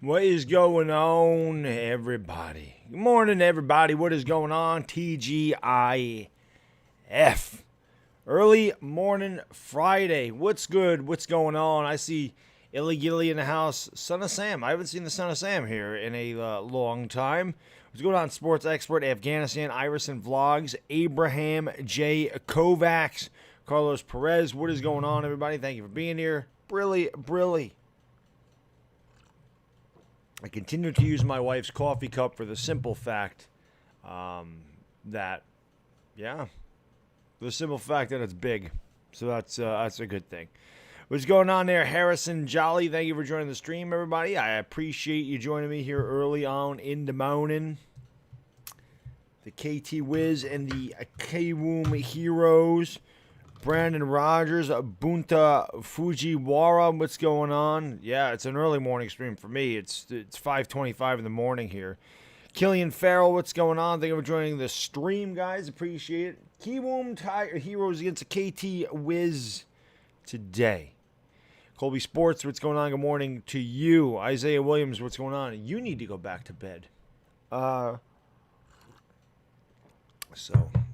What is going on, everybody? Good morning, everybody. What is going on? TGIF. Early morning Friday. What's good? What's going on? I see Illy Gilly in the house. Son of Sam. I haven't seen the Son of Sam here in a long time. What's going on? Sports expert, Afghanistan, Iverson Vlogs, Abraham J. Kovacs, Carlos Perez. What is going on, everybody? Thank you for being here. Brilly. I continue to use my wife's coffee cup for the simple fact that it's big. So that's a good thing. What's going on there, Harrison Jolly? Thank you for joining the stream, everybody. I appreciate you joining me here early on in the morning. The KT Wiz and the Kiwoom Heroes. Brandon Rogers, Bunta Fujiwara, what's going on? Yeah, it's an early morning stream for me. It's 5:25 in the morning here. Killian Farrell, what's going on? Thank you for joining the stream, guys. Appreciate it. Kiwoom Heroes against the KT Wiz today. Colby Sports, what's going on? Good morning to you. Isaiah Williams, what's going on? You need to go back to bed.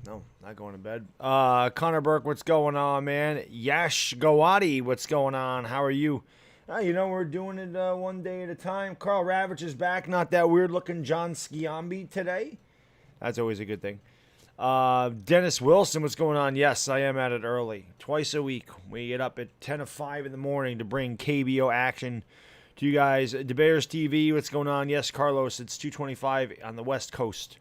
No, not going to bed. Connor Burke, what's going on, man? Yash Gawadi, what's going on? How are you? We're doing it one day at a time. Carl Ravitch is back. Not that weird-looking John Sciambi today. That's always a good thing. Dennis Wilson, what's going on? Yes, I am at it early. Twice a week. We get up at 10 to 5 in the morning to bring KBO action to you guys. DeBears TV, what's going on? Yes, Carlos, it's 2:25 on the West Coast.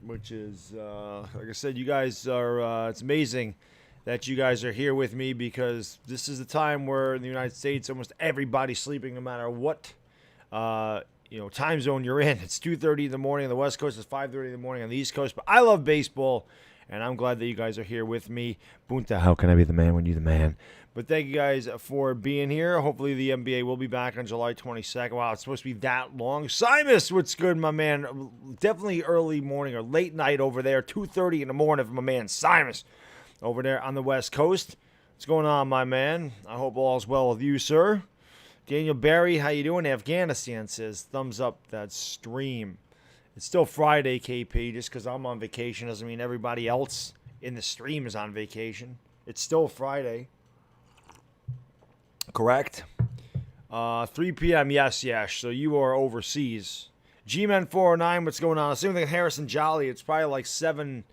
Which is, like I said, you guys are, it's amazing that you guys are here with me because this is the time where in the United States, almost everybody's sleeping no matter what, time zone you're in. It's 2:30 in the morning on the West Coast. It's 5:30 in the morning on the East Coast. But I love baseball, and I'm glad that you guys are here with me. Bunta, how can I be the man when you're the man? But thank you guys for being here. Hopefully the NBA will be back on July 22nd. Wow, it's supposed to be that long. Simus, what's good, my man? Definitely early morning or late night over there. 2:30 in the morning for my man Simus over there on the West Coast. What's going on, my man? I hope all's well with you, sir. Daniel Barry, how you doing? Afghanistan says, thumbs up that stream. It's still Friday, KP. Just because I'm on vacation doesn't mean everybody else in the stream is on vacation. It's still Friday. Correct. 3 p.m. Yes. So you are overseas. G-Men 409. What's going on? Same thing. Harrison Jolly. It's probably like 7.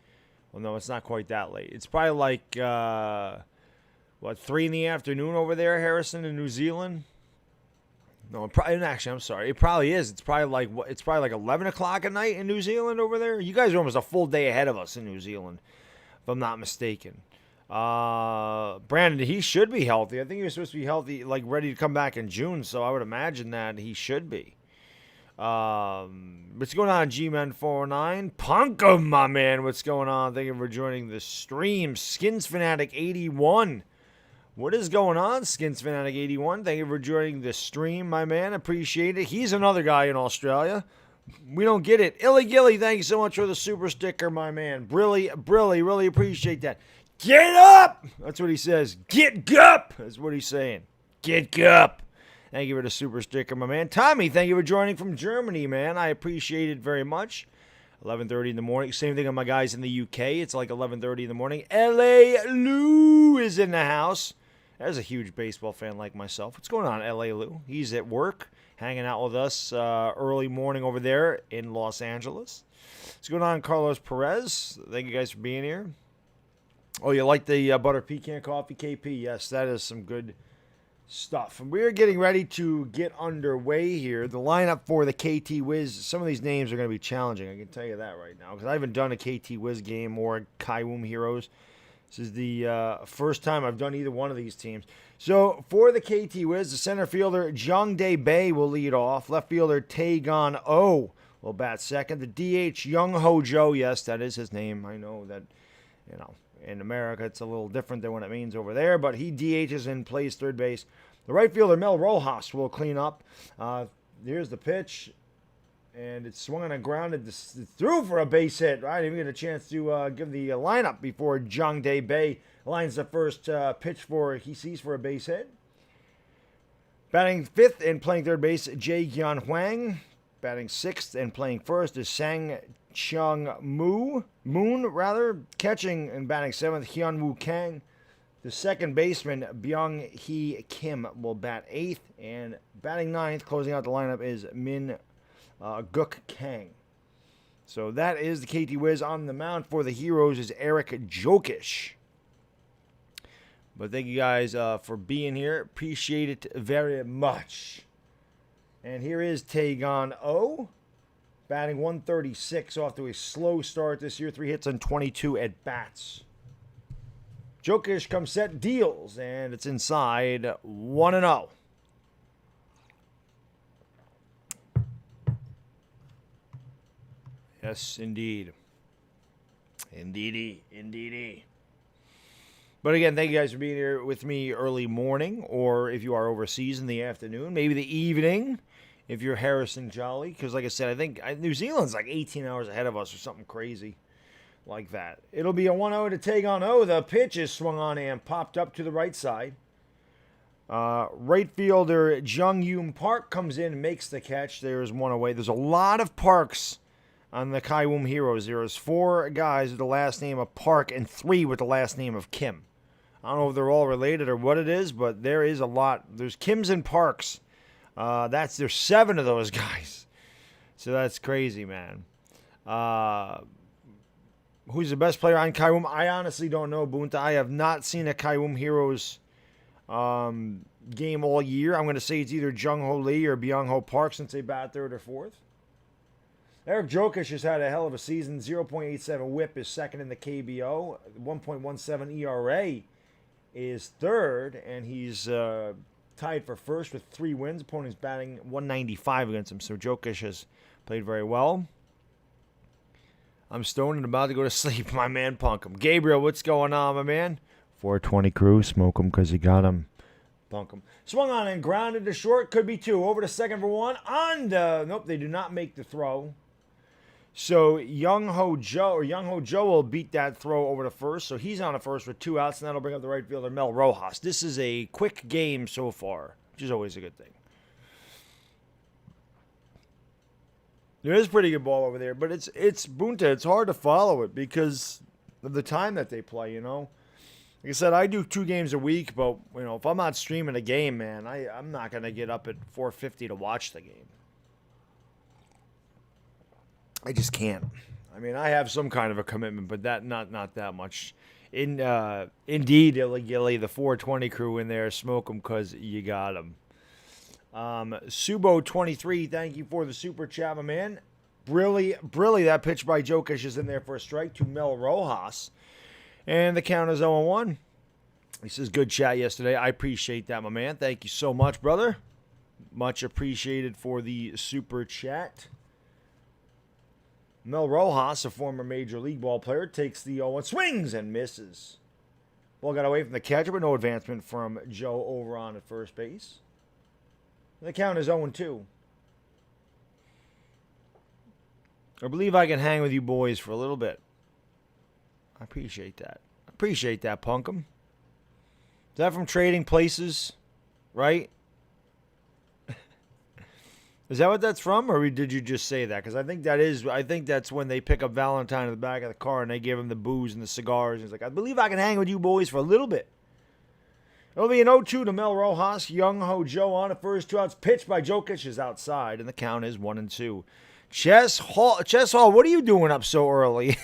Well, no, it's not quite that late. It's probably like 3 in the afternoon over there, Harrison, in New Zealand. No, actually, I'm sorry. It probably is. It's probably like 11 o'clock at night in New Zealand over there. You guys are almost a full day ahead of us in New Zealand, if I'm not mistaken. Brandon, he should be healthy. I think he was supposed to be healthy, like ready to come back in June, so I would imagine that he should be. What's going on, G-Men 409? Punkum, my man, what's going on? Thank you for joining the stream. Skins Fanatic 81. What is going on, Skins Fanatic 81? Thank you for joining the stream, my man. Appreciate it. He's another guy in Australia. We don't get it. Illy Gilly, thank you so much for the super sticker, my man. Really appreciate that. Get up! That's what he says. Get gup! That's what he's saying. Get gup! Thank you for the super sticker, my man. Tommy, thank you for joining from Germany, man. I appreciate it very much. 11:30 in the morning. Same thing on my guys in the UK. It's like 11:30 in the morning. L.A. Lou is in the house. There's a huge baseball fan like myself. What's going on, L.A. Lou? He's at work, hanging out with us early morning over there in Los Angeles. What's going on, Carlos Perez? Thank you guys for being here. Oh, you like the butter pecan coffee, KP? Yes, that is some good stuff. And we're getting ready to get underway here. The lineup for the KT Wiz, some of these names are going to be challenging. I can tell you that right now because I haven't done a KT Wiz game or Kiwoom Heroes. This is the first time I've done either one of these teams. So for the KT Wiz, the center fielder, Jungdae Bae will lead off. Left fielder, Taegon Oh will bat second. The DH, Young Ho Jo. Yes, that is his name. I know that, in America, it's a little different than what it means over there, but he DHs and plays third base. The right fielder, Mel Rojas, will clean up. Here's the pitch, and it's swung on the ground and it's through for a base hit. I didn't even get a chance to give the lineup before Jungdae Bae lines the first pitch he sees for a base hit. Batting 5th and playing third base, Jae Gyun Hwang. Batting 6th and playing first is Sang Chung Moon. Catching and batting 7th, Hyun Woo Kang. The second baseman, Byung Hee Kim, will bat 8th. And batting 9th, closing out the lineup, is Min Guk Kang. So that is the KT Wiz. On the mound for the Heroes is Eric Jokic. But thank you guys for being here. Appreciate it very much. And here is Taegon O. Batting 136, off to a slow start this year. 3 hits on 22 at-bats. Jokic comes set, deals, and it's inside 1-0. Yes, indeed. Indeedy. But again, thank you guys for being here with me early morning, or if you are overseas in the afternoon, maybe the evening, if you're Harrison Jolly. Because like I said, I think New Zealand's like 18 hours ahead of us or something crazy like that. It'll be a 1-0 to Taegon O. The pitch is swung on and popped up to the right side. Right fielder Jung Yoon Park comes in and makes the catch. There's one away. There's a lot of Parks on the Kiwoom Heroes. There's 4 guys with the last name of Park and 3 with the last name of Kim. I don't know if they're all related or what it is, but there is a lot. There's Kims and Parks. There's 7 of those guys. So that's crazy, man. Who's the best player on Kiwoom? I honestly don't know, Bunta. I have not seen a Kiwoom Heroes game all year. I'm going to say it's either Jung Ho Lee or Byung Ho Park since they bat 3rd or 4th. Eric Jokic has had a hell of a season. 0.87 whip is second in the KBO. 1.17 ERA is third, and he's tied for first with 3 wins. Opponent's batting 195 against him, so Jokic has played very well. I'm stoned and about to go to sleep. My man, punk him. Gabriel, what's going on, my man? 420 crew, smoke him because you got him. Punk him. Swung on and grounded to short. Could be 2. Over to second for 1. Nope, they do not make the throw. So Young Ho Jo will beat that throw over to first. So he's on to first with 2 outs, and that'll bring up the right fielder, Mel Rojas. This is a quick game so far, which is always a good thing. There is pretty good ball over there, but it's Bunta. It's hard to follow it because of the time that they play, you know. Like I said, I do 2 games a week, but you know, if I'm not streaming a game, man, I'm not gonna get up at 4:50 to watch the game. I just can't. I mean, I have some kind of a commitment, but not that much. Indeed, Illegally, the 420 crew in there, smoke them because you got them. Subo23, thank you for the super chat, my man. Brilly, that pitch by Jokic is in there for a strike to Mel Rojas. And the count is 0-1. He says, good chat yesterday. I appreciate that, my man. Thank you so much, brother. Much appreciated for the super chat. Mel Rojas, a former Major League ball player, takes the 0-1, swings and misses. Ball got away from the catcher, but no advancement from Joe over on at first base. The count is 0-2. I believe I can hang with you boys for a little bit. I appreciate that. Punkum. Is that from Trading Places? Right? Is that what that's from, or did you just say that? Because I think that's when they pick up Valentine in the back of the car and they give him the booze and the cigars. And he's like, I believe I can hang with you boys for a little bit. It'll be an 0-2 to Mel Rojas. Young Ho Jo on the first 2 outs. Pitch by Jokic is outside, and the count is 1-2. Chess Hall, what are you doing up so early?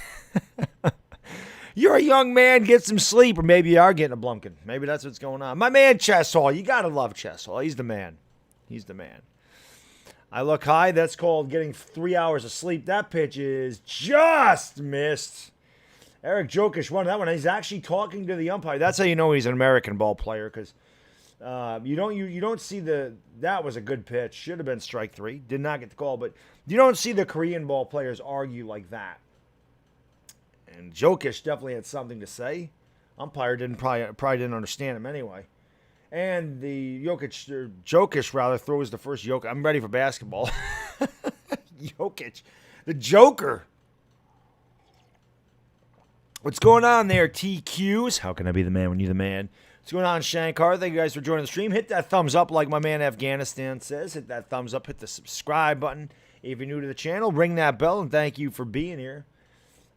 You're a young man, get some sleep, or maybe you are getting a blumpkin. Maybe that's what's going on. My man, Chess Hall, you got to love Chess Hall. He's the man. I look high. That's called getting 3 hours of sleep. That pitch is just missed. Eric Jokic won that one. He's actually talking to the umpire. That's how you know he's an American ball player, because you don't see that was a good pitch. Should have been strike 3. Did not get the call, but you don't see the Korean ball players argue like that. And Jokic definitely had something to say. Umpire probably didn't understand him anyway. And the Jokic throws the first Jokic. I'm ready for basketball. Jokic, the Joker. What's going on there, TQs? How can I be the man when you're the man? What's going on, Shankar? Thank you guys for joining the stream. Hit that thumbs up like my man Afghanistan says. Hit that thumbs up. Hit the subscribe button. If you're new to the channel, ring that bell, and thank you for being here.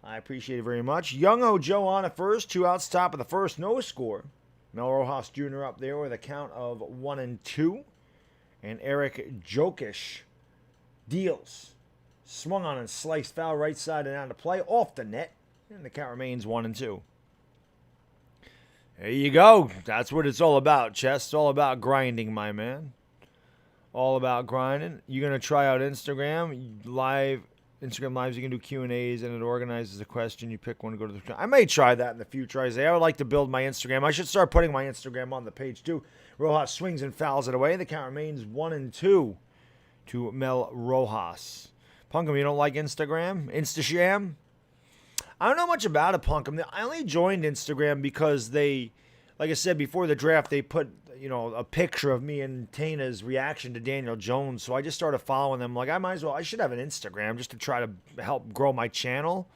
I appreciate it very much. Young-O Joe on at first. 2 outs, top of the first. No score. Mel Rojas Jr. up there with a count of 1-2. And Eric Jokish deals. Swung on and sliced foul right side and out of play. Off the net. And the count remains 1-2. There you go. That's what it's all about, Chess. It's all about grinding, my man. All about grinding. You're going to try out Instagram Lives. You can do Q&As, and it organizes a question. You pick one to go to the... I may try that in the future, Isaiah. I would like to build my Instagram. I should start putting my Instagram on the page, too. Rojas swings and fouls it away. The count remains 1-2 to Mel Rojas. Punkum, you don't like Instagram? Instasham? I don't know much about it, Punkum. I only joined Instagram because they, like I said before the draft, they put, a picture of me and Tana's reaction to Daniel Jones. So I just started following them. Like, I should have an Instagram just to try to help grow my channel.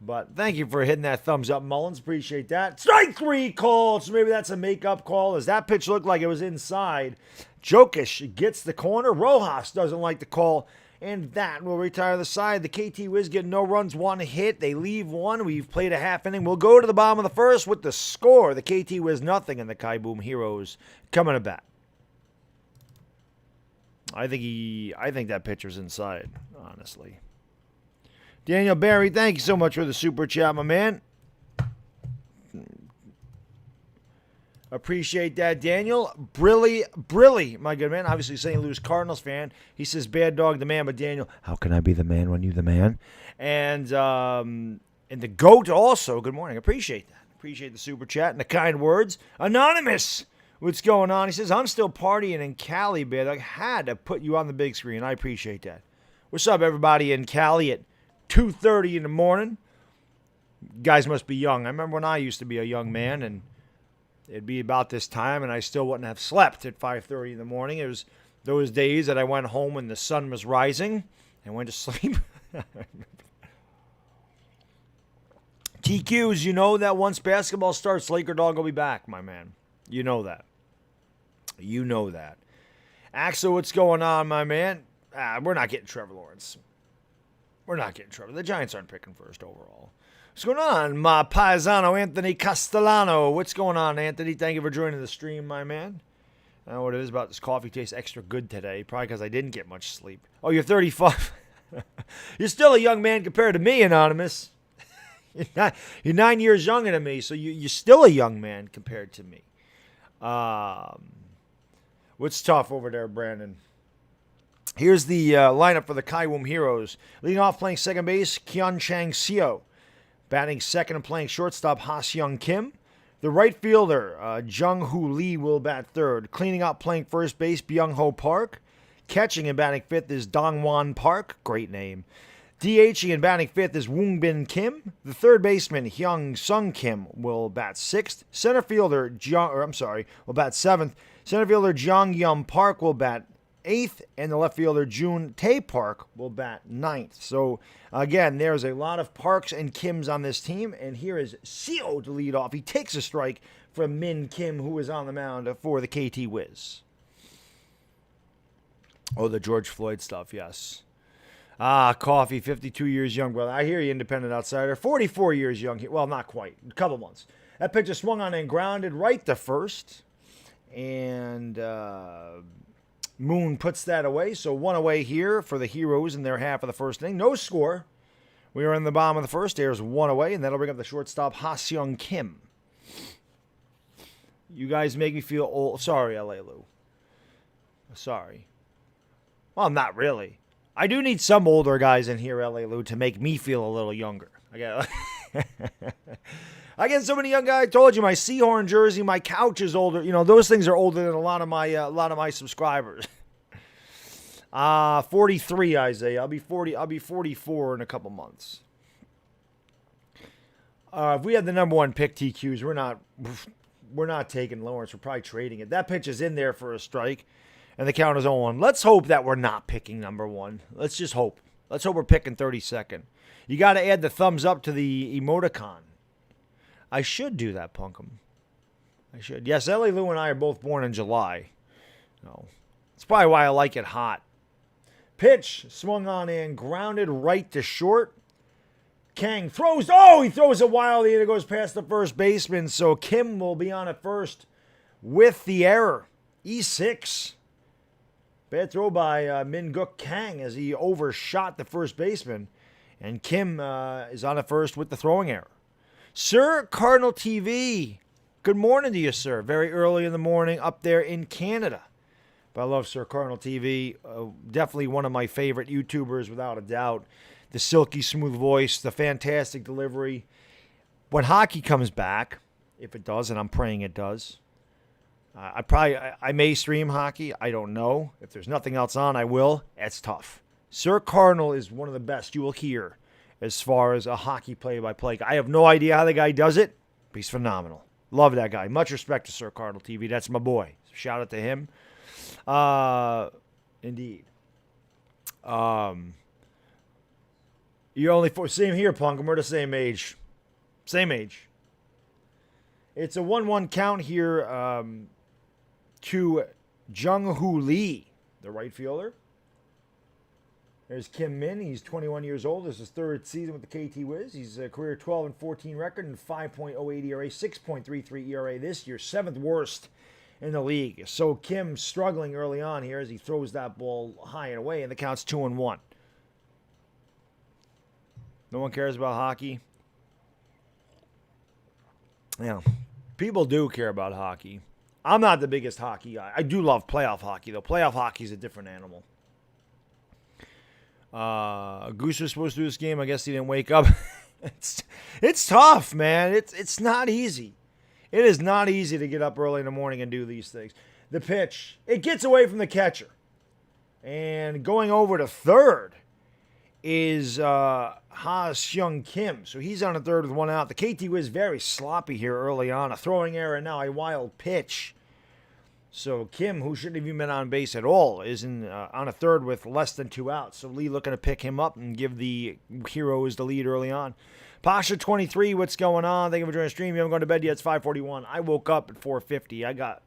But thank you for hitting that thumbs up, Mullins. Appreciate that. Strike 3 called. So maybe that's a make-up call. As that pitch looked like it was inside. Jokish gets the corner. Rojas doesn't like the call. And that will retire the side. The KT Wiz get no runs, 1 hit. They leave 1. We've played a half inning. We'll go to the bottom of the first with the score. The KT Wiz nothing, and the Kiwoom Heroes coming to bat. I think that pitcher's inside, honestly. Daniel Barry, thank you so much for the super chat, my man. Appreciate that, Daniel. Brilly, my good man. Obviously, St. Louis Cardinals fan. He says, bad dog, the man. But, Daniel, how can I be the man when you the man? And the GOAT also. Good morning. Appreciate that. Appreciate the super chat and the kind words. Anonymous, what's going on? He says, I'm still partying in Cali, bad dog. Had to put you on the big screen. I appreciate that. What's up, everybody in Cali at 2:30 in the morning? You guys must be young. I remember when I used to be a young man, and it'd be about this time, and I still wouldn't have slept at 5:30 in the morning. It was those days that I went home when the sun was rising and went to sleep. TQs, you know that once basketball starts, Laker Dog will be back, my man. You know that. You know that. Axel, what's going on, my man? We're not getting Trevor Lawrence. We're not getting Trevor. The Giants aren't picking first overall. What's going on, my paisano, Anthony Castellano? What's going on, Anthony? Thank you for joining the stream, my man. I don't know what it is about this coffee tastes extra good today. Probably because I didn't get much sleep. Oh, you're 35. You're still a young man compared to me, Anonymous. You're 9 years younger than me, so you're still a young man compared to me. What's tough over there, Brandon? Here's the lineup for the Kiwoom Heroes. Leading off, playing second base, Kyun Chang Seo. Batting second and playing shortstop, Ha-Seung Kim. The right fielder, Jung-Hoo Lee, will bat third. Cleaning up, playing first base, Byung-Ho Park. Catching and batting fifth is Dong-Wan Park. Great name. DHing and batting fifth is Woong-Bin Kim. The third baseman, Hyung-Sung Kim, will bat sixth. Center fielder, will bat seventh. Center fielder, Jong-Yum Park, will bat eighth, and the left fielder, Jun Tae Park, will bat ninth. So, again, there's a lot of Parks and Kims on this team, and here is Seo to lead off. He takes a strike from Min Kim, who is on the mound for the KT Wiz. Oh, the George Floyd stuff, yes. Coffee, 52 years young, brother. I hear you, independent outsider. 44 years young. Well, not quite. A couple months. That pitch is swung on and grounded right to first. And Moon puts that away. So 1 away here for the Heroes in their half of the first inning. No score. We are in the bottom of the first. There's 1 away, and that'll bring up the shortstop, Ha-Seung Kim. You guys make me feel old. Sorry, LA Lou. Sorry. Well, not really. I do need some older guys in here, LA Lou, to make me feel a little younger. I get so many young guys. I told you, my Seahorn jersey, my couch is older. You know, those things are older than a lot of my subscribers. 43, Isaiah. I'll be 44 in a couple months. If we had the number 1 pick, TQs, we're not taking Lawrence. We're probably trading it. That pitch is in there for a strike, and the count is 0-1. Let's hope that we're not picking number 1. Let's just hope. Let's hope we're picking 32nd. You got to add the thumbs up to the emoticon. I should do that, Punkum. I should. Yes, Ellie Lou and I are both born in July. No. That's probably why I like it hot. Pitch swung on and grounded right to short. Kang throws. Oh, he throws it wildly and it goes past the first baseman. So Kim will be on at first with the error. E6. Bad throw by Min Guk Kang as he overshot the first baseman. And Kim is on at first with the throwing error. Sir Cardinal TV. Good morning to you, sir. Very early in the morning up there in Canada. But I love Sir Cardinal TV. Definitely one of my favorite YouTubers, without a doubt. The silky smooth voice, the fantastic delivery. When hockey comes back, if it does, and I'm praying it does, I may stream hockey. I don't know. If there's nothing else on, I will. It's tough. Sir Cardinal is one of the best you will hear as far as a hockey play-by-play. I have no idea how the guy does it, but he's phenomenal. Love that guy. Much respect to Sir Cardinal TV. That's my boy. Shout out to him. Indeed. You're only same here, Punk. We're the same age. Same age. It's a 1-1 count here to Jung-Hoo Lee, the right fielder. There's Kim Min. He's 21 years old. This is his third season with the KT Wiz. He's a career 12-14 record and 5.08 ERA, 6.33 ERA this year, seventh worst in the league. So Kim struggling early on here as he throws that ball high and away, and the count's 2-1. No one cares about hockey. Yeah, people do care about hockey. I'm not the biggest hockey guy. I do love playoff hockey, though. Playoff hockey is a different animal. Goose was supposed to do this game. I guess he didn't wake up. It's tough, man. It's not easy. It is not easy to get up early in the morning and do these things. The pitch, it gets away from the catcher. And going over to third is Ha Seung Kim. So he's on a third with one out. The KT was very sloppy here early on. A throwing error and now a wild pitch. So Kim, who shouldn't have even been on base at all, is on a third with less than 2 outs. So Lee looking to pick him up and give the Heroes the lead early on. Pasha 23, what's going on? Thank you for joining the stream. You haven't gone to bed yet. It's 5:41. I woke up at 4:50. I got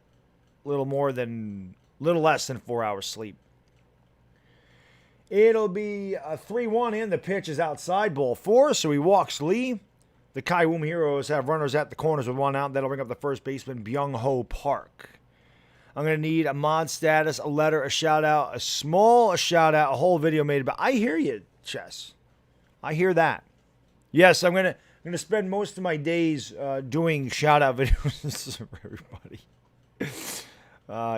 a little less than 4 hours sleep. It'll be a 3-1 in. The pitch is outside, ball 4. So he walks Lee. The Kiwoom Heroes have runners at the corners with 1 out. That'll bring up the first baseman, Byung-Ho Park. I'm going to need a mod status, a letter, a shout-out, a shout-out, a whole video made about. I hear you, Chess. I hear that. Yes, I'm going to spend most of my days doing shout-out videos for everybody.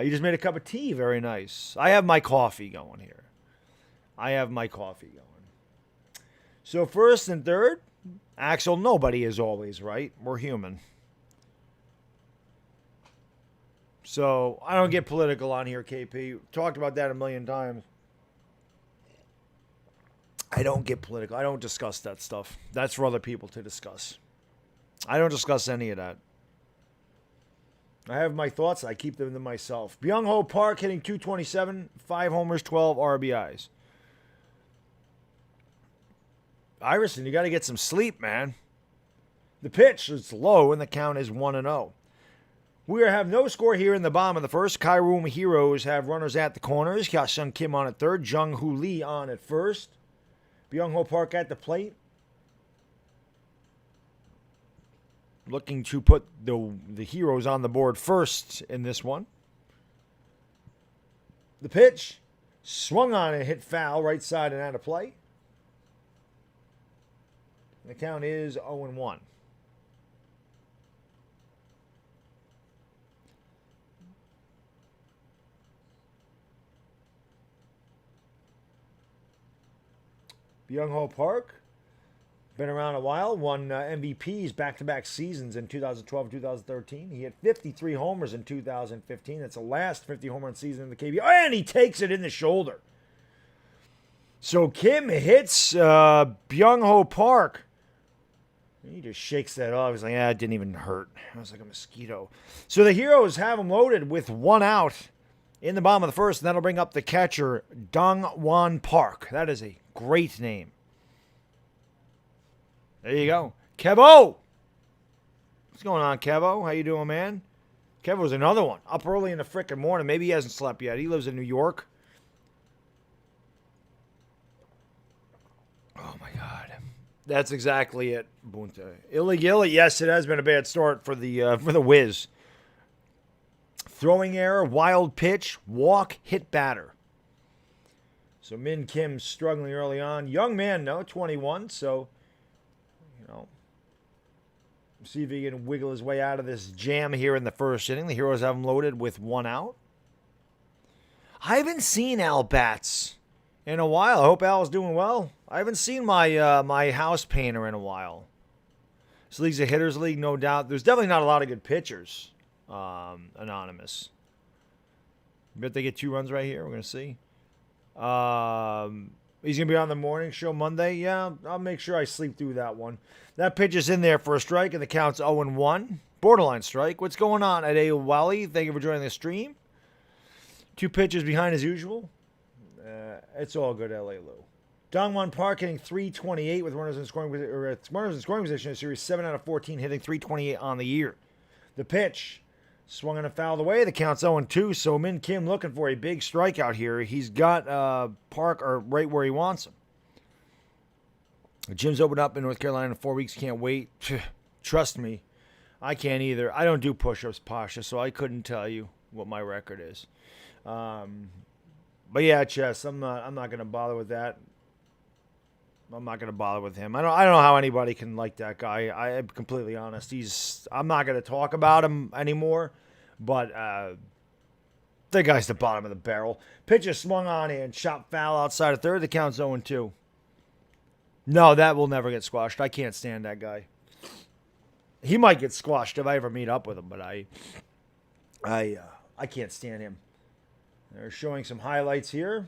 You just made a cup of tea. Very nice. I have my coffee going here. So first and third, Axel, nobody is always right. We're human. So I don't get political on here, KP. Talked about that a million times. I don't get political. I don't discuss that stuff. That's for other people to discuss. I don't discuss any of that. I have my thoughts. I keep them to myself. Byung-Ho Park hitting .227, 5 homers, 12 RBIs. Iverson, you got to get some sleep, man. The pitch is low, and the count is 1-0. We have no score here in the bottom of the first. Kiwoom Heroes have runners at the corners. Hyasung Kim on at third. Jung-Hoo Lee on at first. Byung-Ho Park at the plate. Looking to put the Heroes on the board first in this one. The pitch. Swung on and hit foul. Right side and out of play. The count is 0-1. Byung-Ho Park, been around a while, won MVPs back-to-back seasons in 2012 and 2013. He had 53 homers in 2015. That's the last 50 home run season in the KBO. And he takes it in the shoulder. So Kim hits Byung-Ho Park. He just shakes that off. He's like, it didn't even hurt. I was like a mosquito. So the Heroes have him loaded with 1 out in the bottom of the first, and that'll bring up the catcher, Dong-Won Park. That is a great name. There you go. Kevo! What's going on, Kevo? How you doing, man? Kevin was another one. Up early in the frickin' morning. Maybe he hasn't slept yet. He lives in New York. Oh, my God. That's exactly it, Bunta. Illegally, yes, it has been a bad start for the Wiz. Throwing error, wild pitch, walk, hit batter. So Min Kim struggling early on. Young man, no, 21. So, see if he can wiggle his way out of this jam here in the first inning. The Heroes have him loaded with 1 out. I haven't seen Al Bats in a while. I hope Al's doing well. I haven't seen my my house painter in a while. This league's a hitters league, no doubt. There's definitely not a lot of good pitchers. Anonymous. Bet they get 2 runs right here. We're going to see. He's going to be on the morning show Monday. Yeah, I'll make sure I sleep through that one. That pitch is in there for a strike, and the count's 0-1. Borderline strike. What's going on at Wally? Thank you for joining the stream. 2 pitches behind as usual. It's all good, L.A. Lou. Dongwon Park hitting .328 with runners in scoring position in series 7 out of 14, hitting .328 on the year. The pitch swung on a foul away. The count's 0-2. So Min Kim looking for a big strikeout here. He's got Park right where he wants him. The gym's opened up in North Carolina in 4 weeks. Can't wait. Trust me, I can't either. I don't do push-ups, Pasha, so I couldn't tell you what my record is. But yeah, Chess, I'm not going to bother with that. I'm not going to bother with him. I don't know how anybody can like that guy. I'm completely honest. I'm not going to talk about him anymore, but the guy's the bottom of the barrel. Pitch is swung on and shot foul outside of third. The count's 0-2. No, that will never get squashed. I can't stand that guy. He might get squashed if I ever meet up with him, but I can't stand him. They're showing some highlights here.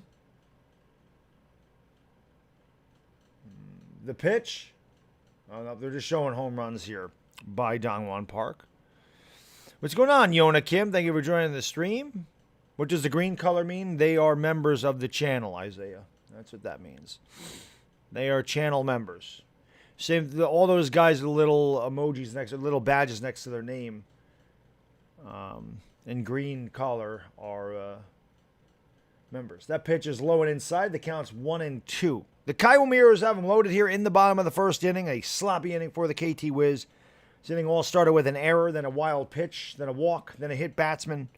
The pitch. Oh, no, they're just showing home runs here by Dongwon Park. What's going on, Yona Kim? Thank you for joining the stream. What does the green color mean? They are members of the channel, Isaiah. That's what that means. They are channel members. Same, all those guys with little emojis next, or little badges next to their name, in green color are members. That pitch is low and inside. The count's 1-2. The Kiwoom Heroes have them loaded here in the bottom of the first inning. A sloppy inning for the KT Wiz. This inning all started with an error, then a wild pitch, then a walk, then a hit batsman.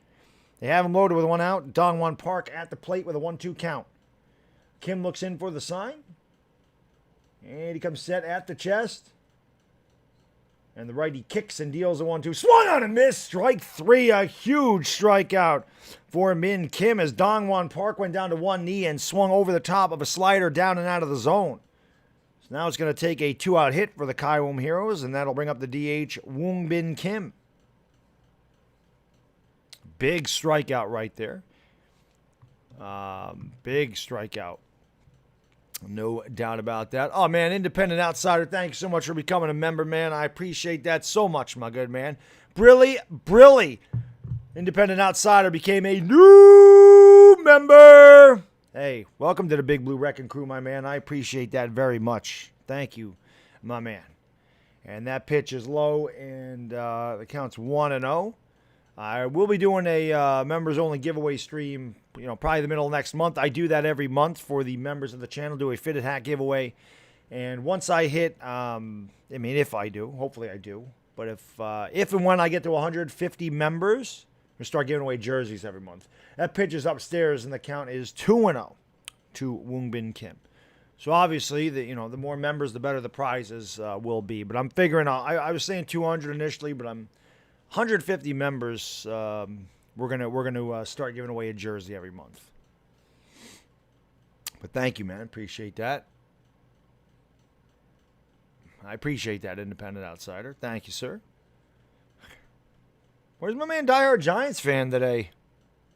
They have him loaded with 1 out. Dongwon Park at the plate with a 1-2 count. Kim looks in for the sign. And he comes set at the chest. And the righty kicks and deals a 1-2. Swung on and missed. Strike 3. A huge strikeout for Min Kim as Dongwon Park went down to 1 knee and swung over the top of a slider down and out of the zone. So now it's going to take a 2-out hit for the Kiwoom Heroes, and that'll bring up the DH, Woong Bin Kim. Big strikeout right there. Big strikeout. No doubt about that. Oh, man, Independent Outsider, thank you so much for becoming a member, man. I appreciate that so much, my good man. Brilly. Independent Outsider became a new member. Hey, welcome to the Big Blue Wrecking Crew, my man. I appreciate that very much. Thank you, my man. And that pitch is low, and the count's 1-0. I will be doing a members-only giveaway stream, probably the middle of next month. I do that every month for the members of the channel, do a fitted hat giveaway. And once I hit, if I do, hopefully I do. But if and when I get to 150 members, we'll start giving away jerseys every month. That pitch is upstairs, and the count is 2-0 to Woong Bin Kim. So obviously, the more members, the better the prizes will be. But I'm figuring out. I was saying 200 initially, but I'm 150 members. We're gonna start giving away a jersey every month. But thank you, man. Appreciate that. I appreciate that, Independent Outsider. Thank you, sir. Where's my man, diehard Giants fan today?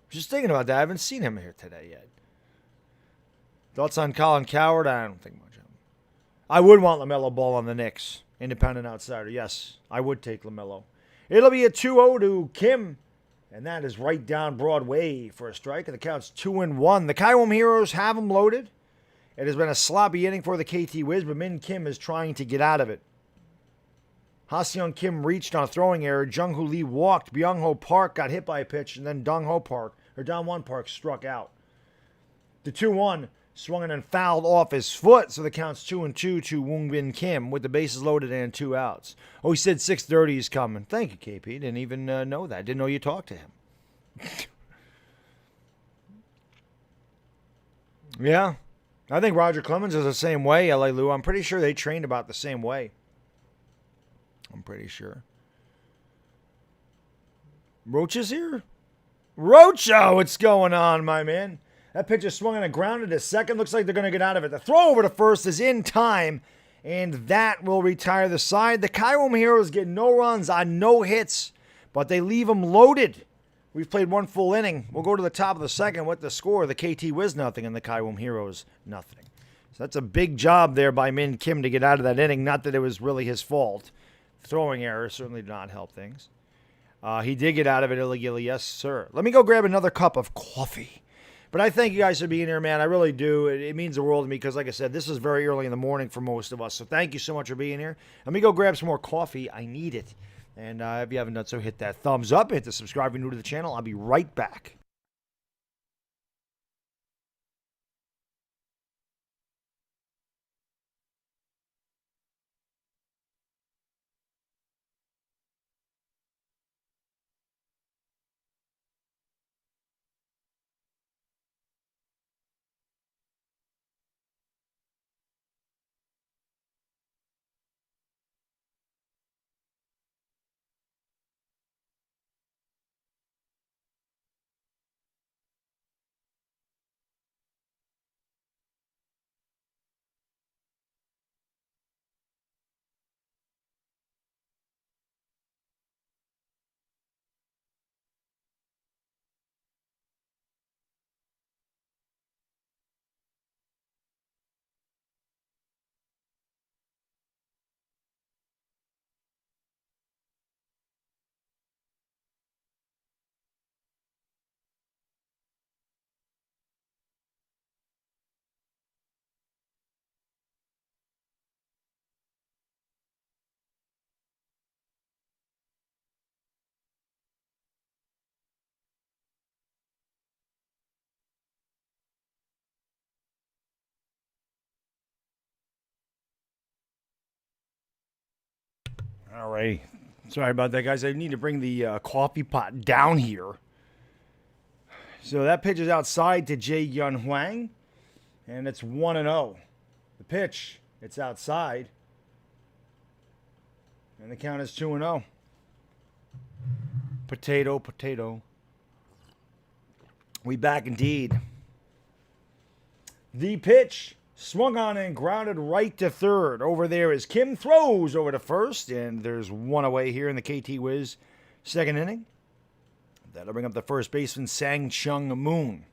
Just thinking about that. I haven't seen him here today yet. Thoughts on Colin Coward? I don't think much of him. I would want LaMelo Ball on the Knicks. Independent Outsider. Yes, I would take LaMelo. It'll be a 2-0 to Kim. And that is right down Broadway for a strike. And the count's 2-1. The Kiwoom Heroes have them loaded. It has been a sloppy inning for the KT Wiz, but Min Kim is trying to get out of it. Ha-Seong Kim reached on a throwing error. Jung-Hoo Lee walked. Byung-Ho Park got hit by a pitch, and then Dong-Ho Park, or Dong-Won Park, struck out. The 2-1 swung and then fouled off his foot, so the count's 2-2 to Woong-Bin Kim with the bases loaded and 2 outs. Oh, he said 6:30 is coming. Thank you, KP. Didn't even know that. Didn't know you talked to him. Yeah. I think Roger Clemens is the same way, L.A. Lou. I'm pretty sure they trained about the same way. I'm pretty sure. Roach is here? Rocho, what's going on, my man? That pitch is swung and grounded to second. Looks like they're going to get out of it. The throw over to first is in time, and that will retire the side. The Kiwoom Heroes get no runs on no hits, but they leave them loaded. We've played 1 full inning. We'll go to the top of the second with the score. The KT Wiz nothing and the Kiwoom Heroes nothing. So that's a big job there by Min Kim to get out of that inning. Not that it was really his fault. Throwing error certainly did not help things. He did get out of it illegally, yes, sir. Let me go grab another cup of coffee. But I thank you guys for being here, man. I really do. It means the world to me because, like I said, this is very early in the morning for most of us. So thank you so much for being here. Let me go grab some more coffee. I need it. And if you haven't done so, hit that thumbs up. Hit the subscribe if you're new to the channel. I'll be right back. All right. Sorry about that, guys. I need to bring the coffee pot down here. So that pitch is outside to Jae Yun Hwang, and it's 1-0. The pitch, it's outside, and the count is 2-0. Potato, potato. We back indeed. The pitch swung on and grounded right to third. Over there is Kim throws over to first, and there's one away here in the KT Wiz second inning. That'll bring up the first baseman, Sang Chung Moon.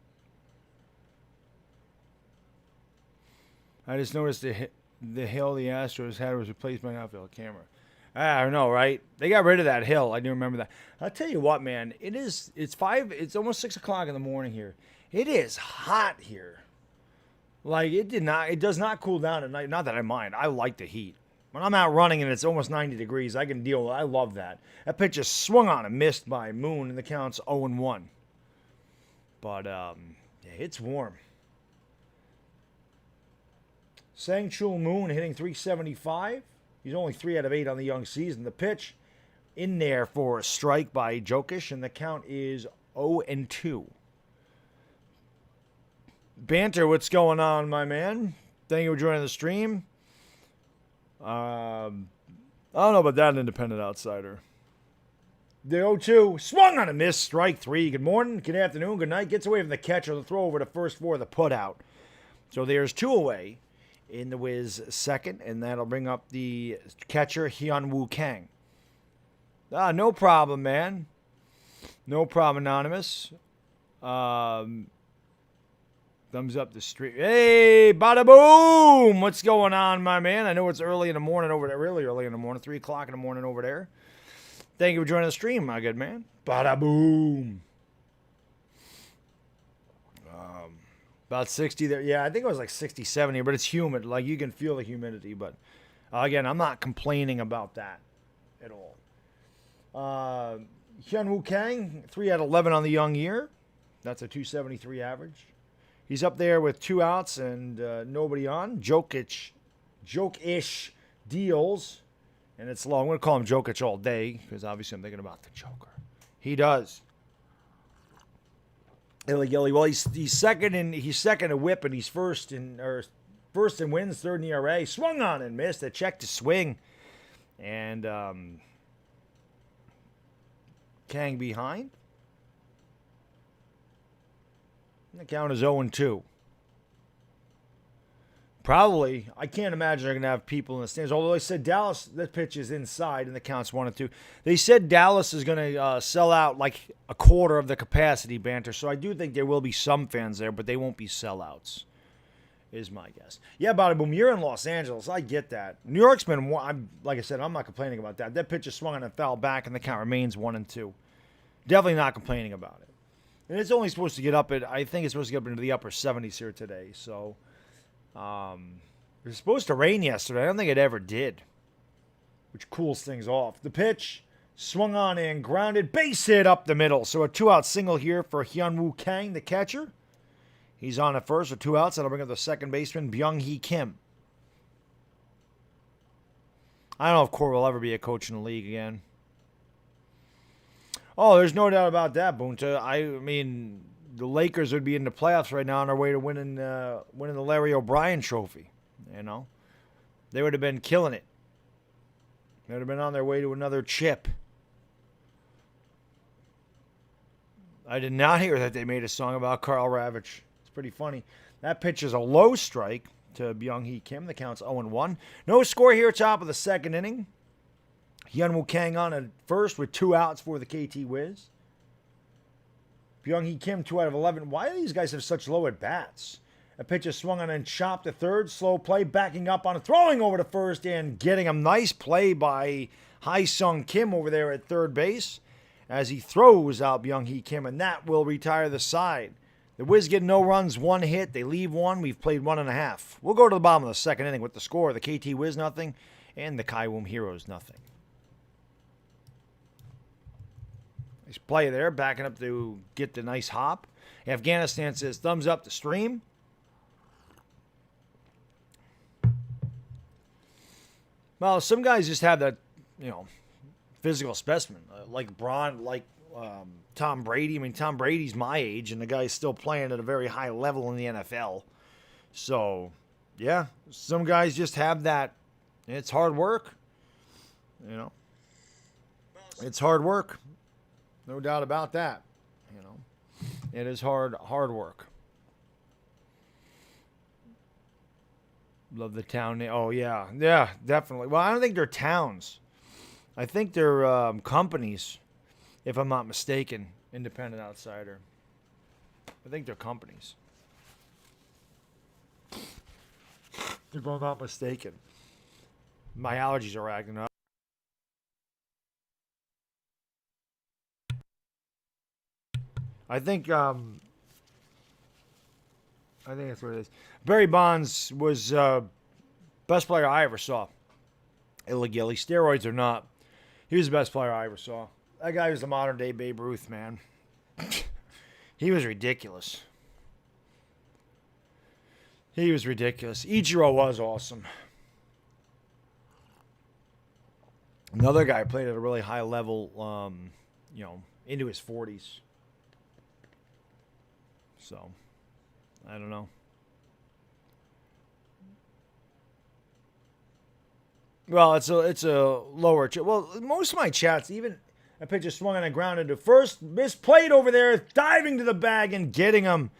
I just noticed the hill the Astros had was replaced by an outfield camera. I don't know, right? They got rid of that hill. I do remember that. I'll tell you what, man. It's almost 6 o'clock in the morning here. It is hot here. Like, it does not cool down at night. Not that I mind. I like the heat. When I'm out running and it's almost 90 degrees, I can deal with it. I love that. That pitch is swung on and missed by Moon, and the count's 0-1. But, yeah, it's warm. Sang Chul Moon hitting .375. He's only 3 out of 8 on the young season. The pitch in there for a strike by Jokic, and the count is 0-2. Banter, what's going on, my man? Thank you for joining the stream. I don't know about that independent outsider. The 0-2 swung on a miss, strike 3. Good morning, good afternoon, good night. Gets away from the catcher. The throw over to first for the putout. So there's 2 away in the Wiz second, and that'll bring up the catcher, Hyun-Woo Kang. No problem, man. No problem, Anonymous. Thumbs up the street. Hey, bada boom! What's going on, my man? I know it's early in the morning over there. Really early in the morning. 3 o'clock in the morning over there. Thank you for joining the stream, my good man. Bada boom. About 60 there. Yeah, I think it was like 67 here, but it's humid. Like, you can feel the humidity. But, again, I'm not complaining about that. at all. Hyun-Woo Kang, 3 out of 11 on the young year. That's a 273 average. He's up there with 2 outs and nobody on. Jokic deals, and it's low. I'm going to call him Jokic all day because obviously I'm thinking about the Joker. He does. Well, he's second in whip, and he's first in wins, third in ERA. Swung on and missed. A check to swing, and Kang behind. The count is 0-2. Probably, I can't imagine they're going to have people in the stands. Although they said Dallas, that pitch is inside and the count's 1-2. They said Dallas is going to sell out like a quarter of the capacity, Banter. So I do think there will be some fans there, but they won't be sellouts, is my guess. Yeah, Bada Boom, you're in Los Angeles. I get that. New York's been, like I said, I'm not complaining about that. That pitch is swung on and foul back, and the count remains 1-2. Definitely not complaining about it. And it's only supposed to get up I think it's supposed to get up into the upper 70s here today. So, it was supposed to rain yesterday. I don't think it ever did, which cools things off. The pitch swung on and grounded, base hit up the middle. So a 2-out single here for Hyun-Woo Kang, the catcher. He's on at first with 2 outs. That'll bring up the second baseman, Byung-Hee Kim. I don't know if Cora will ever be a coach in the league again. Oh, there's no doubt about that, Bunta. I mean, the Lakers would be in the playoffs right now on their way to winning the Larry O'Brien Trophy. You know, they would have been killing it. They would have been on their way to another chip. I did not hear that they made a song about Carl Ravitch. It's pretty funny. That pitch is a low strike to Byung-Hee Kim. The count's 0-1. No score here, top of the second inning. Hyun-Woo Kang on at first with 2 outs for the KT Wiz. Byung-Hee Kim, 2 out of 11. Why do these guys have such low at-bats? A pitch is swung on and chopped to third. Slow play, backing up on throwing over to first and getting him. Nice play by Hae-Sung Kim over there at third base as he throws out Byung-Hee Kim, and that will retire the side. The Wiz get no runs, 1 hit. They leave 1. We've played 1.5. We'll go to the bottom of the second inning with the score. The KT Wiz nothing and the Kiwoom Heroes nothing. Nice play there, backing up to get the nice hop. Afghanistan says thumbs up the stream. Well, some guys just have that, physical specimen, like Tom Brady. I mean, Tom Brady's my age, and the guy's still playing at a very high level in the NFL. So, yeah, some guys just have that. It's hard work, It's hard work. No doubt about that. It is hard work. Love the town name. Oh, yeah. Yeah, definitely. Well, I don't think they're towns. I think they're companies, if I'm not mistaken. Independent outsider. I think they're companies. If I'm not mistaken. My allergies are acting up. I think that's what it is. Barry Bonds was best player I ever saw. Illegally. Steroids or not. He was the best player I ever saw. That guy was the modern day Babe Ruth, man. He was ridiculous. Ichiro was awesome. Another guy played at a really high level, into his 40s. So, I don't know. Well, it's a lower. Well, most of my chats, even a pitch is swung on and grounded to first, misplayed over there, diving to the bag and getting him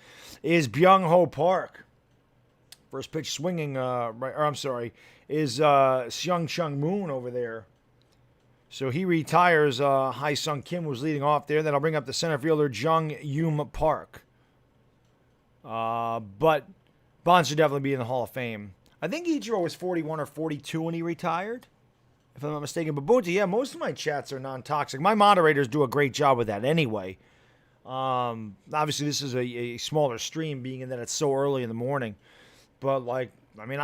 is Byung-Ho Park. First pitch swinging, is Seung Chung Moon over there. So he retires. Hae-Sung Kim was leading off there. Then I'll bring up the center fielder, Jung Yoom Park. But Bonds should definitely be in the Hall of Fame. I think Ichiro was 41 or 42 when he retired, if I'm not mistaken. But Bunty, yeah, most of my chats are non-toxic. My moderators do a great job with that anyway. Obviously, this is a smaller stream, being in that it's so early in the morning. But, I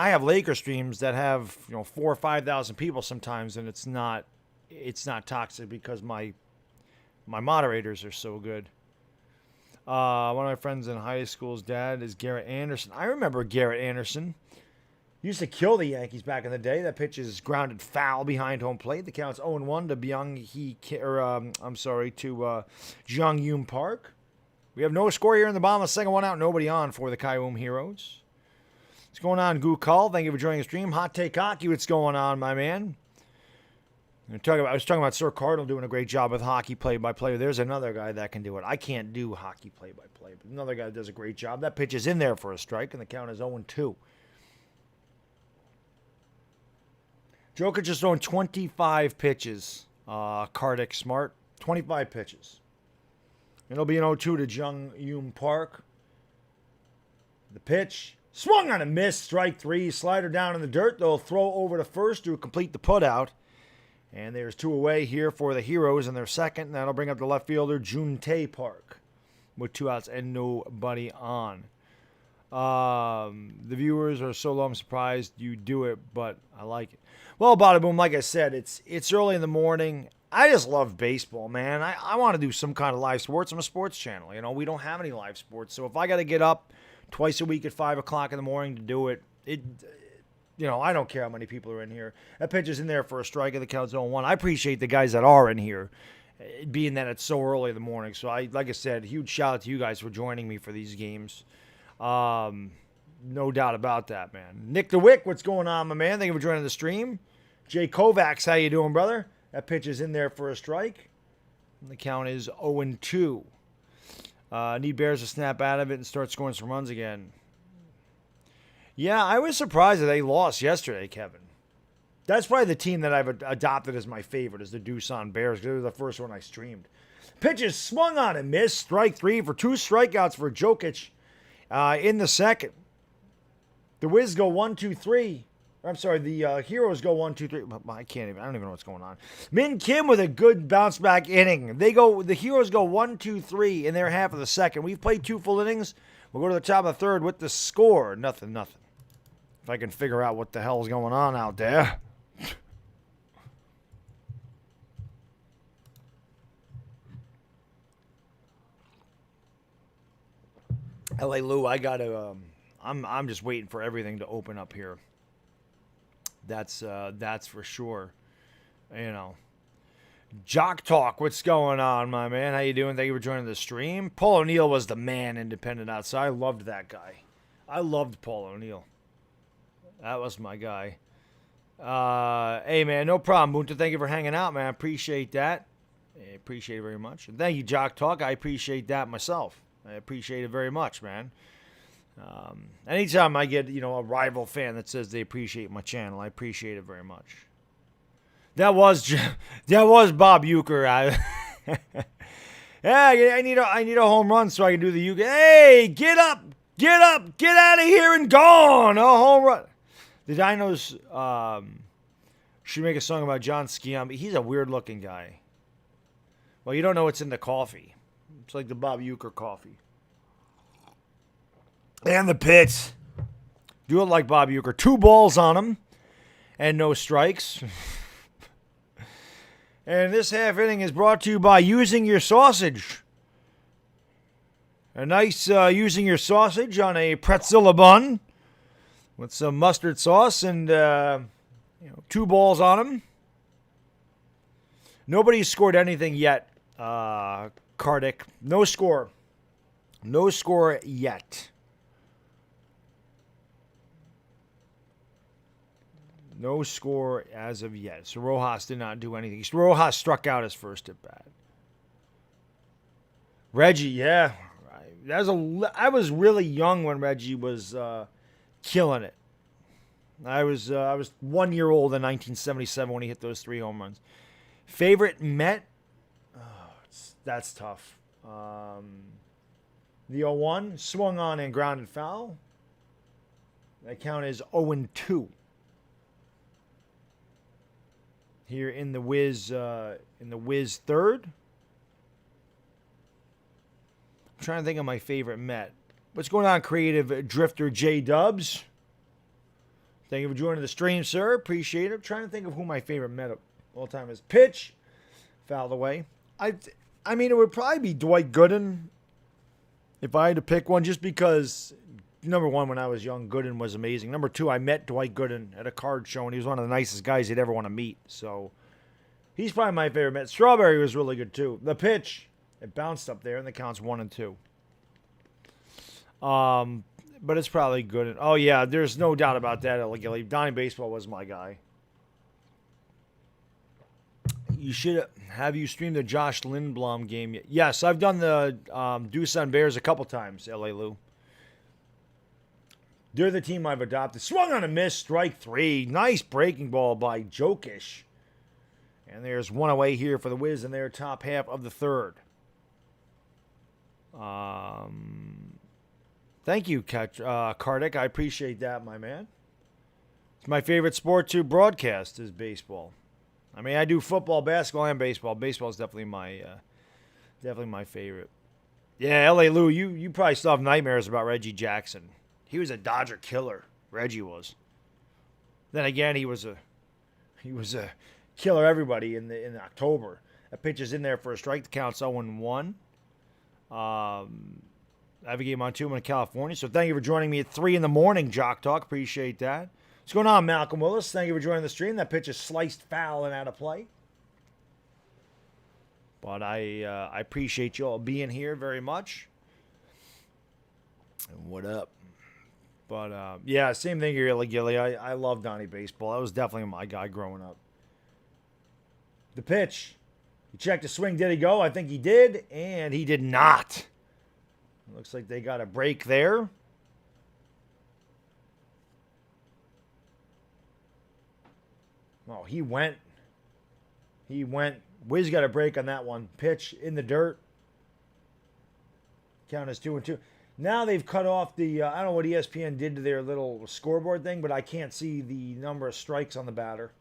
have Laker streams that have, 4,000 or 5,000 people sometimes, and it's not it's not toxic because my moderators are so good. One of my friends in high school's dad is Garrett Anderson. I remember Garrett Anderson. Used to kill the Yankees back in the day. That pitch is grounded foul behind home plate. The count's 0-1 to Jung Yoon Park. We have no score here in the bottom of the second, one out, nobody on for the Kiwoom Heroes. What's going on, Gukul? Thank you for joining the stream. Hot Take Hockey, what's going on, my man? I was talking about Sir Cardinal doing a great job with hockey play-by-play. There's another guy that can do it. I can't do hockey play-by-play, but another guy that does a great job. That pitch is in there for a strike, and the count is 0-2. Jokic just throwing 25 pitches. Kardik Smart, 25 pitches. It'll be an 0-2 to Jung Yoon Park. The pitch. Swung on a miss. Strike three. Slider down in the dirt. They'll throw over to first to complete the putout. And there's two away here for the Heroes in their second. And that'll bring up the left fielder, Jun Tae Park, with 2 outs and nobody on. The viewers are so low, I'm surprised you do it, but I like it. Well, Bada Boom, like I said, it's early in the morning. I just love baseball, man. I want to do some kind of live sports. I'm a sports channel. You know, we don't have any live sports. So if I got to get up twice a week at 5 o'clock in the morning to do it, I don't care how many people are in here. That pitch is in there for a strike and the count's 0-1. I appreciate the guys that are in here, being that it's so early in the morning. So, like I said, huge shout out to you guys for joining me for these games. No doubt about that, man. Nick DeWick, what's going on, my man? Thank you for joining the stream. Jay Kovacs, how you doing, brother? That pitch is in there for a strike. And the count is 0-2. Need Bears to snap out of it and start scoring some runs again. Yeah, I was surprised that they lost yesterday, Kevin. That's probably the team that I've adopted as my favorite, is the Doosan Bears. They were the first one I streamed. Pitch is swung on and missed. Strike three for 2 strikeouts for Jokic in the second. The Wiz go 1-2-3. I'm sorry, the Heroes go 1-2-3. I don't even know what's going on. Min Kim with a good bounce back inning. The Heroes go 1-2-3 in their half of the second. We've played 2 full innings. We'll go to the top of the third with the score. Nothing. If I can figure out what the hell's going on out there. LA Lou, I gotta. I'm just waiting for everything to open up here. That's for sure. You know. Jock Talk, what's going on, my man? How you doing? Thank you for joining the stream. Paul O'Neill was the man independent outside. I loved that guy. I loved Paul O'Neill. That was my guy. Hey, man, no problem, Bunta. Thank you for hanging out, man. I appreciate that. I appreciate it very much. And thank you, Jock Talk. I appreciate that myself. I appreciate it very much, man. Anytime I get, a rival fan that says they appreciate my channel, I appreciate it very much. That was Bob Uecker. Yeah, I need a home run so I can do the Uecker. Hey, get up, get out of here and gone. A home run. The Dinos should make a song about John Sciambi. He's a weird looking guy. Well, you don't know what's in the coffee. It's like the Bob Uecker coffee. And the pitch. Do it like Bob Uecker. 2 balls on him and no strikes. And this half inning is brought to you by Using Your Sausage. A nice Using Your Sausage on a pretzel bun with some mustard sauce and 2 balls on him. Nobody's scored anything yet, Kardik. No score. No score yet. No score as of yet. So Rojas did not do anything. Rojas struck out his first at bat. Reggie, yeah. I was really young when Reggie was killing it. I was 1 year old in 1977 when he hit those 3 home runs. Favorite Met? Oh, that's tough. The 0-1 swung on and grounded foul. That count is 0-2. Here in the Wiz third. I'm trying to think of my favorite Met. What's going on, creative drifter J Dubs? Thank you for joining the stream, sir. Appreciate it. I'm trying to think of who my favorite Met All-time is pitch. Fouled away. I mean, it would probably be Dwight Gooden if I had to pick one, just because, number one, when I was young, Gooden was amazing. Number two, I met Dwight Gooden at a card show, and he was one of the nicest guys you'd ever want to meet. So he's probably my favorite Met. Strawberry was really good, too. The pitch, it bounced up there, and the count's 1-2. But it's probably good. Oh, yeah, there's no doubt about that. Like, Donnie Baseball was my guy. You should have you streamed the Josh Lindblom game yet? Yes, I've done the Deuce on Bears a couple times, L.A. Lou. They're the team I've adopted. Swung on a miss, strike three. Nice breaking ball by Jokic. And there's one away here for the Wiz in their top half of the third. Thank you, Kardik. I appreciate that, my man. It's my favorite sport to broadcast is baseball. I mean, I do football, basketball, and baseball. Baseball is definitely my favorite. Yeah, L.A. Lou, you probably still have nightmares about Reggie Jackson. He was a Dodger killer. Reggie was. Then again, he was a killer. Everybody in October. That pitch is in there for a strike. The count's 0-1. I have a game on 2. I'm in California. So thank you for joining me at 3 in the morning, Jock Talk. Appreciate that. What's going on, Malcolm Willis? Thank you for joining the stream. That pitch is sliced foul and out of play. But I appreciate you all being here very much. And what up? But, yeah, same thing here, Gilly. I love Donnie Baseball. That was definitely my guy growing up. The pitch. He checked the swing. Did he go? I think he did. And he did not. Looks like they got a break there. Oh, he went. Wiz got a break on that one. Pitch in the dirt. Count is 2-2. Now they've cut off the, I don't know what ESPN did to their little scoreboard thing, but I can't see the number of strikes on the batter.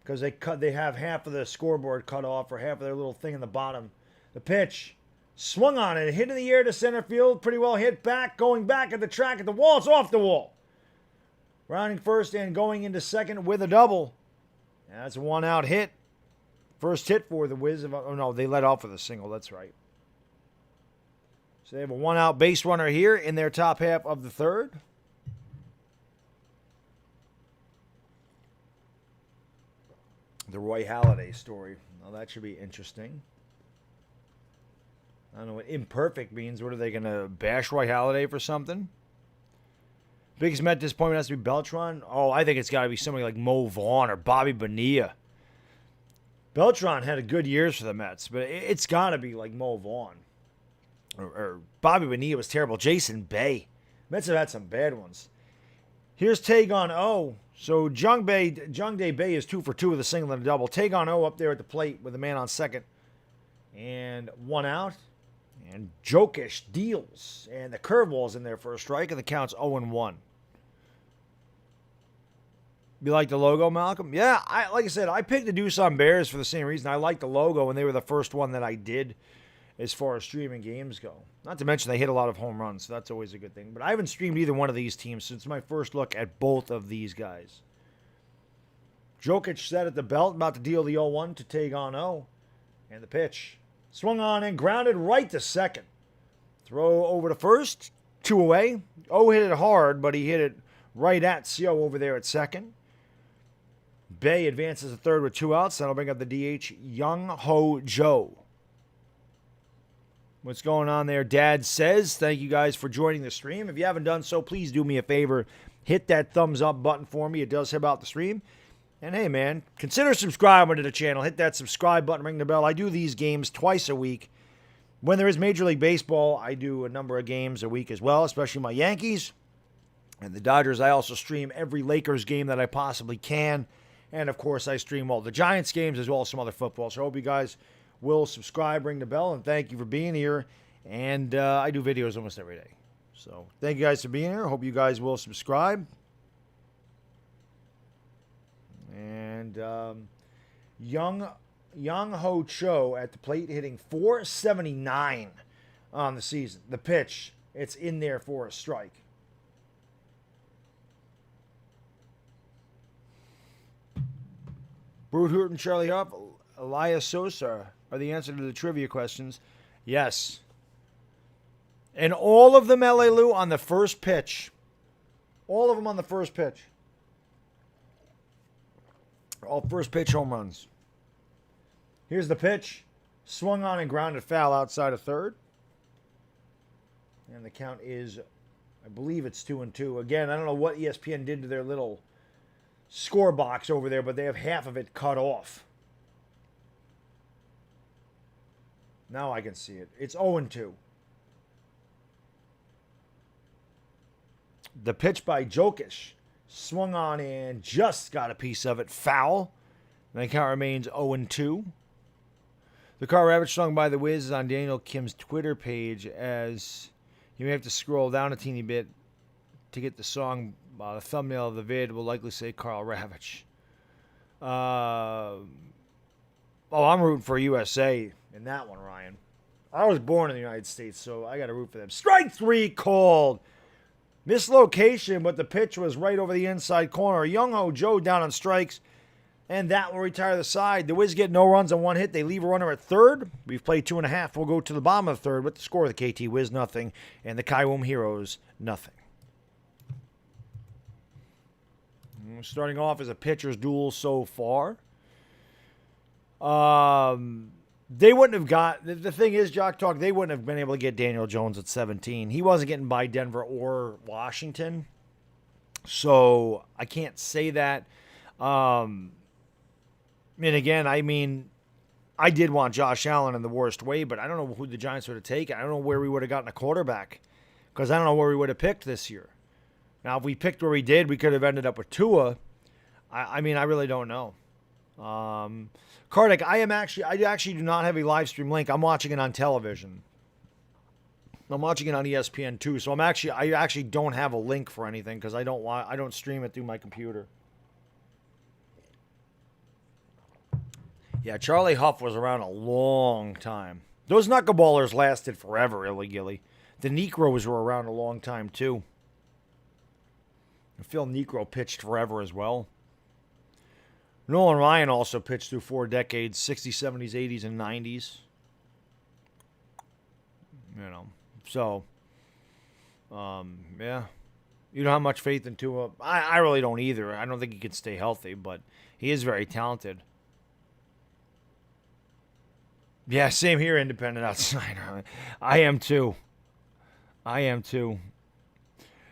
Because they have half of the scoreboard cut off, or half of their little thing in the bottom. The pitch. Swung on it. Hit in the air to center field. Pretty well hit back. Going back at the track at the wall. It's off the wall. Rounding first and going into second with a double. That's a one-out hit. First hit for the Wiz. Oh, no, they let off with a single. That's right. So they have a one-out base runner here in their top half of the third. The Roy Halladay story. Well, that should be interesting. I don't know what imperfect means. What are they going to bash Roy Halladay for something? Biggest Met disappointment has to be Beltran. Oh, I think it's got to be somebody like Mo Vaughn or Bobby Bonilla. Beltran had a good years for the Mets, but it's got to be like Mo Vaughn. Or Bobby Bonilla was terrible. Jason Bay. Mets have had some bad ones. Here's Taegon O. So Jung Dae Bay is 2 for 2 with a single and a double. Taegon O up there at the plate with a man on second. And one out. And Jokic deals. And the curveball's in there for a strike, and the count's 0-1. You like the logo, Malcolm? Yeah, like I said, I picked the Deuce on Bears for the same reason. I like the logo, and they were the first one that I did as far as streaming games go. Not to mention they hit a lot of home runs, so that's always a good thing. But I haven't streamed either one of these teams since my first look at both of these guys. Jokic set at the belt, about to deal the 0-1 to Taegon O. And the pitch. Swung on and grounded right to second. Throw over to first. 2 away. O hit it hard, but he hit it right at CO over there at second. Bay advances to third with 2 outs. That'll bring up the DH, Young Ho Joe. What's going on there? Dad says, thank you guys for joining the stream. If you haven't done so, please do me a favor. Hit that thumbs up button for me. It does help out the stream. And hey, man, consider subscribing to the channel. Hit that subscribe button, ring the bell. I do these games twice a week. When there is Major League Baseball, I do a number of games a week as well, especially my Yankees and the Dodgers. I also stream every Lakers game that I possibly can. And, of course, I stream all the Giants games as well as some other football. So I hope you guys will subscribe, ring the bell, and thank you for being here. And I do videos almost every day. So thank you guys for being here. Hope you guys will subscribe. And Young Ho Cho at the plate hitting .479 on the season. The pitch, it's in there for a strike. Brood Hoot and Charlie Huff, Elias Sosa are the answer to the trivia questions. Yes. And all of them, L.A. Lou, on the first pitch. All of them on the first pitch. All first pitch home runs. Here's the pitch. Swung on and grounded foul outside of third. And the count is, I believe it's 2-2. Again, I don't know what ESPN did to their little score box over there, but they have half of it cut off. Now I can see it. It's 0-2. The pitch by Jokic. Swung on and just got a piece of it. Foul. And the count remains 0-2. The Car Rabbit sung by The Wiz is on Daniel Kim's Twitter page, as you may have to scroll down a teeny bit to get the song. The thumbnail of the vid will likely say Carl Ravitch. I'm rooting for USA in that one, Ryan. I was born in the United States, so I got to root for them. Strike three called. Mislocation, but the pitch was right over the inside corner. Young-Ho Joe down on strikes, and that will retire the side. The Wiz get no runs on one hit. They leave a runner at third. We've played 2.5. We'll go to the bottom of the third with the score of the KT Wiz, nothing, and the Kiwoom Heroes, nothing. Starting off as a pitcher's duel so far. They wouldn't have got, the thing is, Jock Talk, they wouldn't have been able to get Daniel Jones at 17. He wasn't getting by Denver or Washington. So I can't say that. And again, I did want Josh Allen in the worst way, but I don't know who the Giants would have taken. I don't know where we would have gotten a quarterback, because I don't know where we would have picked this year. Now, if we picked where we did, we could have ended up with Tua. I really don't know. Karnak, I actually do not have a live stream link. I'm watching it on television. I'm watching it on ESPN too, so I actually don't have a link for anything because I don't stream it through my computer. Yeah, Charlie Huff was around a long time. Those knuckleballers lasted forever illegally. The Necros were around a long time too. Phil Necro pitched forever as well. Nolan Ryan also pitched through 4 decades, 60s, 70s, 80s, and 90s. So, yeah. You don't have much faith in Tua. I really don't either. I don't think he can stay healthy, but he is very talented. Yeah, same here, independent outsider. I am too.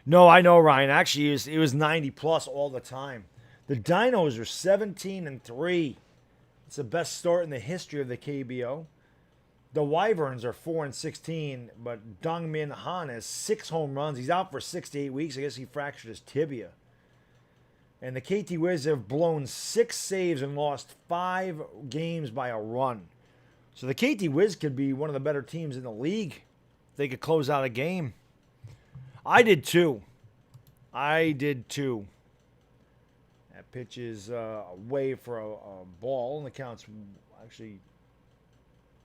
No, I know, Ryan. Actually, it was 90-plus all the time. The Dinos are 17-3. It's the best start in the history of the KBO. The Wyverns are 4-16, but Dong Min Han has 6 home runs. He's out for 6 to 8 weeks. I guess he fractured his tibia. And the KT Wiz have blown 6 saves and lost 5 games by a run. So the KT Wiz could be one of the better teams in the league if they could close out a game. I did too. That pitch is away for a ball, and the count's actually,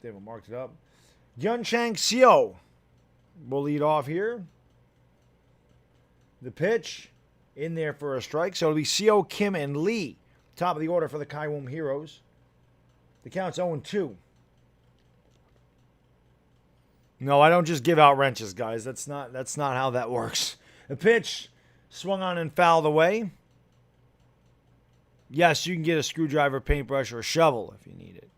they haven't marked it up. Yunchang Seo will lead off here. The pitch in there for a strike. So it'll be Seo, Kim, and Lee. Top of the order for the Kiwoom Heroes. The count's 0-2. No, I don't just give out wrenches, guys. That's not how that works. The pitch swung on and fouled away. Yes, you can get a screwdriver, paintbrush, or a shovel if you need it.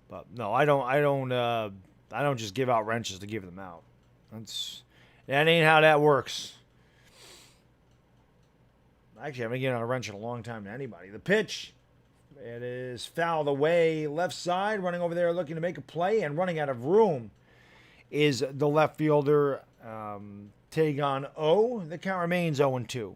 But no, I don't just give out wrenches to give them out. That ain't how that works. Actually, I haven't given out a wrench in a long time to anybody. The pitch, it is fouled away, left side, running over there looking to make a play and running out of room is the left fielder, Taegon O. The count remains 0-2.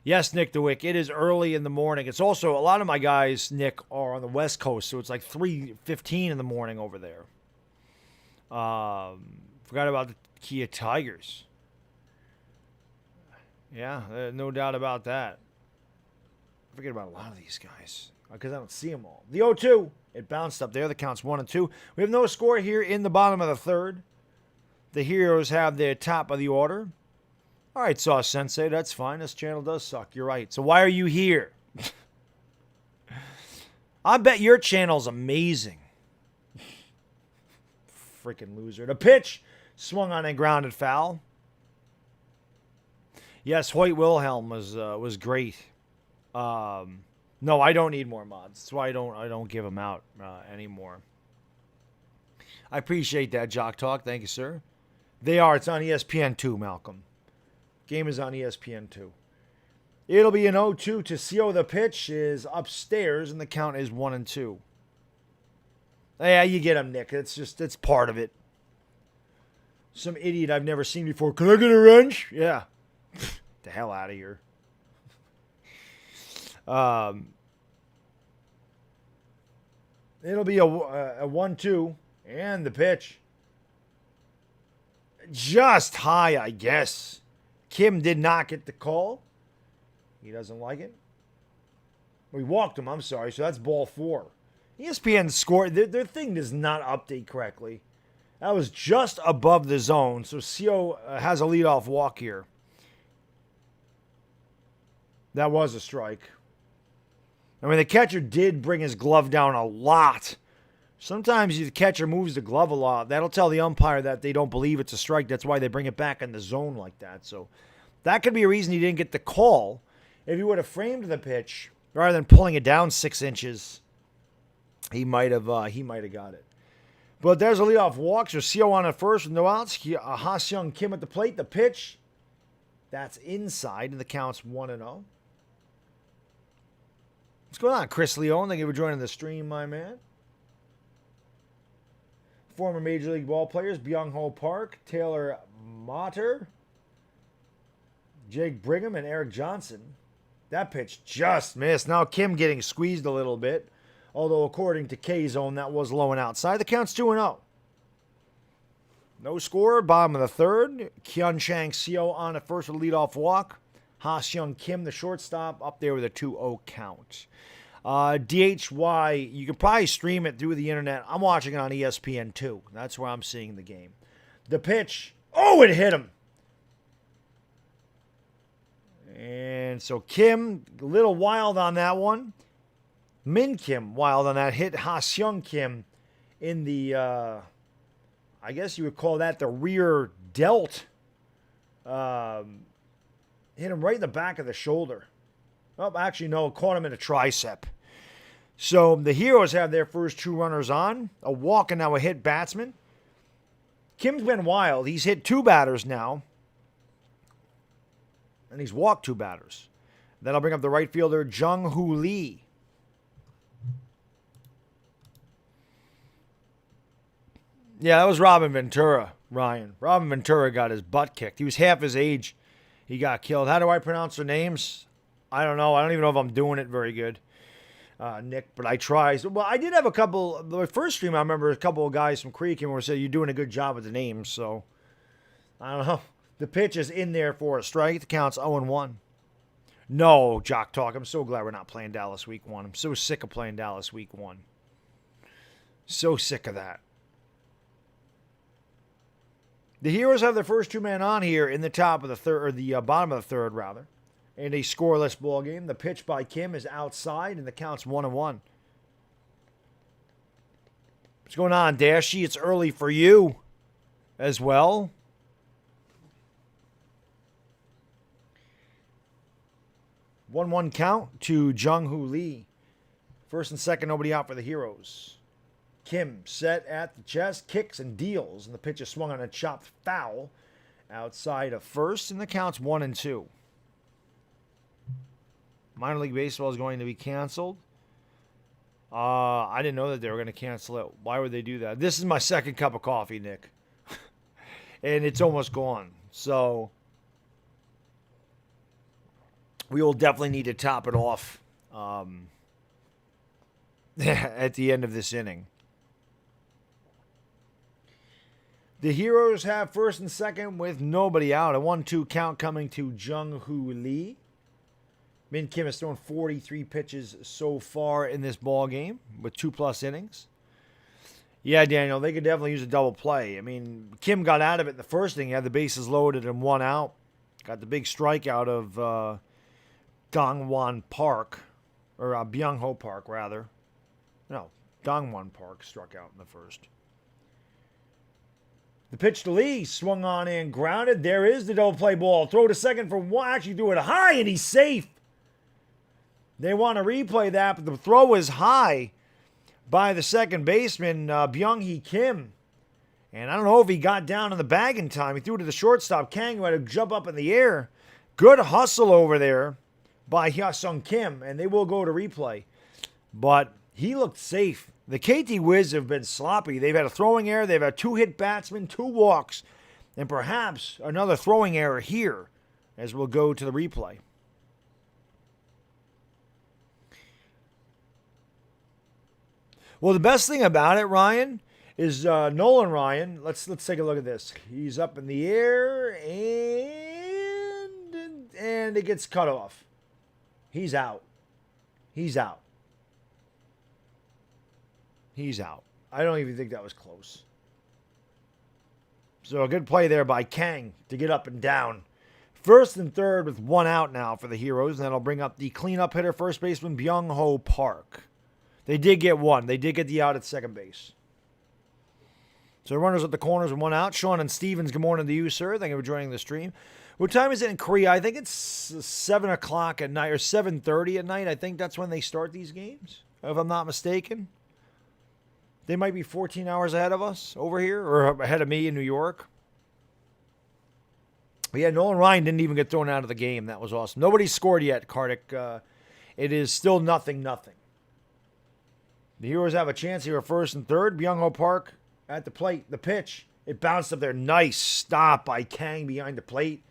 Yes, Nick DeWick, it is early in the morning. It's also, a lot of my guys, Nick, are on the West Coast, so it's like 3:15 in the morning over there. Forgot about the Kia Tigers. Yeah, no doubt about that. I forget about a lot of these guys because I don't see them all. The 0-2, it bounced up there. The count's 1-2. We have no score here in the bottom of the third. The Heroes have their top of the order. All right, Sauce Sensei, that's fine. This channel does suck. You're right. So why are you here? I bet your channel's amazing. Freaking loser. The pitch swung on a grounded foul. Yes, Hoyt Wilhelm was great. No, I don't need more mods. That's why I don't give them out anymore. I appreciate that, Jock Talk. Thank you, sir. They are. It's on ESPN2, Malcolm. Game is on ESPN2. It'll be an 0-2 to CO. The pitch is upstairs, and the count is 1-2. Yeah, you get him, Nick. It's part of it. Some idiot I've never seen before. Can I get a wrench? Yeah. The hell out of here. It'll be a 1-2, and the pitch. Just high, I guess. Kim did not get the call. He doesn't like it. We walked him, I'm sorry, so that's ball 4. ESPN scored. Their thing does not update correctly. That was just above the zone, so CO has a leadoff walk here. That was a strike. I mean, the catcher did bring his glove down a lot. Sometimes the catcher moves the glove a lot. That'll tell the umpire that they don't believe it's a strike. That's why they bring it back in the zone like that. So that could be a reason he didn't get the call. If he would have framed the pitch rather than pulling it down 6 inches, he might have got it. But there's a leadoff walk. So CO on at first with no outs. Ha-Seong Kim at the plate. The pitch, that's inside, and the count's 1-0. What's going on, Chris Leone? Thank you for joining the stream, my man. Former Major League ball players, Byung-Ho Park, Taylor Motter, Jake Brigham, and Eric Johnson. That pitch just missed. Now Kim getting squeezed a little bit. Although, according to K-Zone, that was low and outside. The count's 2-0. No score. Bottom of the third. Kyun Chang Seo on at first with a leadoff walk. Ha-Seong Kim, the shortstop, up there with a 2-0 count. DHY, you can probably stream it through the internet. I'm watching it on ESPN2. That's where I'm seeing the game. The pitch. Oh, it hit him. And so Kim, a little wild on that one. Min Kim, wild on that hit. Ha-Seong Kim in the, I guess you would call that the rear delt. Hit him right in the back of the shoulder. Oh, actually, no, caught him in a tricep. So the Heroes have their first 2 runners on. A walk and now a hit batsman. Kim's been wild. He's hit 2 batters now. And he's walked 2 batters. Then I'll bring up the right fielder, Jung-Hoo Lee. Yeah, that was Robin Ventura, Ryan. Robin Ventura got his butt kicked. He was half his age. He got killed. How do I pronounce their names? I don't know. I don't even know if I'm doing it very good, Nick, but I try. So, well, I did have a couple. The first stream, I remember a couple of guys from Creek and were saying, you're doing a good job with the names. So, I don't know. The pitch is in there for a strike. The count's 0-1. No, Jock Talk. I'm so glad we're not playing Dallas week 1. I'm so sick of playing Dallas week 1. So sick of that. The Heroes have their first 2 men on here in the top of the third, or the bottom of the third, rather. In a scoreless ball game. The pitch by Kim is outside, and the count's 1-1. What's going on, Dashy? It's early for you as well. One count to Jung-Hoo Lee. First and second, nobody out for the Heroes. Kim set at the chest, kicks and deals, and the pitch is swung on a chopped foul outside of first, and the count's 1-2. Minor League Baseball is going to be canceled. I didn't know that they were going to cancel it. Why would they do that? This is my second cup of coffee, Nick. And it's almost gone. So we will definitely need to top it off at the end of this inning. The Heroes have first and second with nobody out. A 1-2 count coming to Jung-Hoo Lee. Min Kim has thrown 43 pitches so far in this ball game with 2+ innings. Yeah, Daniel, they could definitely use a double play. I mean, Kim got out of it in the first inning. He had the bases loaded and 1 out. Got the big strikeout of Dongwon Park. or Byung-ho Park, rather. No, Dongwon Park struck out in the first. The pitch to Lee, swung on and grounded. There is the double play ball. Throw to second for one. Actually threw it high, and he's safe. They want to replay that, but the throw was high by the second baseman, Byung-hee Kim. And I don't know if he got down in the bag in time. He threw it to the shortstop, Kang, who had to jump up in the air. Good hustle over there by Hyesung Kim, and they will go to replay. But he looked safe. The KT Wiz have been sloppy. They've had a throwing error. They've had 2 hit batsmen, 2 walks, and perhaps another throwing error here as we'll go to the replay. Well, the best thing about it, Ryan, is Nolan Ryan. Let's take a look at this. He's up in the air, and it gets cut off. He's out. He's out. He's out. I don't even think that was close. So a good play there by Kang to get up and down. First and third with 1 out now for the Heroes. And that'll bring up the cleanup hitter, first baseman Byung-ho Park. They did get 1. They did get the out at second base. So runners at the corners and 1 out. Sean and Stevens, good morning to you, sir. Thank you for joining the stream. What time is it in Korea? I think it's 7 o'clock at night or 7:30 at night. I think that's when they start these games, if I'm not mistaken. They might be 14 hours ahead of us over here, or ahead of me in New York. But yeah, Nolan Ryan didn't even get thrown out of the game. That was awesome. Nobody scored yet, Kartik. It is still 0-0. The Heroes have a chance here at first and third. Byung-ho Park at the plate. The pitch. It bounced up there. Nice stop by Kang behind the plate.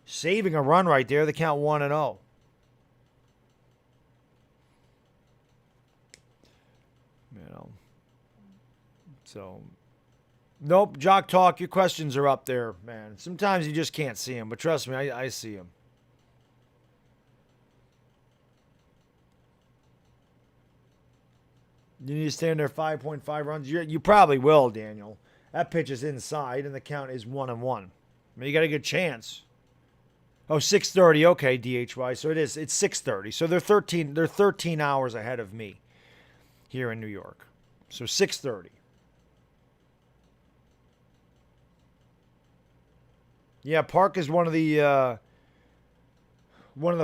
Saving a run right there. The count 1-0. So, nope, Jock Talk, your questions are up there, man. Sometimes you just can't see them, but trust me, I see them. You need to stay under 5.5 runs? You probably will, Daniel. That pitch is inside, and the count is 1-1. I mean, you got a good chance. Oh, 6:30, okay, DHY. So it's 6:30. So they're 13 hours ahead of me here in New York. So 6:30. Yeah, Park is one of the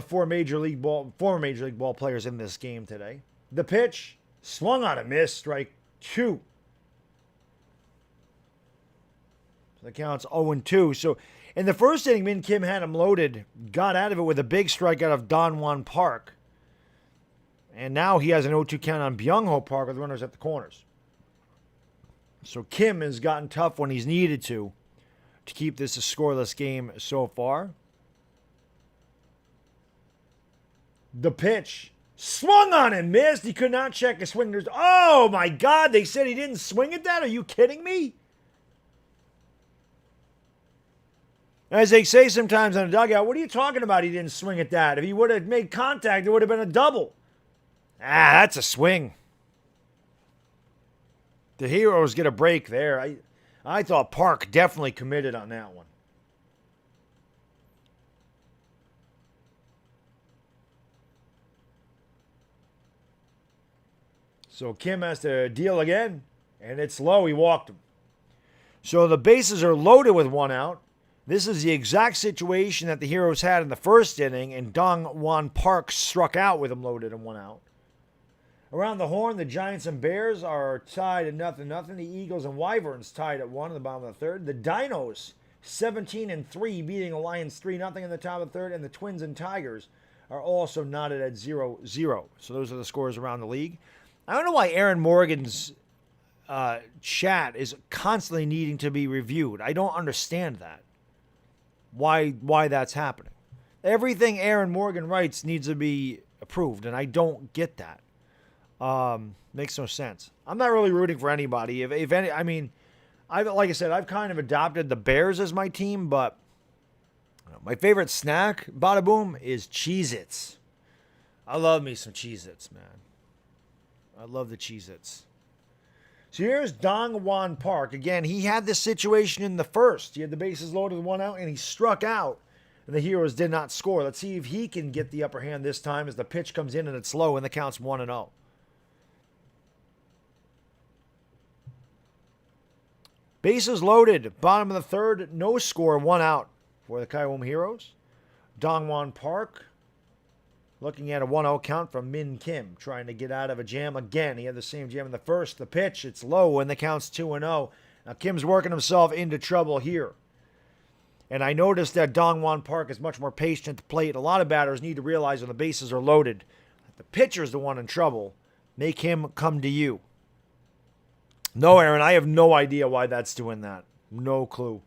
former Major League Ball players in this game today. The pitch swung on a miss, strike 2. So the count's 0-2. So in the first inning, Min Kim had him loaded, got out of it with a big strikeout of Dongwon Park, and now he has an 0-2 count on Byung-ho Park with runners at the corners. So Kim has gotten tough when he's needed to keep this a scoreless game so far. The pitch swung on and missed. He could not check his swing. Oh my God, they said he didn't swing at that? Are you kidding me? As they say sometimes on a dugout, what are you talking about? He didn't swing at that. If he would have made contact, it would have been a double. That's a swing. The Heroes get a break there. I thought Park definitely committed on that one. So Kim has to deal again, and it's low. He walked him. So the bases are loaded with 1 out. This is the exact situation that the Heroes had in the first inning, and Dongwon Park struck out with him loaded and 1 out. Around the horn, the Giants and Bears are tied at 0-0. The Eagles and Wyverns tied at 1 in the bottom of the third. The Dinos, 17-3, beating the Lions 3-0 in the top of the third. And the Twins and Tigers are also knotted at 0-0. So those are the scores around the league. I don't know why Aaron Morgan's chat is constantly needing to be reviewed. I don't understand that. Why that's happening. Everything Aaron Morgan writes needs to be approved, and I don't get that. Makes no sense. I'm not really rooting for anybody. If any, I mean, like I said, I've kind of adopted the Bears as my team, but my favorite snack, bada boom, is Cheez-Its. I love me some Cheez-Its, man. I love the Cheez-Its. So here's Dongwon Park. Again, he had this situation in the first. He had the bases loaded with 1 out, and he struck out. And the Heroes did not score. Let's see if he can get the upper hand this time as the pitch comes in and it's low and the count's 1-0. Bases loaded. Bottom of the third. No score. 1 out for the Kiwoom Heroes. Dongwon Park looking at a 1-0 count from Min Kim. Trying to get out of a jam again. He had the same jam in the first. The pitch. It's low and the count's 2-0. Now Kim's working himself into trouble here. And I noticed that Dongwon Park is much more patient at the plate. A lot of batters need to realize when the bases are loaded, the pitcher's the one in trouble. Make him come to you. No, Aaron, I have no idea why that's doing that. No clue.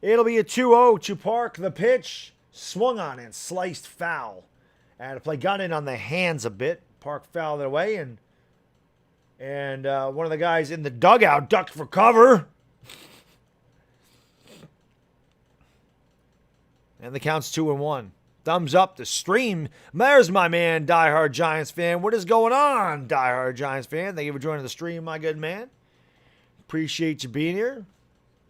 It'll be a 2-0 to Park. The pitch swung on and sliced foul. And the play got in on the hands a bit. Park fouled it away, and one of the guys in the dugout ducked for cover. And the count's 2-1. Thumbs up the stream. There's my man, diehard Giants fan. What is going on, diehard Giants fan? Thank you for joining the stream, my good man. Appreciate you being here.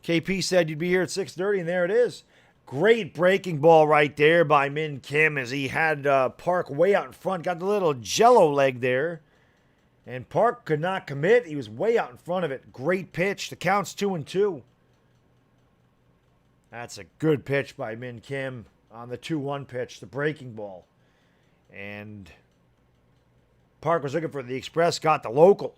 KP said you'd be here at 6:30, and there it is. Great breaking ball right there by Min Kim as he had Park way out in front. Got the little jello leg there. And Park could not commit. He was way out in front of it. Great pitch. The count's 2-2. That's a good pitch by Min Kim on the 2-1 pitch, the breaking ball. And Park was looking for the express, got the local.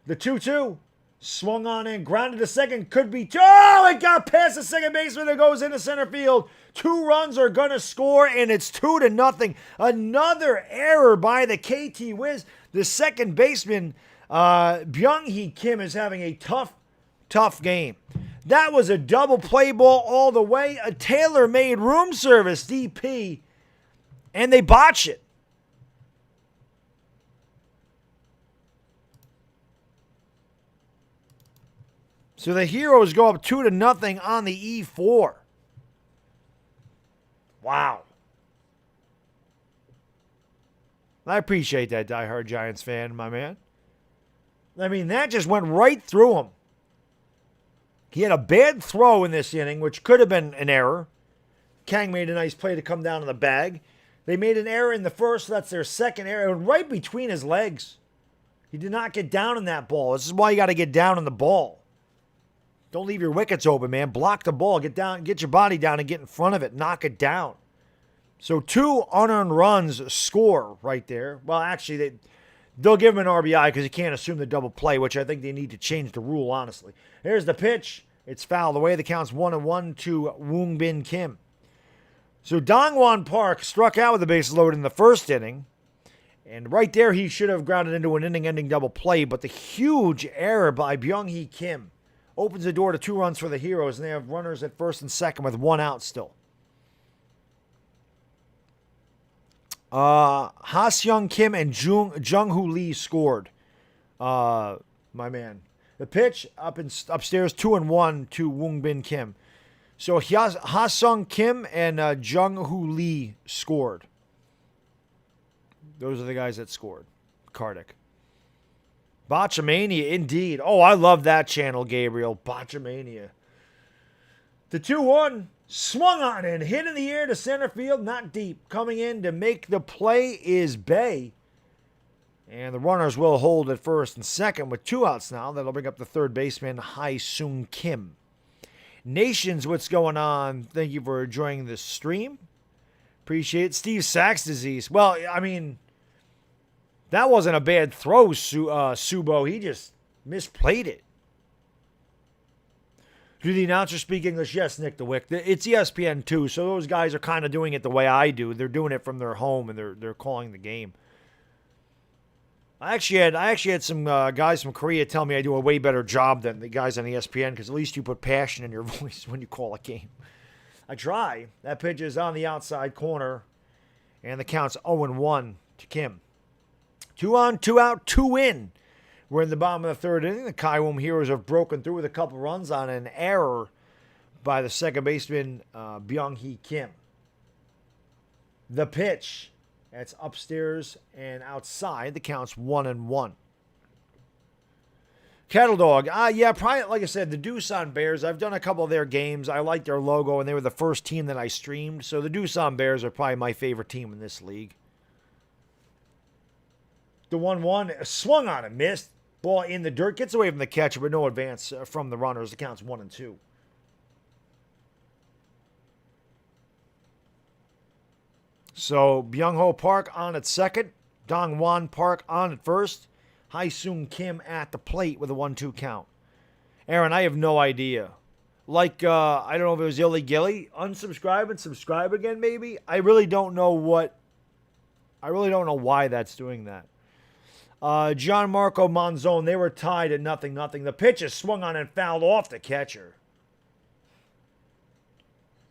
The 2-2 swung on and grounded to second. Could be. Oh, it got past the second baseman. It goes into center field. 2 runs are going to score, and it's 2-0. Another error by the KT Wiz. The second baseman, Byung-hee Kim, is having a tough game. That was a double play ball all the way, a tailor-made room service DP, and they botch it. So the Heroes go up 2-0 on the E4. Wow. I appreciate that, diehard Giants fan, my man. I mean, that just went right through him. He had a bad throw in this inning, which could have been an error. Kang made a nice play to come down in the bag. They made an error in the first. So that's their second error. Right between his legs. He did not get down in that ball. This is why you got to get down in the ball. Don't leave your wickets open, man. Block the ball. Get down. Get your body down and get in front of it. Knock it down. So 2 unearned runs score right there. Well, actually, they'll give him an RBI because he can't assume the double play, which I think they need to change the rule, honestly. Here's the pitch. It's fouled away. The count's 1-1 to Woong Bin Kim. So Dongwon Park struck out with the bases loaded in the first inning. And right there, he should have grounded into an inning-ending double play. But the huge error by Byung-hee Kim opens the door to 2 runs for the Heroes. And they have runners at first and second with 1 out still. Ha-seung Kim and Jung-hoo Lee scored. My man. The pitch upstairs 2-1 to Woong Bin Kim. So Ha-seung Kim and Jung-hoo Lee scored. Those are the guys that scored. Kardik. Botchamania, indeed. Oh, I love that channel, Gabriel. Botchamania. The 2-1 swung on and hit in the air to center field, not deep. Coming in to make the play is Bay. And the runners will hold at first and second with 2 outs now. That'll bring up the third baseman, Ha-seung Kim. Nations, what's going on? Thank you for enjoying this stream. Appreciate it. Steve Sachs disease. Well, I mean, that wasn't a bad throw, Subo. He just misplayed it. Do the announcers speak English? Yes, Nick DeWick. It's ESPN too, so those guys are kind of doing it the way I do. They're doing it from their home, and they're calling the game. I actually had some guys from Korea tell me I do a way better job than the guys on ESPN because at least you put passion in your voice when you call a game. I try. That pitch is on the outside corner, and the count's 0-1 to Kim. 2 on, 2 out, 2 in. We're in the bottom of the third inning. The Kiwoom Heroes have broken through with a couple runs on an error by the second baseman, Byung-hee Kim. The pitch. That's upstairs and outside. The count's 1-1. Cattle Dog. Yeah, probably, like I said, the Doosan Bears. I've done a couple of their games. I like their logo, and they were the first team that I streamed. So the Doosan Bears are probably my favorite team in this league. The 1-1 swung on and missed. Ball in the dirt. Gets away from the catcher, but no advance from the runners. The count's 1-2. So Byung-ho Park on at second. Dong-Wan Park on at first. Hai-Sung Kim at the plate with a 1-2 count. Aaron, I have no idea. Like, I don't know if it was illy-gilly. Unsubscribe and subscribe again, maybe? I really don't know why that's doing that. Gianmarco Monzon, they were tied at 0-0. The pitch is swung on and fouled off the catcher.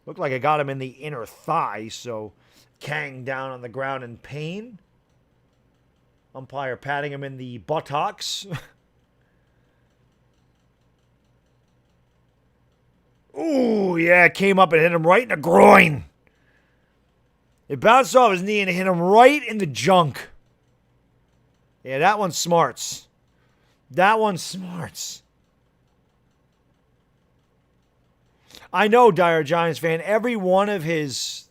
Looked like it got him in the inner thigh, so Kang down on the ground in pain. Umpire patting him in the buttocks. Ooh, yeah, it came up and hit him right in the groin. It bounced off his knee and hit him right in the junk. Yeah, that one smarts. That one smarts. I know, Dire Giants fan, every one of his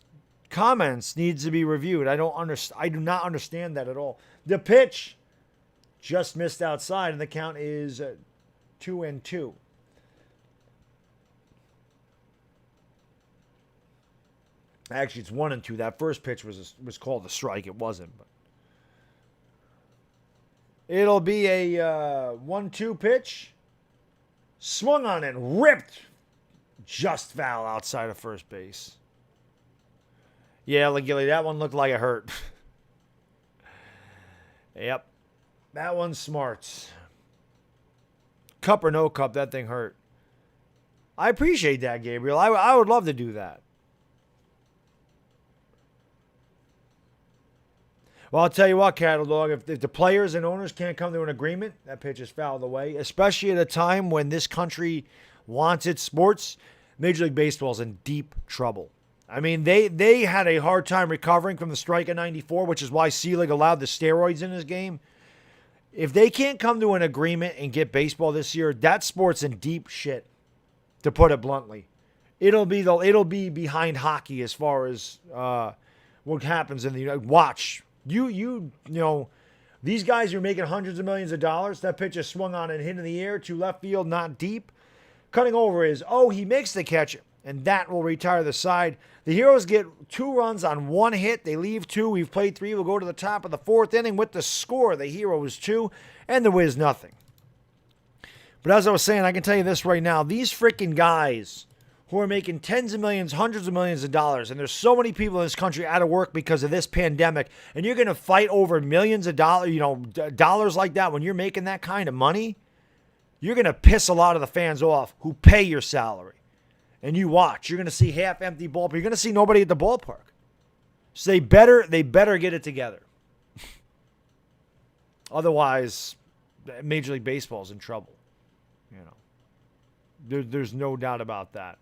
comments needs to be reviewed. I do not understand that at all. The pitch just missed outside, and the count is 2-2. Actually, it's 1-2. That first pitch was called a strike. It wasn't, but it'll be a 1-2 pitch. Swung on and ripped. Just foul outside of first base. Yeah, Legilly, that one looked like it hurt. Yep. That one's smarts. Cup or no cup, that thing hurt. I appreciate that, Gabriel. I would love to do that. Well, I'll tell you what, Cattle Dog, if the players and owners can't come to an agreement, that pitch is fouled away, especially at a time when this country wants its sports. Major League Baseball is in deep trouble. I mean, they had a hard time recovering from the strike in '94, which is why Selig allowed the steroids in his game. If they can't come to an agreement and get baseball this year, that sport's in deep shit, to put it bluntly. It'll be behind hockey as far as what happens in the watch. You know, these guys are making hundreds of millions of dollars. That pitch is swung on and hit in the air to left field, not deep. Cutting over is, he makes the catch, and that will retire the side. The Heroes get 2 runs on 1 hit. They leave 2. We've played 3. We'll go to the top of the 4th inning with the score. The Heroes 2 and the Wiz nothing. But as I was saying, I can tell you this right now. These freaking guys who are making tens of millions, hundreds of millions of dollars, and there's so many people in this country out of work because of this pandemic, and you're going to fight over millions of dollars, dollars like that when you're making that kind of money, you're going to piss a lot of the fans off who pay your salary. And you watch. You're going to see half-empty ballpark. You're going to see nobody at the ballpark. So they better get it together. Otherwise, Major League Baseball is in trouble. There's no doubt about that.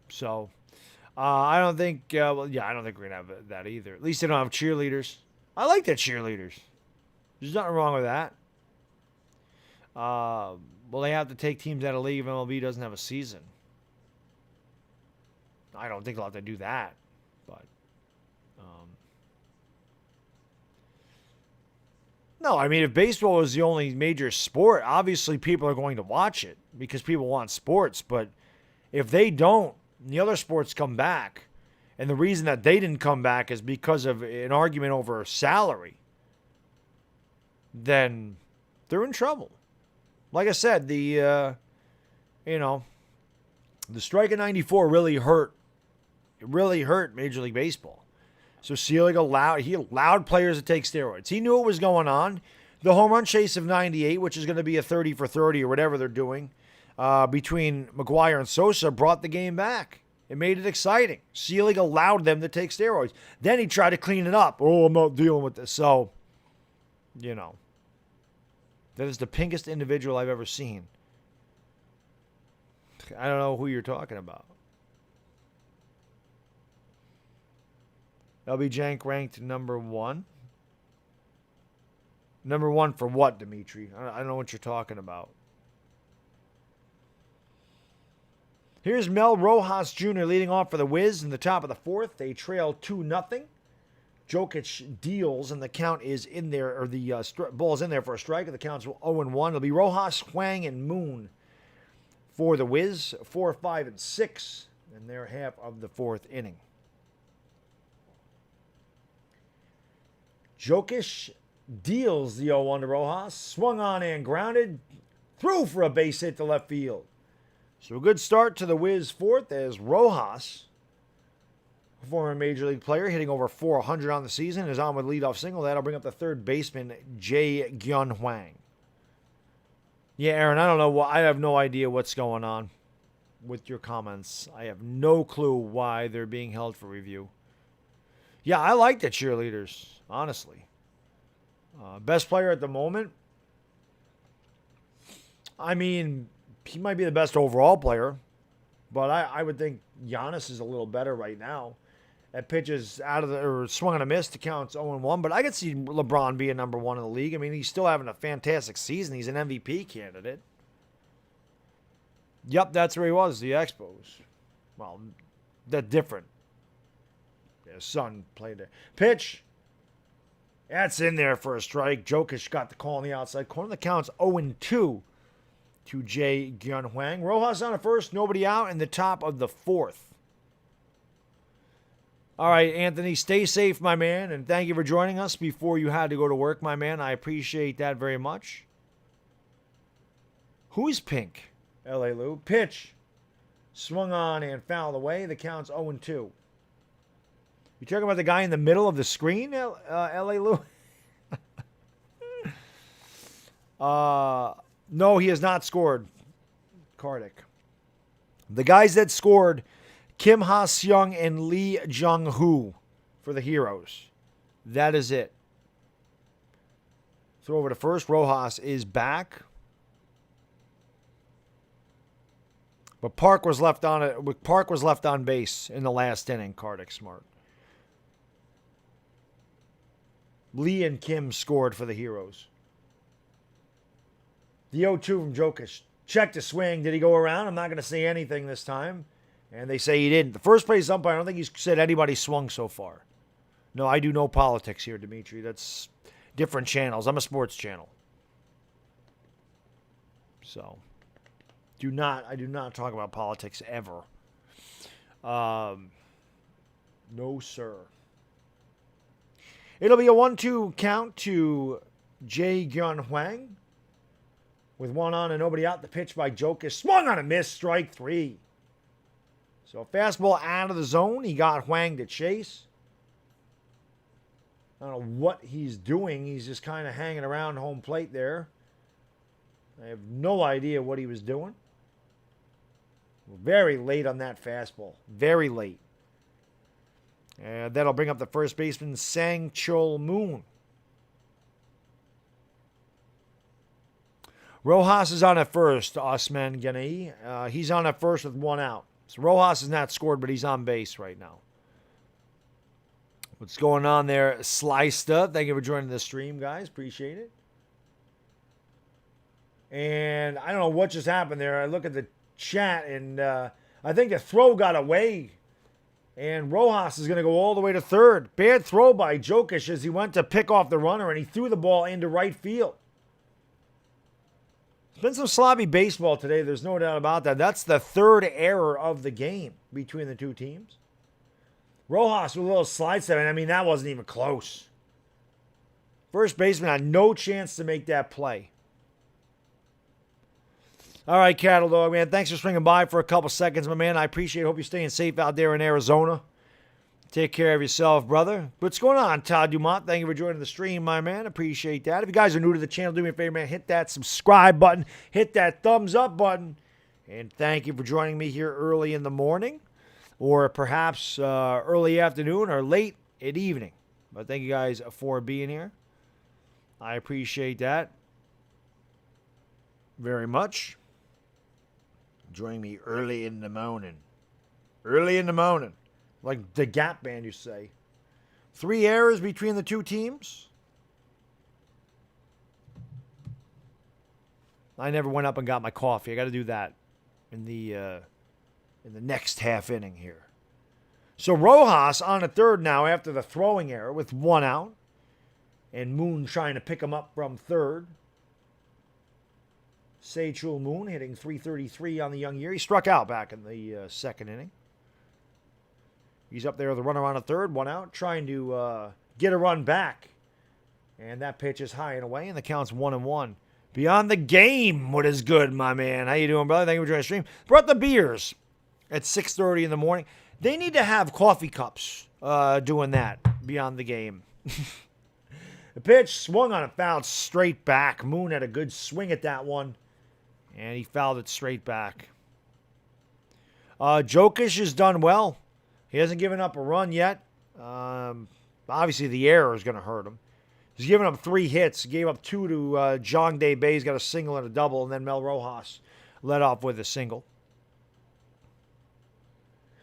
So I don't think. I don't think we're gonna have that either. At least they don't have cheerleaders. I like that cheerleaders. There's nothing wrong with that. Well, they have to take teams out of league if MLB doesn't have a season. I don't think they'll have to do that, but no. I mean, if baseball is the only major sport, obviously people are going to watch it because people want sports. But if they don't, the other sports come back, and the reason that they didn't come back is because of an argument over salary, then they're in trouble. Like I said, the strike in '94 really hurt. It really hurt Major League Baseball. So Selig allowed players to take steroids. He knew what was going on. The home run chase of '98, which is going to be a 30 for 30 or whatever they're doing, between McGuire and Sosa, brought the game back. It made it exciting. Selig allowed them to take steroids. Then he tried to clean it up. I'm not dealing with this. So, that is the pinkest individual I've ever seen. I don't know who you're talking about. LB Jank ranked number 1. Number 1 for what, Dimitri? I don't know what you're talking about. Here's Mel Rojas Jr. leading off for the Wiz in the top of the 4th. They trail 2-0. Jokic deals, and the count is in there, or the ball's in there for a strike. The count's 0-1. It'll be Rojas, Hwang, and Moon for the Wiz. 4, 5, and 6 in their half of the 4th inning. Jokic deals the 0-1 to Rojas. Swung on and grounded. Threw for a base hit to left field. So a good start to the Wiz 4th as Rojas, a former Major League player, hitting over 400 on the season, is on with leadoff single. That'll bring up the third baseman, Jae-Gyun Hwang. Yeah, Aaron, I don't know. I have no idea what's going on with your comments. I have no clue why they're being held for review. Yeah, I like the cheerleaders, honestly. Best player at the moment? I mean, he might be the best overall player, but I would think Giannis is a little better right now. That pitch is out of the, or swung on a miss to count 0-1, but I could see LeBron being number 1 in the league. I mean, he's still having a fantastic season. He's an MVP candidate. Yep, that's where he was, the Expos. Well, that's different. His son played there. Pitch. That's in there for a strike. Jokic got the call on the outside corner. The count's 0-2 to Jae-Gyun Hwang. Rojas on at first, nobody out in the top of the 4th. All right, Anthony, stay safe, my man, and thank you for joining us before you had to go to work, my man. I appreciate that very much. Who's pink? L.A. Lou. Pitch. Swung on and fouled away. The count's 0-2. You talking about the guy in the middle of the screen, L.A. Lou? No, he has not scored. Kardik. The guys that scored, Kim Ha-seung and Lee Jung-hoo for the Heroes. That is it. Throw over to first. Rojas is back. But Park was left on base in the last inning. Kardik smart. Lee and Kim scored for the Heroes. The 0-2 from Jokic. Check the swing. Did he go around? I'm not going to say anything this time. And they say he didn't. The first place umpire, I don't think he's said anybody swung so far. No, I do no politics here, Dimitri. That's different channels. I'm a sports channel. So, I do not talk about politics ever. No, sir. It'll be a 1-2 count to Jae-Gyun Hwang. With one on and nobody out, the pitch by Jokic. Swung on a miss, strike 3. So fastball out of the zone. He got Hwang to chase. I don't know what he's doing. He's just kind of hanging around home plate there. I have no idea what he was doing. Very late on that fastball. Very late. And that'll bring up the first baseman, Sang-Chul Moon. Rojas is on at first, Osman Ghanai. He's on at first with one out. So Rojas has not scored, but he's on base right now. What's going on there, Slysta? Thank you for joining the stream, guys. Appreciate it. And I don't know what just happened there. I look at the chat, and I think the throw got away. And Rojas is going to go all the way to third. Bad throw by Jokic as he went to pick off the runner, and he threw the ball into right field. It's been some sloppy baseball today. There's no doubt about that. That's the third error of the game between the two teams. Rojas with a little slide step. I mean, that wasn't even close. First baseman had no chance to make that play. All right, Cattle Dog, man. Thanks for swinging by for a couple seconds, my man. I appreciate it. Hope you're staying safe out there in Arizona. Take care of yourself, brother. What's going on, Todd Dumont? Thank you for joining the stream, my man. Appreciate that. If you guys are new to the channel, do me a favor, man. Hit that subscribe button. Hit that thumbs up button. And thank you for joining me here early in the morning. Or perhaps early afternoon or late at evening. But thank you guys for being here. I appreciate that very much. Joining me early in the morning. Early in the morning. Like the Gap Band, you say. 3 errors between the two teams. I never went up and got my coffee. I got to do that in the next half inning here. So Rojas on a third now after the throwing error with 1 out. And Moon trying to pick him up from third. Seichul Moon hitting .333 on the young year. He struck out back in the second inning. He's up there with a runner on a third, 1 out, trying to get a run back. And that pitch is high and away, and the count's 1-1. Beyond the game, what is good, my man? How you doing, brother? Thank you for joining the stream. Brought the beers at 6:30 in the morning. They need to have coffee cups doing that beyond the game. The pitch swung on a foul straight back. Moon had a good swing at that one, and he fouled it straight back. Jokic has done well. He hasn't given up a run yet. Obviously, the error is going to hurt him. He's given up 3 hits. He gave up 2 to Jong Dae Bay. He's got a single and a double, and then Mel Rojas led off with a single.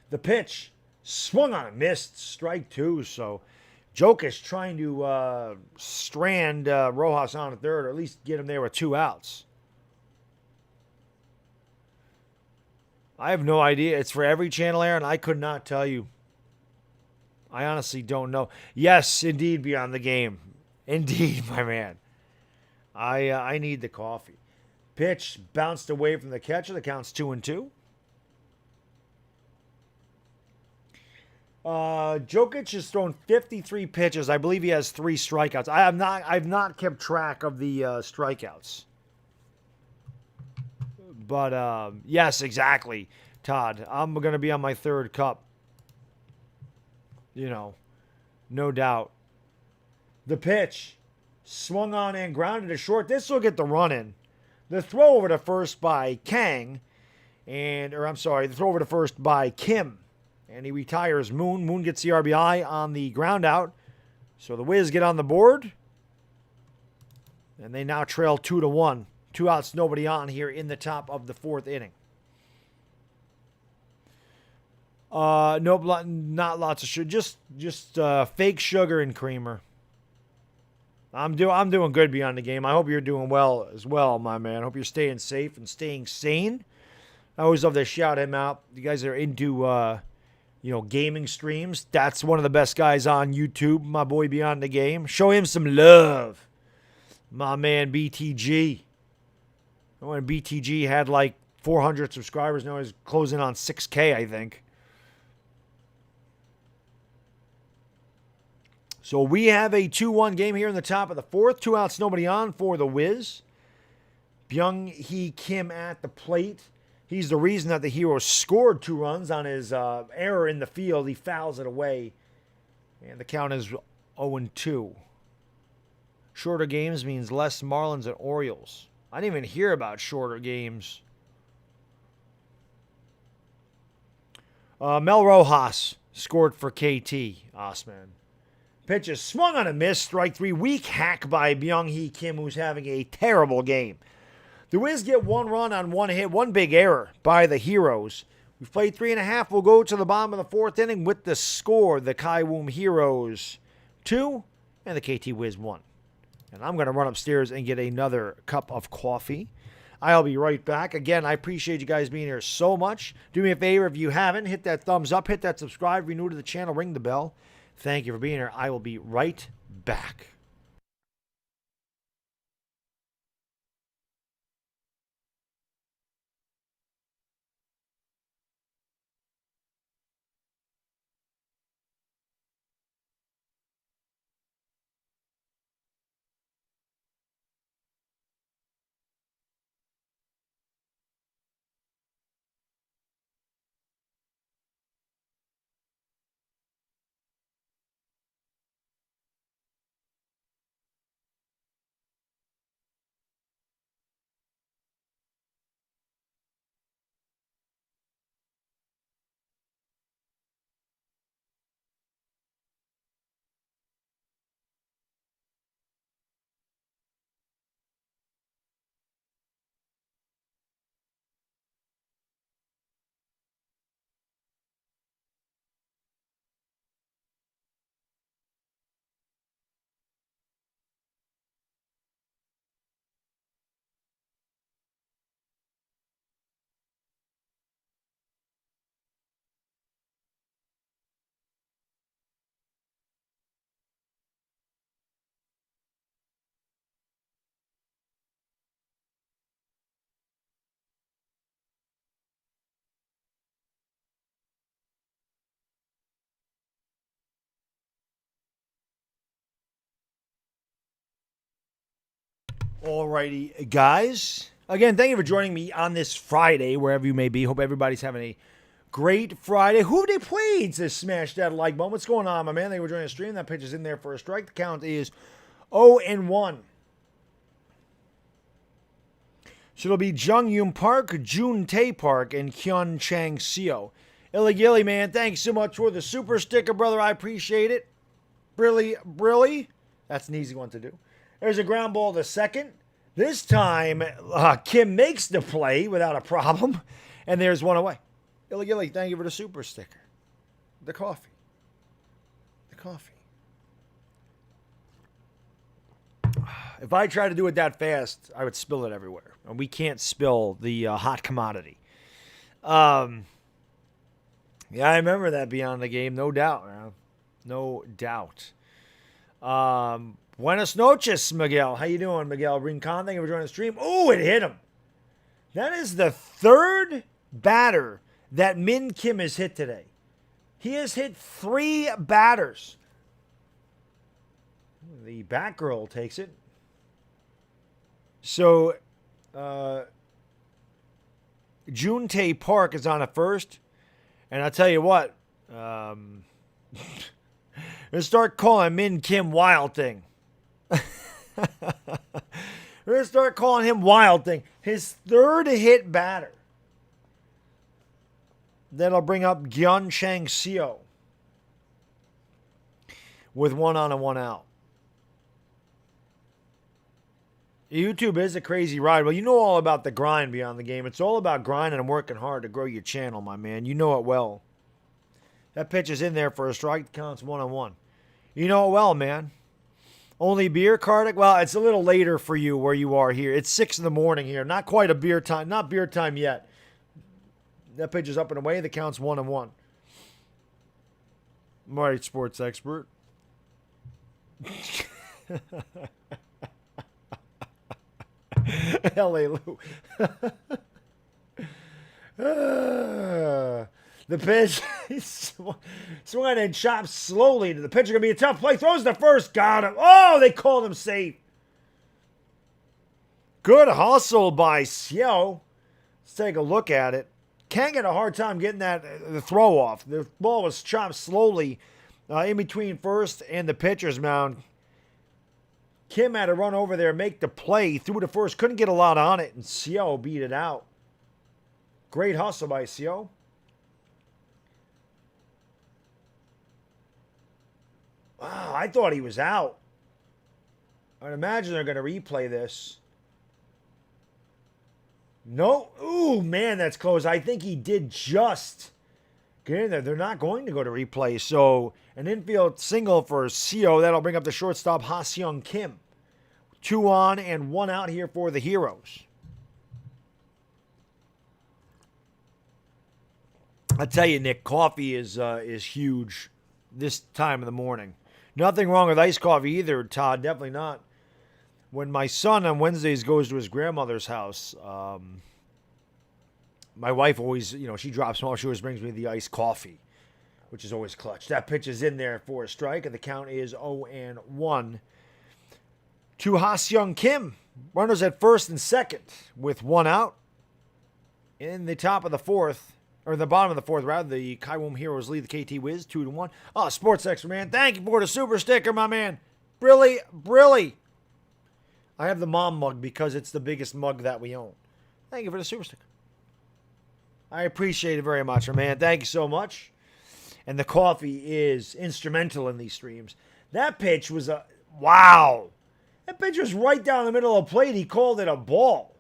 The pitch swung on a missed, strike 2. So Jokic trying to strand Rojas on a third, or at least get him there with 2 outs. I have no idea. It's for every channel, Aaron. I could not tell you. I honestly don't know. Yes, indeed, beyond the game. Indeed, my man. I need the coffee. Pitch bounced away from the catcher. The count's 2-2. Jokic has thrown 53 pitches. I believe he has 3 strikeouts. I've not kept track of the strikeouts. But yes, exactly, Todd. I'm gonna be on my 3rd cup. No doubt. The pitch swung on and grounded to short. This will get the run in. The throw over to first by the throw over to first by Kim. And he retires Moon. Moon gets the RBI on the ground out. So the Wiz get on the board. And they now trail 2-1. 2 outs, nobody on here in the top of the 4th inning. Nope, not lots of sugar. Just fake sugar and creamer. I'm doing good beyond the game. I hope you're doing well as well, my man. I hope you're staying safe and staying sane. I always love to shout him out. You guys are into gaming streams. That's one of the best guys on YouTube, my boy Beyond the Game. Show him some love. My man BTG. When BTG had like 400 subscribers, now he's closing on 6K, I think. So we have a 2-1 game here in the top of the 4th. 2 outs, nobody on for the Wiz. Byung-hee Kim at the plate. He's the reason that the Heroes scored 2 runs on his error in the field. He fouls it away. And the count is 0-2. Shorter games means less Marlins and Orioles. I didn't even hear about shorter games. Mel Rojas scored for KT, Osman. Pitch is swung on a miss. Strike 3. Weak hack by Byung-hee Kim, who's having a terrible game. The Wiz get 1 run on 1 hit. 1 big error by the Heroes. We've played 3.5. We'll go to the bottom of the 4th inning with the score. The Kiwoom Heroes 2 and the KT Wiz 1. And I'm going to run upstairs and get another cup of coffee. I'll be right back. Again, I appreciate you guys being here so much. Do me a favor, if you haven't, hit that thumbs up, hit that subscribe. If you're new to the channel, ring the bell. Thank you for being here. I will be right back. Alrighty, guys. Again, thank you for joining me on this Friday, wherever you may be. Hope everybody's having a great Friday. Who they played to smash that like button? What's going on, my man? Thank you for joining the stream. That pitch is in there for a strike. The count is 0-1. So it'll be Jung-Yoon Park, Jun Tae Park, and Hyun Chang Seo. Illy man, thanks so much for the super sticker, brother. I appreciate it. Brilly. That's an easy one to do. There's a ground ball to second. This time, Kim makes the play without a problem. And there's one away. Illy, thank you for the super sticker. The coffee. If I tried to do it that fast, I would spill it everywhere. And we can't spill the hot commodity. Yeah, I remember that beyond the game, no doubt. Man. No doubt. Buenas noches, Miguel. How you doing, Miguel Rincon? Thank you for joining the stream. Oh, it hit him. That is the third batter that Min Kim has hit today. He has hit 3 batters. The Batgirl takes it. So, Jun Tae Park is on at first. And I'll tell you what. Let's start calling Min Kim Wild Thing. We're going to start calling him Wild Thing. His third hit batter. That'll bring up Hyun Chang Seo with 1 on and 1 out. YouTube is a crazy ride. Well, you know all about the grind beyond the game. It's all about grinding and working hard to grow your channel, my man. You know it well. That pitch is in there for a strike. It counts 1-1. You know it well, man. Only beer, Kartik? Well, it's a little later for you where you are here. It's 6 in the morning here. Not quite a beer time. Not beer time yet. That pitch is up and away. The count's 1-1. Right, sports expert. L.A. Lou. The pitch swung and chopped slowly to the pitcher. Going to be a tough play. Throws the first. Got him. Oh, they called him safe. Good hustle by Seo. Let's take a look at it. Can't get a hard time getting the throw off. The ball was chopped slowly in between first and the pitcher's mound. Kim had to run over there, make the play, threw to first, couldn't get a lot on it, and Seo beat it out. Great hustle by Seo. Wow, I thought he was out. I'd imagine they're going to replay this. No. Ooh, man, that's close. I think he did just get in there. They're not going to go to replay. So an infield single for Seo. That'll bring up the shortstop, Ha-Seong Kim. 2 on and 1 out here for the Heroes. I tell you, Nick, coffee is huge this time of the morning. Nothing wrong with iced coffee either, Todd. Definitely not. When my son on Wednesdays goes to his grandmother's house, my wife always, she drops him off. She always brings me the iced coffee, which is always clutch. That pitch is in there for a strike, and the count is 0-1. To Ha-Seong Kim. Runners at first and second with 1 out. In the top of the fourth, or the bottom of the fourth, rather, the Kiwoom Heroes lead the KT Wiz 2-1. Oh, Sports Extra, man. Thank you for the super sticker, my man. Brilly. I have the mom mug because it's the biggest mug that we own. Thank you for the super sticker. I appreciate it very much, my man. Thank you so much. And the coffee is instrumental in these streams. That pitch was wow. That pitch was right down the middle of the plate. He called it a ball.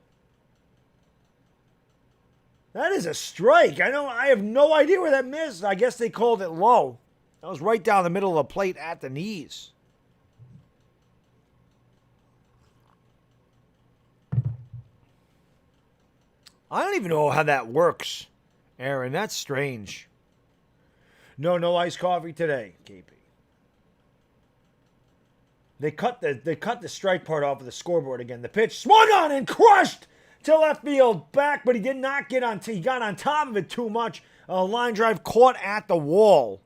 That is a strike. I have no idea where that missed. I guess they called it low. That was right down the middle of the plate at the knees. I don't even know how that works, Aaron. That's strange. No iced coffee today, KP. They cut the strike part off of the scoreboard again. The pitch swung on and crushed to left field back, but he did not get on. He got on top of it too much. A line drive caught at the wall.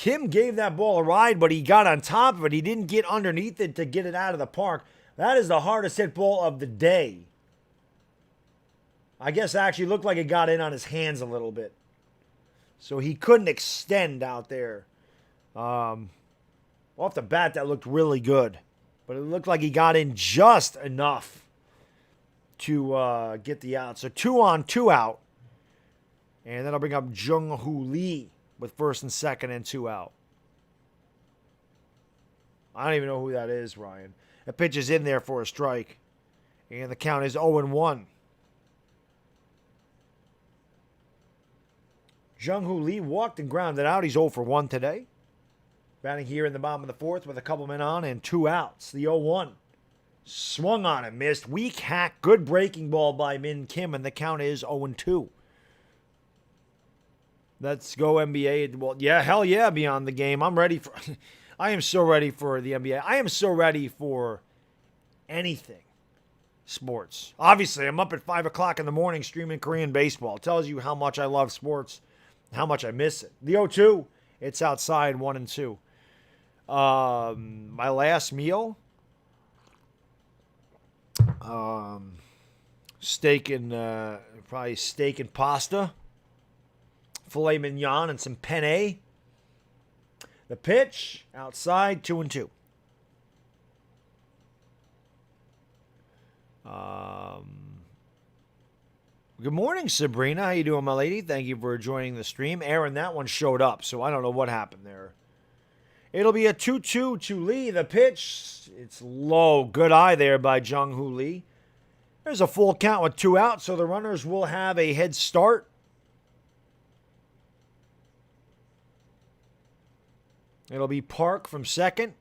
Kim gave that ball a ride, but he got on top of it. He didn't get underneath it to get it out of the park. That is the hardest hit ball of the day. I guess it actually looked like it got in on his hands a little bit. So he couldn't extend out there. Off the bat, that looked really good. But it looked like he got in just enough to get the out. So 2 on, 2 out. And that'll bring up Jung-Hoo Lee with first and second and 2 out. I don't even know who that is, Ryan. That pitch is in there for a strike. And the count is 0-1. Jung-Hoo Lee walked and grounded out. He's 0 for 1 today. Batting here in the bottom of the fourth with a couple men on and 2 outs. The 0-1. Swung on and missed. Weak hack. Good breaking ball by Min Kim, and the count is 0-2. Let's go NBA. Well, yeah, hell yeah, beyond the game. I'm ready for... I am so ready for the NBA. I am so ready for anything sports. Obviously, I'm up at 5 o'clock in the morning streaming Korean baseball. It tells you how much I love sports, how much I miss it. The 0-2, it's outside 1-2. My last meal, steak and probably steak and pasta, filet mignon and some penne. The pitch outside 2-2. Good morning, Sabrina. How you doing, my lady? Thank you for joining the stream. Aaron, that one showed up, so I don't know what happened there. It'll be a 2-2 to Lee. The pitch, it's low. Good eye there by Jung-Hoo Lee. There's a full count with 2 outs, so the runners will have a head start. It'll be Park from second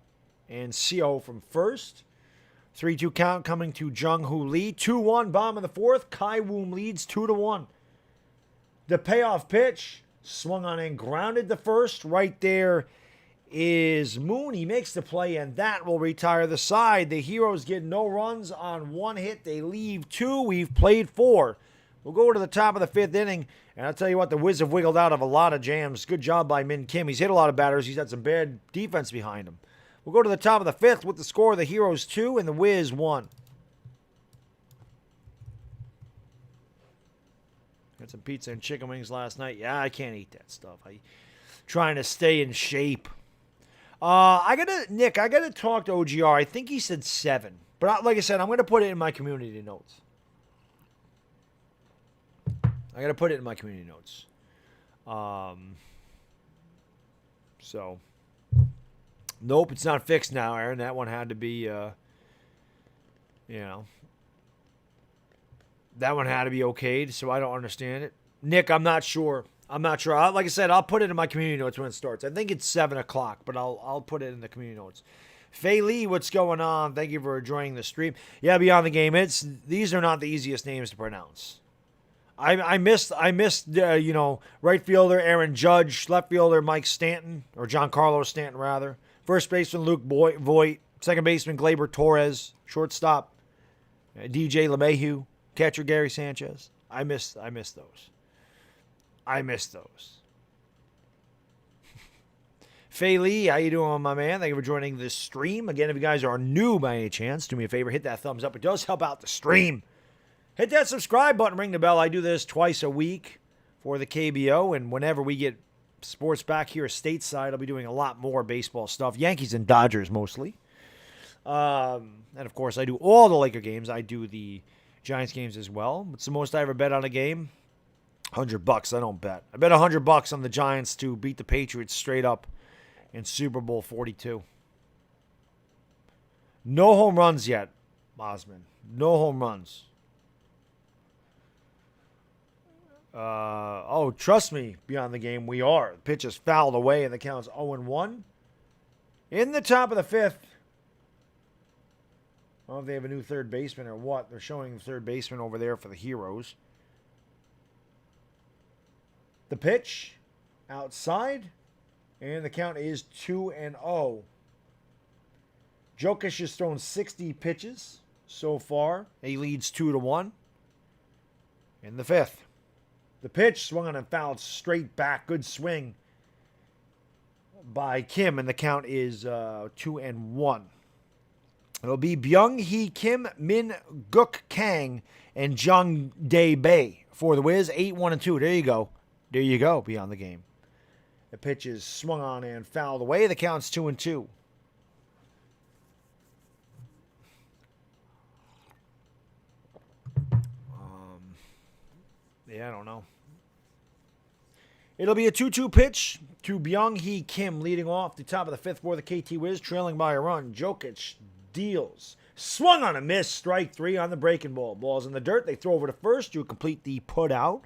and Seo from first. 3-2 count coming to Jung-Hoo Lee. 2-1 bottom of the fourth. Kiwoom leads 2-1. The payoff pitch swung on and grounded to first. Right there is Moon. He makes the play, and that will retire the side. The Heroes get no runs on 1 hit. They leave 2. We've played 4. We'll go to the top of the 5th inning, and I'll tell you what, the Wiz have wiggled out of a lot of jams. Good job by Min Kim. He's hit a lot of batters. He's had some bad defense behind him. We'll go to the top of the 5th with the score of the Heroes 2 and the Wiz 1. Had some pizza and chicken wings last night. Yeah, I can't eat that stuff. I'm trying to stay in shape. Nick, I gotta talk to OGR. I think he said 7. But like I said, I'm gonna put it in my community notes. So, nope, it's not fixed now, Aaron. That one had to be, that one had to be okayed, so I don't understand it. Nick, I'm not sure. Like I said, I'll put it in my community notes when it starts. I think it's 7 o'clock, but I'll put it in the community notes. Fei Lee, what's going on? Thank you for joining the stream. Yeah, beyond the game, these are not the easiest names to pronounce. I missed right fielder Aaron Judge, left fielder Mike Stanton, or Giancarlo Stanton rather, first baseman Luke Voigt, second baseman Gleyber Torres, shortstop DJ LeMahieu, catcher Gary Sanchez. I missed those. Fei Lee, how you doing, my man? Thank you for joining this stream. Again, if you guys are new by any chance, do me a favor, hit that thumbs up. It does help out the stream. Hit that subscribe button, ring the bell. I do this twice a week for the KBO, and whenever we get sports back here stateside, I'll be doing a lot more baseball stuff. Yankees and Dodgers mostly. And, of course, I do all the Laker games. I do the Giants games as well. What's the most I ever bet on a game? $100. I don't bet. I bet $100 on the Giants to beat the Patriots straight up in Super Bowl 42. No home runs yet, Osman. No home runs. Trust me, beyond the game, we are. The pitch is fouled away, and the count's 0-1. In the top of the 5th. I don't know if they have a new third baseman or what. They're showing the third baseman over there for the Heroes. The pitch outside, and the count is 2-0. Jokic has thrown 60 pitches so far. He leads 2-1 in the 5th. The pitch swung on and fouled straight back. Good swing by Kim, and the count is 2-1. It'll be Byung-hee Kim, Min Guk Kang, and Jung Dae Bae for the Wiz. 8-1-2. There you go. There you go. Beyond the game. The pitch is swung on and fouled away. The count's 2-2. Yeah, I don't know. It'll be a 2-2 pitch to Byung-hee Kim, leading off the top of the fifth for the KT Wiz, trailing by a run. Jokic deals. Swung on a miss. Strike three on the breaking ball. Ball's in the dirt. They throw over to first to complete the put out.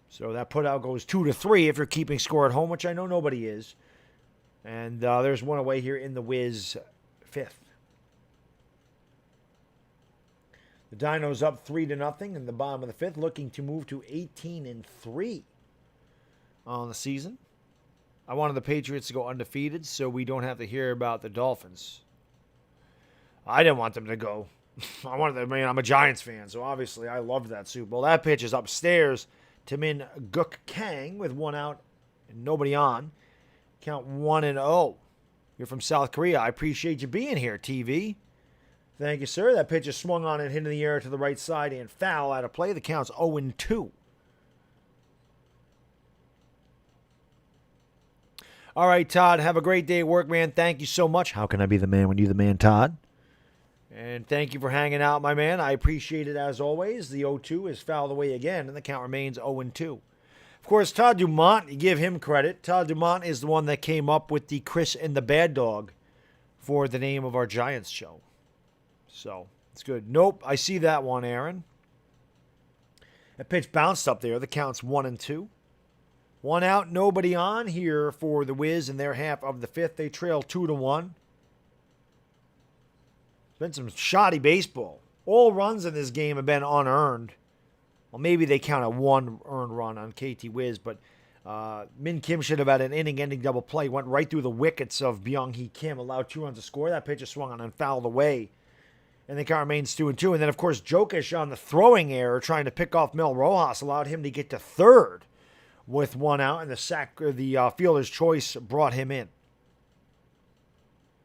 So that put out goes 2-3 if you're keeping score at home, which I know nobody is. And there's one away here in the Wiz fifth. The Dinos up 3-0 in the bottom of the fifth, looking to move to 18-3 on the season. I wanted the Patriots to go undefeated so we don't have to hear about the Dolphins. I didn't want them to go. I'm a Giants fan, so obviously I loved that Super Bowl. That pitch is upstairs to Min Guk Kang with one out and nobody on. Count 1-0. You're from South Korea. I appreciate you being here, TV. Thank you, sir. That pitch is swung on and hit in the air to the right side and foul out of play. The count's 0-2. All right, Todd, have a great day at work, man. Thank you so much. How can I be the man when you're the man, Todd? And thank you for hanging out, my man. I appreciate it as always. The 0-2 is fouled away again, and the count remains 0-2. Of course, Todd Dumont, you give him credit. Todd Dumont is the one that came up with the Chris and the Bad Dog for the name of our Giants show. So, it's good. Nope, I see that one, Aaron. That pitch bounced up there. The count's 1-2. One out, nobody on here for the Wiz in their half of the fifth. They trail 2-1. It's been some shoddy baseball. All runs in this game have been unearned. Well, maybe they count a one earned run on KT Wiz, but Min Kim should have had an inning-ending double play. Went right through the wickets of Byung-hee Kim, allowed 2 runs to score. That pitch is swung on and fouled away. And the count remains 2-2. And then, of course, Jokic on the throwing error, trying to pick off Mel Rojas, allowed him to get to third with one out, and the fielder's choice brought him in.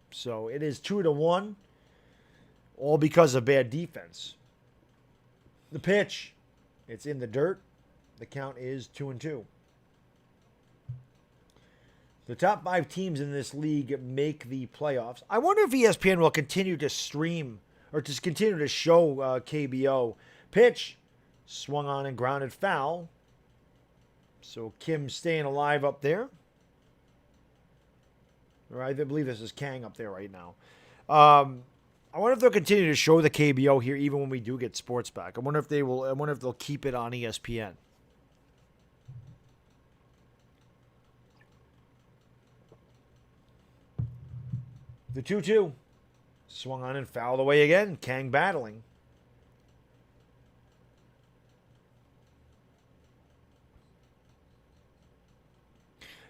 So it is 2-1, all because of bad defense. The pitch, it's in the dirt. The count is 2-2. The top 5 teams in this league make the playoffs. I wonder if ESPN will continue to stream or just continue to show KBO. Pitch, swung on and grounded foul. So Kim staying alive up there. I believe this is Kang up there right now. I wonder if they'll continue to show the KBO here even when we do get sports back. I wonder if they'll keep it on ESPN. The 2-2. Swung on and fouled away again. Kang battling.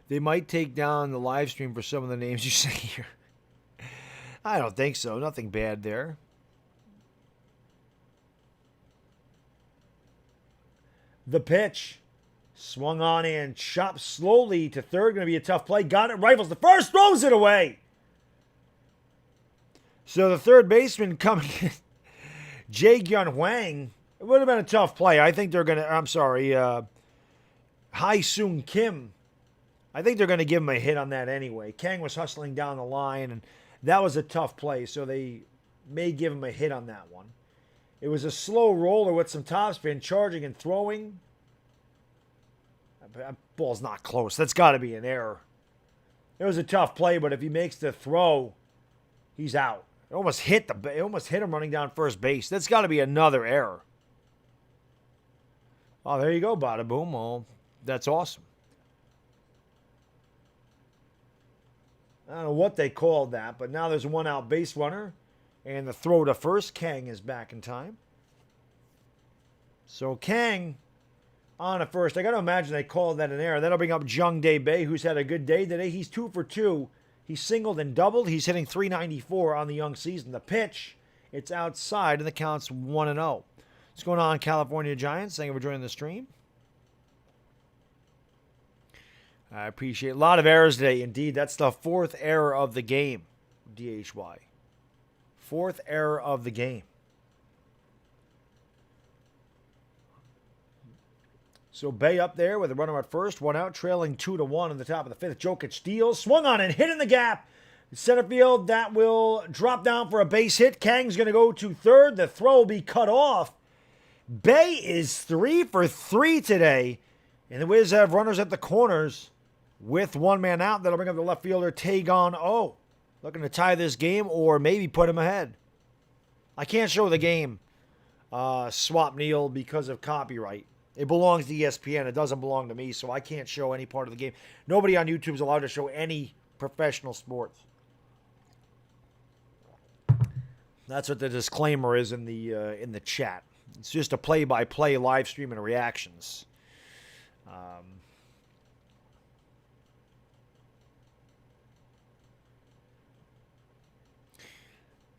They might take down the live stream for some of the names you say here. I don't think so. Nothing bad there. The pitch. Swung on and chopped slowly to third. Going to be a tough play. Got it. Rifles the first. Throws it away. So the third baseman coming in. Jae-Gyun Hwang. It would have been a tough play. I think they're going to... Hae-Sung Kim. I think they're going to give him a hit on that anyway. Kang was hustling down the line, and that was a tough play, so they may give him a hit on that one. It was a slow roller with some topspin, charging and throwing. That ball's not close. That's got to be an error. It was a tough play, but if he makes the throw, he's out. It almost hit him running down first base. That's got to be another error. Oh, there you go, bada boom. Well, that's awesome. I don't know what they called that, but now there's a one-out base runner, and the throw to first. Kang is back in time. So Kang on at first. I got to imagine they called that an error. That'll bring up Jung Dae Bae, who's had a good day today. He's 2 for 2. He's singled and doubled. He's hitting .394 on the young season. The pitch, it's outside, and the count's 1-0. What's going on, California Giants? Thank you for joining the stream. I appreciate a lot of errors today. Indeed, that's the fourth error of the game. DHY. Fourth error of the game. So Bay up there with a runner at first, one out, trailing 2-1 in the top of the fifth. Jokic deals, swung on and hit in the gap. Center field, that will drop down for a base hit. Kang's going to go to third. The throw will be cut off. Bay is 3 for 3 today. And the Wiz have runners at the corners with one man out. That'll bring up the left fielder, Tagon O. Looking to tie this game or maybe put him ahead. I can't show the game, Swap Neil, because of copyright. It belongs to ESPN. It doesn't belong to me, so I can't show any part of the game. Nobody on YouTube is allowed to show any professional sports. That's what the disclaimer is in the chat. It's just a play-by-play live stream and reactions.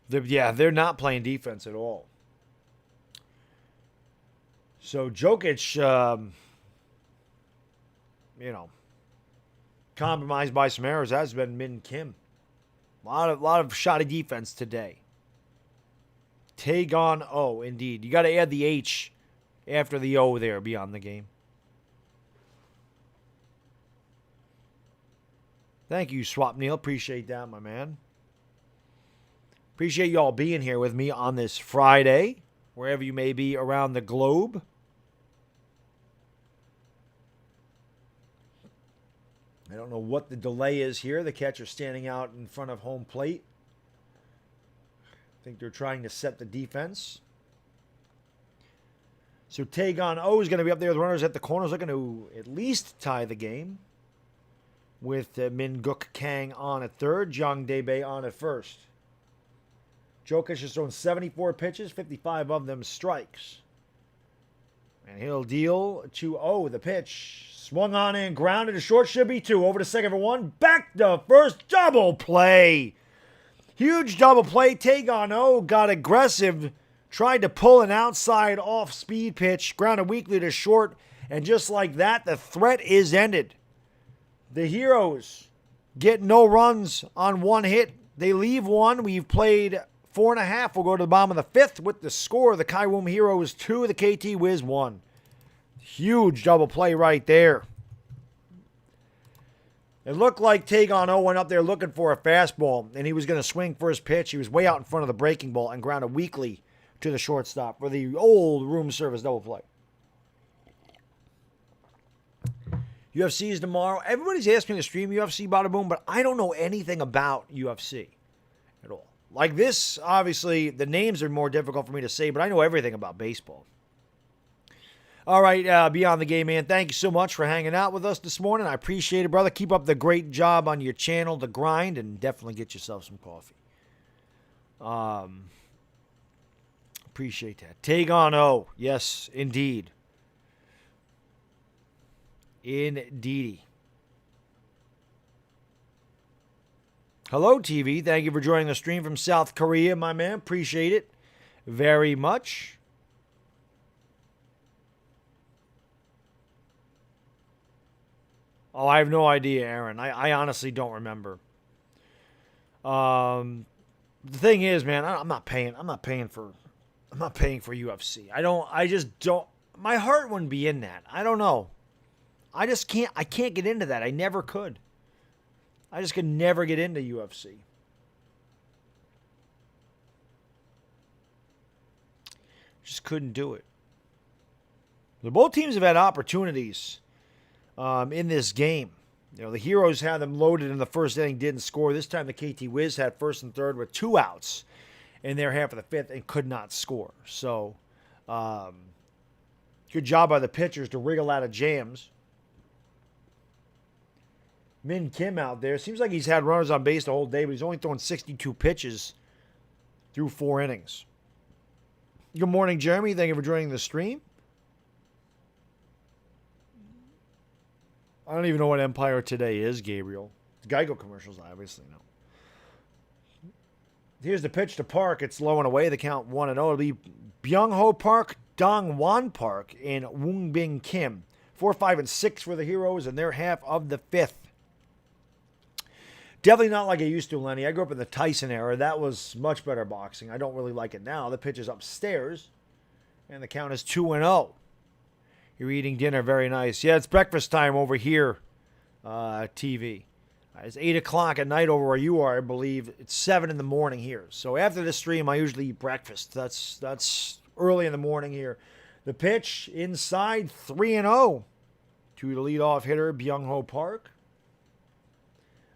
They're not playing defense at all. So Jokic, compromised by some errors. Has been Min Kim. A lot of shoddy defense today. Tagon O, indeed. You got to add the H after the O there beyond the game. Thank you, Swap Neil. Appreciate that, my man. Appreciate you all being here with me on this Friday, wherever you may be around the globe. I don't know what the delay is here. The catcher standing out in front of home plate. I think they're trying to set the defense. So Tagon O is going to be up there with runners at the corners, looking to at least tie the game. With Min Guk Kang on at third, Jang Dae-bae on at first. Jokic has thrown 74 pitches, 55 of them strikes. And he'll deal 2-0 the pitch. Swung on and grounded to short, should be 2. Over to second for 1. Back to first, double play. Huge double play. Tagon O got aggressive. Tried to pull an outside off-speed pitch. Grounded weakly to short. And just like that, the threat is ended. The Heroes get no runs on one hit. They leave one. We've played 4.5. We'll go to the bottom of the fifth with the score. The Kiwoom Heroes 2, the KT Wiz 1. Huge double play right there. It looked like Tagon O went up there looking for a fastball, and he was going to swing for his pitch. He was way out in front of the breaking ball and grounded weakly to the shortstop for the old room service double play. UFC is tomorrow. Everybody's asking me to stream UFC, bada boom, but I don't know anything about UFC at all. Like this, obviously, the names are more difficult for me to say, but I know everything about baseball. All right, Beyond the Game, man, thank you so much for hanging out with us this morning. I appreciate it, brother. Keep up the great job on your channel, The Grind, and definitely get yourself some coffee. Appreciate that. Tagon O, yes, indeed. Indeedy. Hello, TV. Thank you for joining the stream from South Korea, my man. Appreciate it very much. Oh, I have no idea, Aaron. I honestly don't remember. The thing is, man, I'm not paying for UFC. I just don't. My heart wouldn't be in that. I don't know. I can't get into that. I never could. I just could never get into UFC. Just couldn't do it. Both teams have had opportunities in this game. You know, the Heroes had them loaded in the first inning, didn't score. This time the KT Wiz had first and third with 2 outs in their half of the fifth and could not score. So, good job by the pitchers to wriggle out of jams. Min Kim out there. Seems like he's had runners on base the whole day, but he's only throwing 62 pitches through 4 innings. Good morning, Jeremy. Thank you for joining the stream. I don't even know what Empire Today is, Gabriel. The Geico commercials, I obviously know. Here's the pitch to Park. It's low and away. The count 1-0. It'll be Byung-ho Park, Dongwon Park in Woongbin Kim. 4, 5, and 6 for the Heroes, and they're half of the 5th. Definitely not like I used to, Lenny. I grew up in the Tyson era. That was much better boxing. I don't really like it now. The pitch is upstairs, and the count is 2-0. You're eating dinner. Very nice. Yeah, it's breakfast time over here, TV. It's 8 o'clock at night over where you are, I believe. It's 7 in the morning here. So after this stream, I usually eat breakfast. That's early in the morning here. The pitch inside 3-0 to the leadoff hitter, Byung-Ho Park.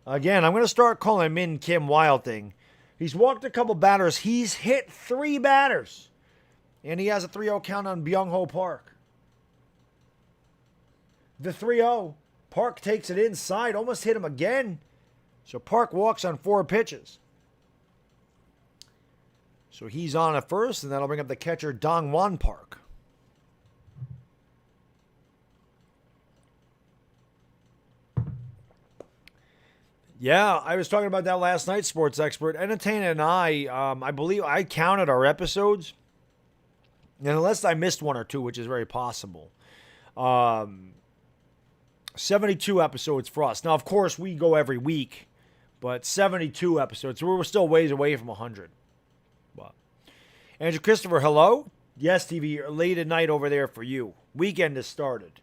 Again, I'm going to start calling Min Kim Wild Thing. He's walked a couple batters. He's hit 3 batters. And he has a 3-0 count on Byung-Ho Park. The 3-0. Park takes it inside. Almost hit him again. So Park walks on 4 pitches. So he's on at first, and that'll bring up the catcher, Dong-Wan Park. Yeah, I was talking about that last night, Sports Expert. Entertainer and I believe I counted our episodes. And unless I missed 1 or 2, which is very possible. 72 episodes for us. Now, of course, we go every week. But 72 episodes. So we're still ways away from 100. But Andrew Christopher, hello? Yes, TV, late at night over there for you. Weekend has started.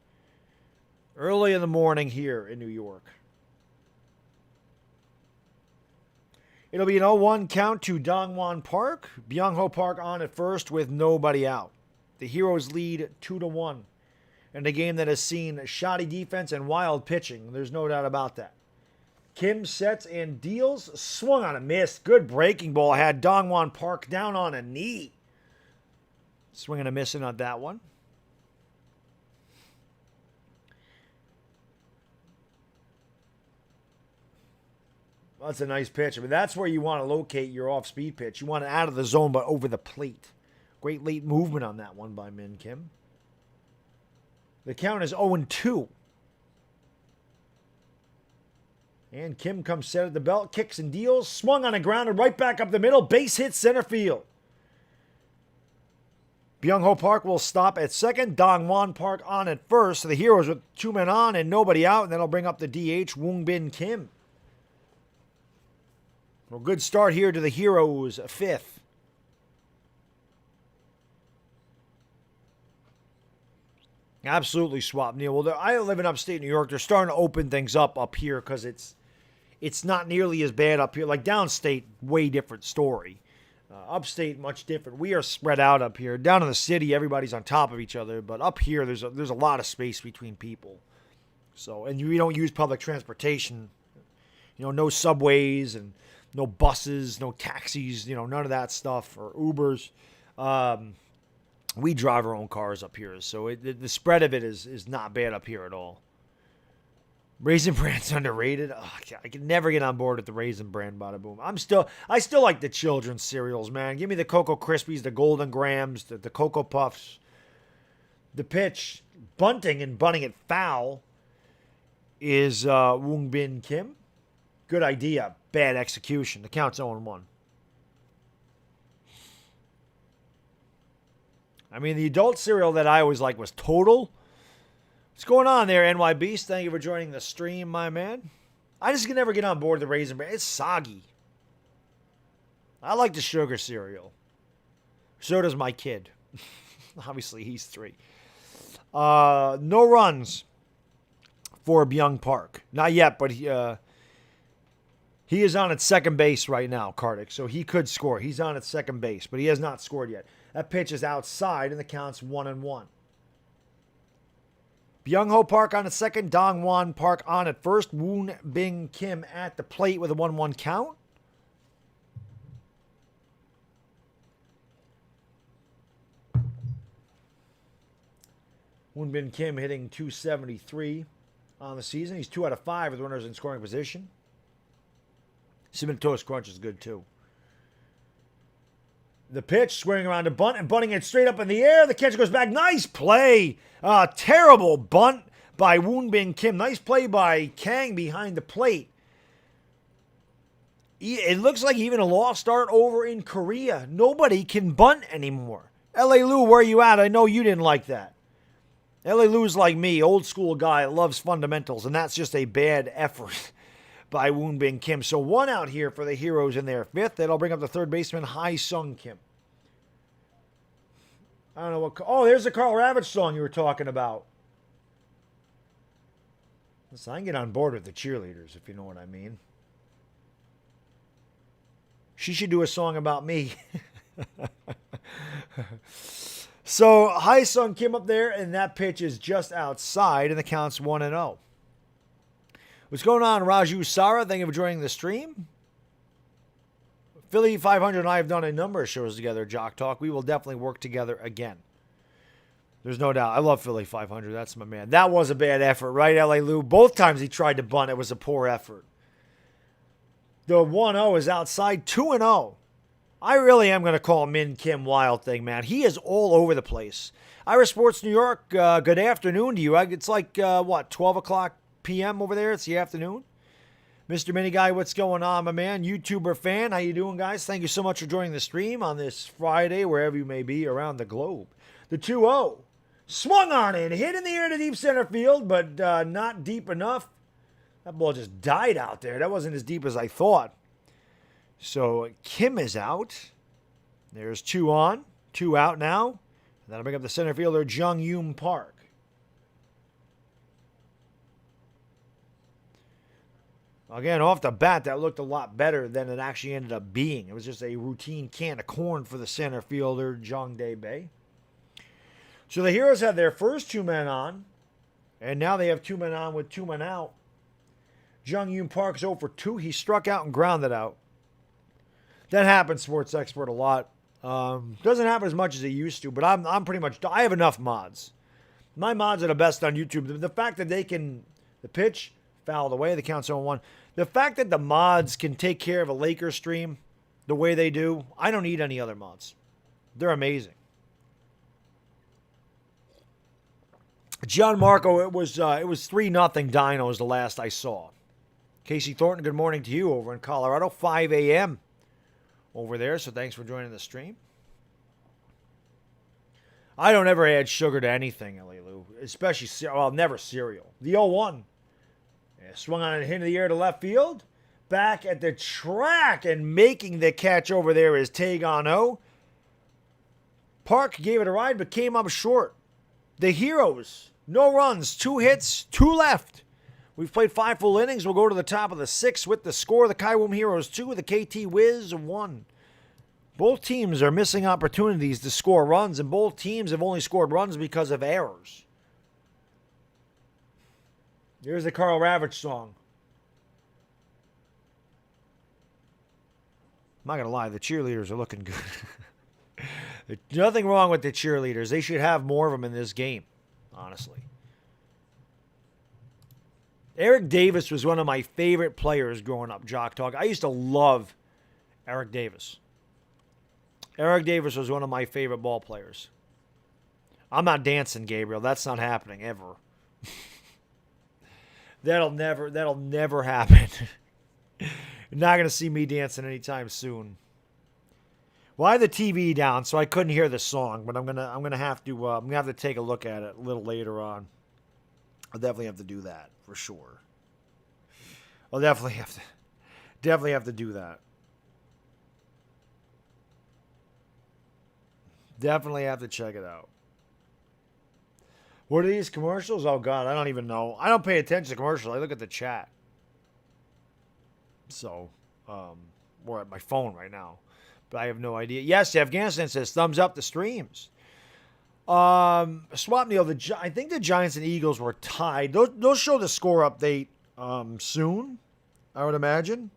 Early in the morning here in New York. It'll be an 0-1 count to Dong-Wan Park. Byung-Ho Park on at first with nobody out. The Heroes lead 2-1. In a game that has seen shoddy defense and wild pitching. There's no doubt about that. Kim sets and deals. Swung on a miss. Good breaking ball. Had Dong-Wan Park down on a knee. Swinging a missing on that one. That's a nice pitch. I mean, that's where you want to locate your off-speed pitch. You want it out of the zone, but over the plate. Great late movement on that one by Min Kim. The count is 0-2. And Kim comes set at the belt, kicks and deals. Swung on a grounder right back up the middle. Base hit center field. Byung-Ho Park will stop at second. Dong-Wan Park on at first. So the Heroes with 2 men on and nobody out. And that'll bring up the DH, Woongbin Kim. Well, good start here to the Heroes, 5th. Absolutely swap, Neil. Well, I live in upstate New York. They're starting to open things up here because it's not nearly as bad up here. Like downstate, way different story. Upstate, much different. We are spread out up here. Down in the city, everybody's on top of each other. But up here, there's a lot of space between people. So, and we don't use public transportation. You know, no subways and no buses, no taxis, you know, none of that stuff, or Ubers. We drive our own cars up here, so the spread of it is not bad up here at all. Raisin Bran's underrated. Oh, I can never get on board with the Raisin Bran, bada boom. I still like the children's cereals, man. Give me the Cocoa Krispies, the Golden Grams, the Cocoa Puffs. The pitch, bunting and bunting it foul, is Woongbin Kim. Good idea. Bad execution. The count's 0-1. I mean, the adult cereal that I always liked was Total. What's going on there, NY Beast? Thank you for joining the stream, my man. I just can never get on board with the Raisin Bran. It's soggy. I like the sugar cereal. So does my kid. Obviously, he's 3. No runs for Byung Park. Not yet, but he is on at second base right now, Kartik, so he could score. He's on at second base, but he has not scored yet. That pitch is outside, and the count's 1-1. Byung-Ho Park on at second. Dong-Wan Park on at first. Woongbin Kim at the plate with a 1-1 count. Woongbin Kim hitting .273 on the season. He's 2 out of 5 with runners in scoring position. Cinnamon Toast Crunch is good, too. The pitch, swinging around a bunt and bunting it straight up in the air. The catcher goes back. Nice play. Terrible bunt by Woongbin Kim. Nice play by Kang behind the plate. It looks like even a lost art over in Korea. Nobody can bunt anymore. L.A. Lou, where are you at? I know you didn't like that. L.A. Lou's like me, old school guy, loves fundamentals, and that's just a bad effort by Woon Bin Kim. So 1 out here for the Heroes in their 5th. That'll bring up the third baseman, Hai Sung Kim. I don't know what. Oh, there's the Carl Ravitch song you were talking about. Listen, I can get on board with the cheerleaders, if you know what I mean. She should do a song about me. So, Hai Sung Kim up there, and that pitch is just outside, and the count's 1-0. What's going on, Raju Sara? Thank you for joining the stream. Philly 500 and I have done a number of shows together, Jock Talk. We will definitely work together again. There's no doubt. I love Philly 500. That's my man. That was a bad effort, right, L.A. Lou? Both times he tried to bunt, it was a poor effort. The 1-0 is outside, 2-0. I really am going to call Min Kim Wild thing, man. He is all over the place. Irish Sports New York, good afternoon to you. It's like, 12 o'clock p.m. over there? It's the afternoon. Mr. Mini Guy, what's going on, my man? YouTuber fan, how you doing, guys? Thank you so much for joining the stream on this Friday, wherever you may be around the globe. The 2-0. Swung on it. Hit in the air to deep center field, but not deep enough. That ball just died out there. That wasn't as deep as I thought. So Kim is out. There's 2 on, 2 out now. That'll bring up the center fielder, Jung Yoon Park. Again, off the bat, that looked a lot better than it actually ended up being. It was just a routine can of corn for the center fielder, Jung Dae-bae. So the Heroes had their first 2 men on, and now they have 2 men on with 2 men out. Jung Yoon Park's 0 for 2. He struck out and grounded out. That happens, Sports Expert, a lot. Doesn't happen as much as it used to, but I'm pretty much, I have enough mods. My mods are the best on YouTube. The fact that they can, the pitch, fouled away, the count's 0-1. The fact that the mods can take care of a Lakers stream the way they do, I don't need any other mods. They're amazing. John Marco, it was 3-0 Dinos the last I saw. Casey Thornton, good morning to you over in Colorado. 5 a.m. over there, so thanks for joining the stream. I don't ever add sugar to anything, Elilu, especially, never cereal. The 0-1. Yeah, swung on a hit in the air to left field. Back at the track and making the catch over there is Taegon-ho. Park gave it a ride but came up short. The Heroes, no runs, 2 hits, 2 left. We've played 5 full innings. We'll go to the top of the 6th with the score. The Kiwoom Heroes 2, the KT Wiz 1. Both teams are missing opportunities to score runs, and both teams have only scored runs because of errors. Here's the Karl Ravitch song. I'm not going to lie, the cheerleaders are looking good. There's nothing wrong with the cheerleaders. They should have more of them in this game, honestly. Eric Davis was one of my favorite players growing up, Jock Talk. I used to love Eric Davis. Eric Davis was one of my favorite ball players. I'm not dancing, Gabriel. That's not happening ever. That'll never happen. You're not going to see me dancing anytime soon. Well, I had the TV down, so I couldn't hear the song, but I'm gonna have to take a look at it a little later on. I'll definitely have to do that for sure. I'll definitely have to do that. Definitely have to check it out. What are these commercials? Oh God, I don't even know. I don't pay attention to commercials. I look at the chat. So, we're at my phone right now. But I have no idea. Yes, Afghanistan says thumbs up the streams. Swap Neil, I think the Giants and Eagles were tied. They'll show the score update soon, I would imagine.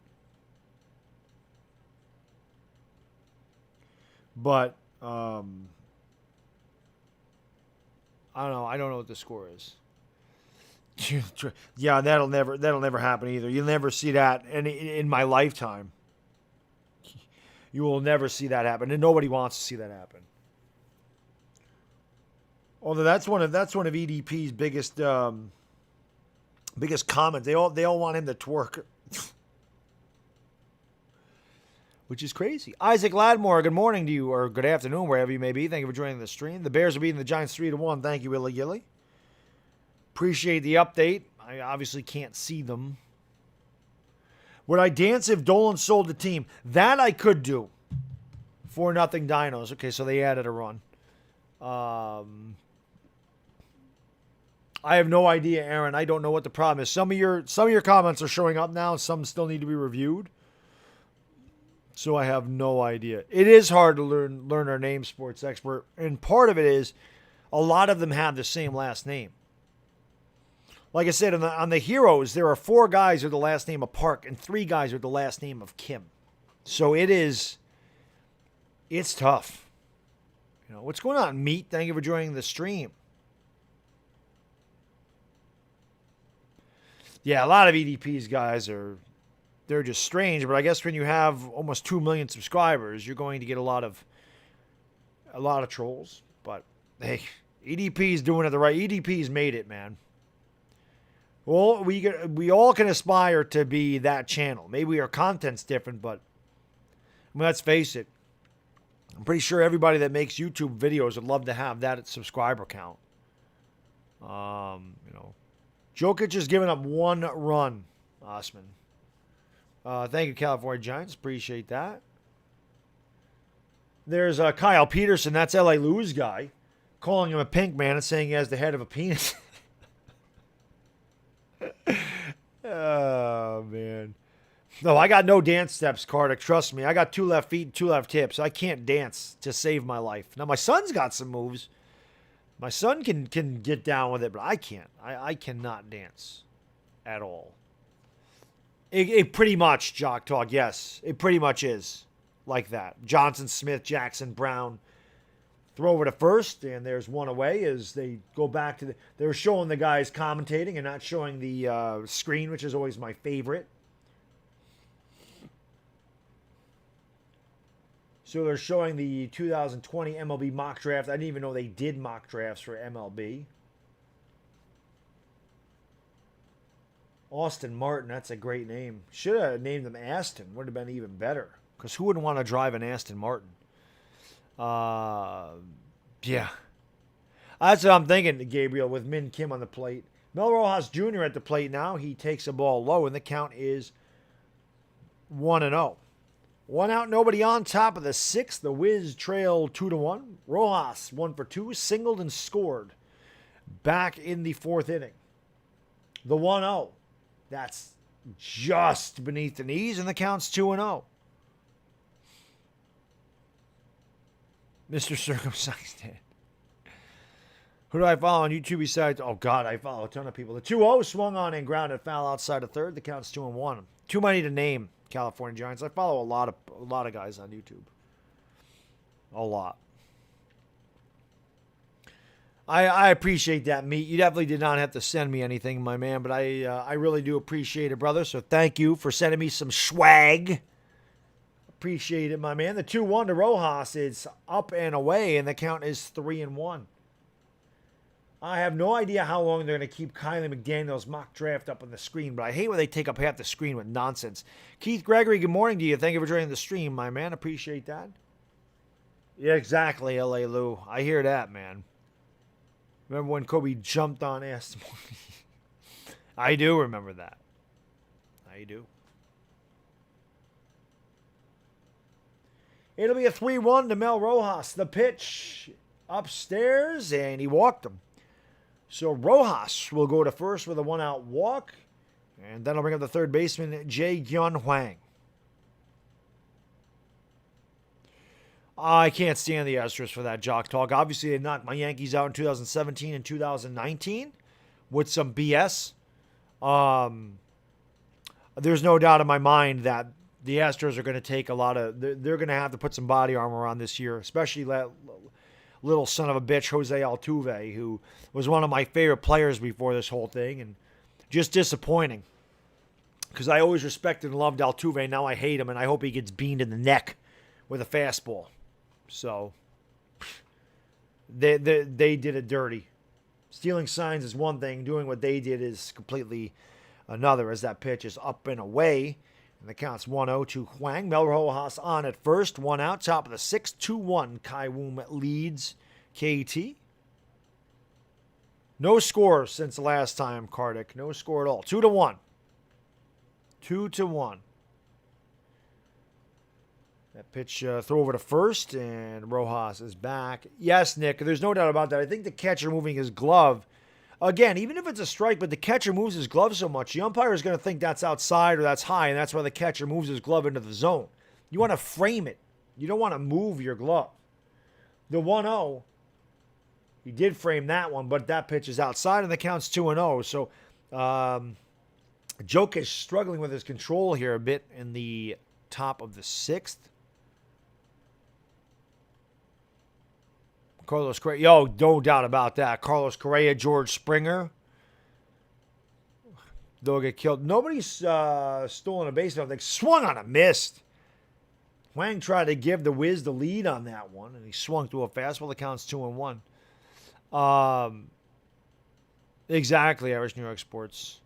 But I don't know. I don't know what the score is. Yeah, that'll never happen either. You'll never see that in my lifetime. You will never see that happen, and nobody wants to see that happen. Although that's one of EDP's biggest comments. They all want him to twerk, which is crazy. Isaac Ladmore, good morning to you, or good afternoon, wherever you may be. Thank you for joining the stream. The Bears are beating the Giants 3-1. Thank you, Willie Gilly. Appreciate the update. I obviously can't see them. Would I dance if Dolan sold the team? That I could do. 4-0 Dinos. Okay, so they added a run. I have no idea, Aaron. I don't know what the problem is. Some of your comments are showing up now. Some still need to be reviewed. So I have no idea. It is hard to learn our name, Sports Expert. And part of it is a lot of them have the same last name. Like I said, on the Heroes, there are 4 guys with the last name of Park and 3 guys with the last name of Kim. So it's tough. You know, what's going on, Meat? Thank you for joining the stream. Yeah, a lot of EDPs guys they're just strange, but I guess when you have almost 2 million subscribers, you're going to get a lot of trolls. But hey, EDP's doing it the right. EDP's made it, man. Well, we all can aspire to be that channel. Maybe our content's different, but I mean, let's face it. I'm pretty sure everybody that makes YouTube videos would love to have that subscriber count. Jokic has given up 1 run, Osman. Thank you, California Giants. Appreciate that. There's Kyle Peterson. That's L.A. Lou's guy. Calling him a pink man and saying he has the head of a penis. Oh, man. No, I got no dance steps, Kartik. Trust me. I got 2 left feet and 2 left hips. I can't dance to save my life. Now, my son's got some moves. My son can get down with it, but I can't. I cannot dance at all. It pretty much, Jock Talk, yes. It pretty much is like that. Johnson, Smith, Jackson, Brown throw over to first, and there's one away as they go back to they're showing the guys commentating and not showing the screen, which is always my favorite. So they're showing the 2020 MLB mock draft. I didn't even know they did mock drafts for MLB. Austin Martin, that's a great name. Should have named them Aston. Would have been even better. Because who wouldn't want to drive an Aston Martin? Yeah. That's what I'm thinking, Gabriel, with Min Kim on the plate. Mel Rojas Jr. at the plate now. He takes a ball low, and the count is 1-0. 1 out, nobody on. Top of the 6th. The Wiz trail 2-1. Rojas 1 for 2, singled and scored. Back in the 4th inning. The 1-0. That's just beneath the knees, and the count's 2-0. Mr. Circumcised Head. Who do I follow on YouTube besides? Oh, God, I follow a ton of people. The 2-0 swung on and grounded foul outside of third. The count's 2-1. Too many to name, California Giants. I follow a lot of guys on YouTube. A lot. I appreciate that, Meat. You definitely did not have to send me anything, my man, but I really do appreciate it, brother. So thank you for sending me some swag. Appreciate it, my man. The 2-1 to Rojas is up and away, and the count is 3-1. I have no idea how long they're going to keep Kylie McDaniel's mock draft up on the screen, but I hate when they take up half the screen with nonsense. Keith Gregory, good morning to you. Thank you for joining the stream, my man. Appreciate that. Yeah, exactly, L.A. Lou. I hear that, man. Remember when Kobe jumped on Aston? I do remember that. I do. It'll be a 3-1 to Mel Rojas. The pitch upstairs, and he walked him. So Rojas will go to first with a 1-out walk, and then I'll bring up the third baseman, Jae-Gyun Hwang. I can't stand the Astros for that jock talk. Obviously, they knocked my Yankees out in 2017 and 2019 with some BS. There's no doubt in my mind that the Astros are going to take a lot of... They're going to have to put some body armor on this year, especially that little son of a bitch, Jose Altuve, who was one of my favorite players before this whole thing, and just disappointing. Because I always respected and loved Altuve, now I hate him, and I hope he gets beamed in the neck with a fastball. So, they did it dirty. Stealing signs is one thing. Doing what they did is completely another, as that pitch is up and away. And the count's 1-0 to Hwang. Mel Rojas on at first. 1 out. Top of the 6th. 2-1. Kiwoom leads KT. No score since the last time, Kardik. No score at all. 2-1. 2-1. That pitch throw over to first, and Rojas is back. Yes, Nick, there's no doubt about that. I think the catcher moving his glove, again, even if it's a strike, but the catcher moves his glove so much, the umpire is going to think that's outside or that's high, and that's why the catcher moves his glove into the zone. You want to frame it. You don't want to move your glove. The 1-0, he did frame that one, but that pitch is outside, and the count's 2-0. So Jokic struggling with his control here a bit in the top of the sixth. Carlos Correa, no doubt about that. Carlos Correa, George Springer. They'll get killed. Nobody's stolen a base. I think swung on a missed. Wang tried to give the Wiz the lead on that one, and he swung to a fastball. The count's 2-1. Exactly, Irish New York Sports.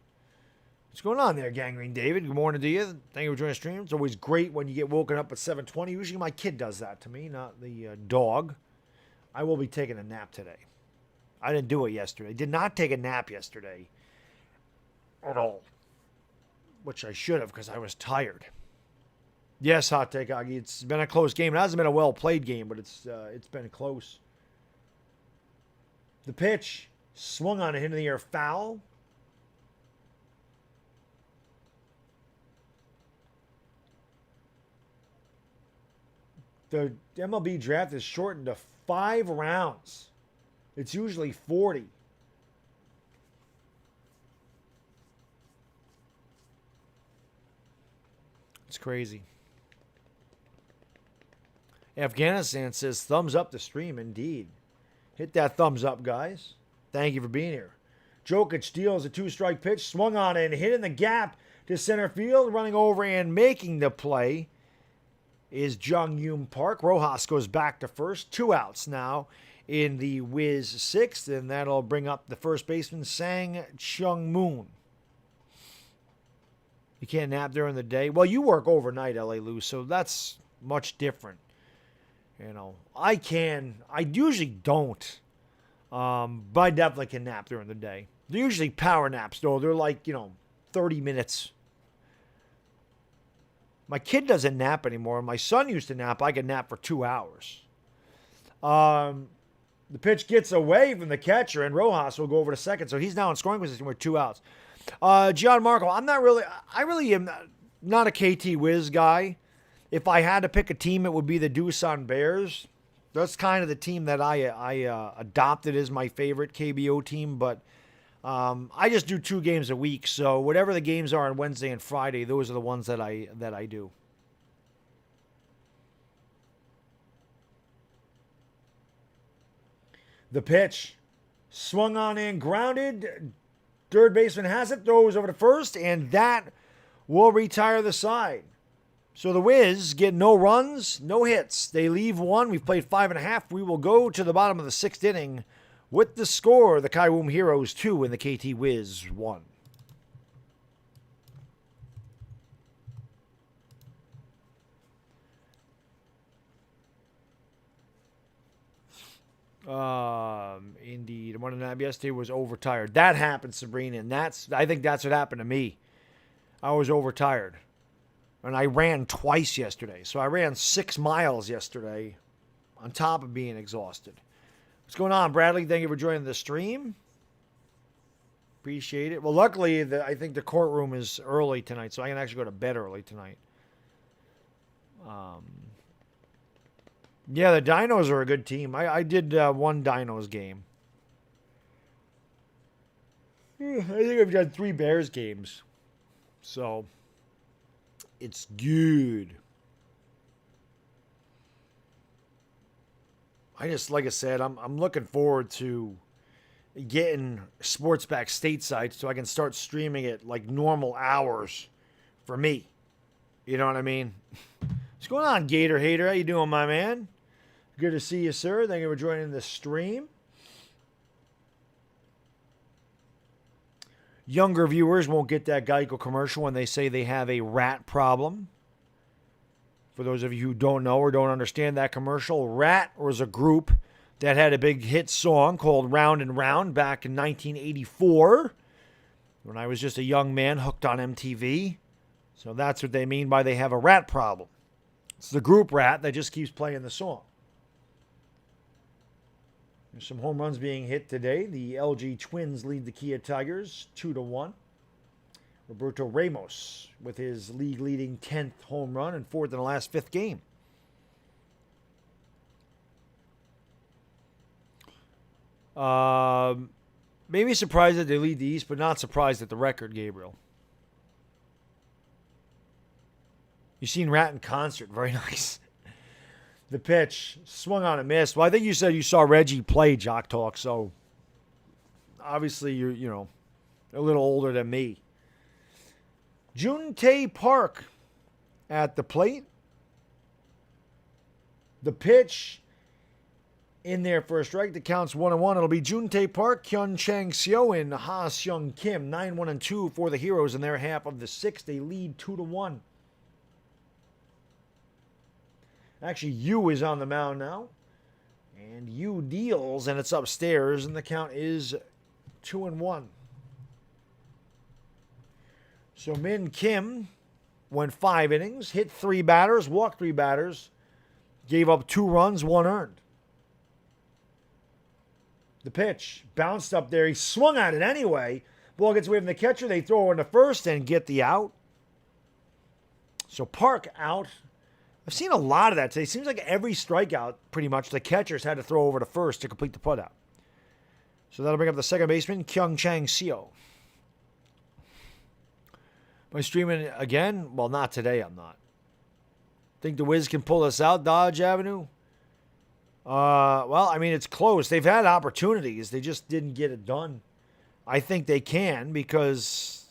What's going on there, Gangrene David? Good morning to you. Thank you for joining the stream. It's always great when you get woken up at 7:20. Usually my kid does that to me, not the dog. I will be taking a nap today. I didn't do it yesterday. Did not take a nap yesterday at all, which I should have because I was tired. Yes, hot take, Augie. It's been a close game. It hasn't been a well-played game, but it's been close. The pitch swung on a hit in the air foul. The MLB draft is shortened to 5 rounds. It's usually 40. It's crazy. Afghanistan says thumbs up the stream, indeed. Hit that thumbs up, guys. Thank you for being here. Jokic deals a 2-strike pitch, swung on it and hit in the gap to center field, running over and making the play is Jung Yoon Park. Rojas goes back to first. 2 outs now in the Wiz 6th, and that'll bring up the first baseman, Sang Chung Moon. You can't nap during the day. Well, you work overnight, LA Lou, so that's much different. You know, I can. I usually don't, but I definitely can nap during the day. They're usually power naps, though. They're like, 30 minutes. My kid doesn't nap anymore. My son used to nap. I could nap for 2 hours. The pitch gets away from the catcher, and Rojas will go over to second. So he's now in scoring position with 2 outs. Gianmarco, I really am not a KT Wiz guy. If I had to pick a team, it would be the Doosan Bears. That's kind of the team that I adopted as my favorite KBO team, but I just do 2 games a week, so whatever the games are on Wednesday and Friday, those are the ones that I do. The pitch swung on and grounded. Third baseman has it, throws over to first, and that will retire the side. So the Wiz get no runs, no hits. They leave 1. We've played 5.5. We will go to the bottom of the 6th inning with the score, the Kiwoom Heroes 2 and the KT Wiz 1. Indeed. One of them yesterday was overtired. That happened, Sabrina, and I think that's what happened to me. I was overtired. And I ran twice yesterday. So I ran 6 miles yesterday on top of being exhausted. What's going on, Bradley? Thank you for joining the stream. Appreciate it. Well, luckily, I think the courtroom is early tonight, so I can actually go to bed early tonight. Yeah, the Dinos are a good team. I did one Dinos game. I think I've done 3 Bears games. So, it's good. Like I said, I'm looking forward to getting sports back stateside so I can start streaming it like normal hours for me. You know what I mean? What's going on, Gator Hater? How you doing, my man? Good to see you, sir. Thank you for joining the stream. Younger viewers won't get that Geico commercial when they say they have a rat problem. For those of you who don't know or don't understand that commercial, RAT was a group that had a big hit song called Round and Round back in 1984 when I was just a young man hooked on MTV. So that's what they mean by they have a rat problem. It's the group Rat that just keeps playing the song. There's some home runs being hit today. The LG Twins lead the Kia Tigers 2-1. Roberto Ramos with his league-leading 10th home run and 4th in the last 5th game. Maybe surprised that they lead the East, but not surprised at the record, Gabriel. You've seen Rat in concert. Very nice. The pitch swung on and missed. Well, I think you said you saw Reggie play Jock Talk, so obviously you're a little older than me. Juntae Park at the plate. The pitch in there for a strike that counts 1-1. It'll be Juntae Park, Hyun Chang Seo, and Ha Seung Kim. 9-1-2 for the Heroes in their half of the 6th. They lead 2-1. Actually, Yu is on the mound now. And Yu deals, and it's upstairs, and the count is 2-1. So Min Kim went 5 innings, hit 3 batters, walked 3 batters, gave up 2 runs, 1 earned. The pitch bounced up there. He swung at it anyway. Ball gets away from the catcher. They throw in the first and get the out. So Park out. I've seen a lot of that today. It seems like every strikeout, pretty much, the catchers had to throw over to first to complete the putout. So that'll bring up the second baseman, Kyung Chang Seo. Am I streaming again? Well, not today, I'm not. Think the Wiz can pull us out, Dodge Avenue? Well, I mean, it's close. They've had opportunities. They just didn't get it done. I think they can because,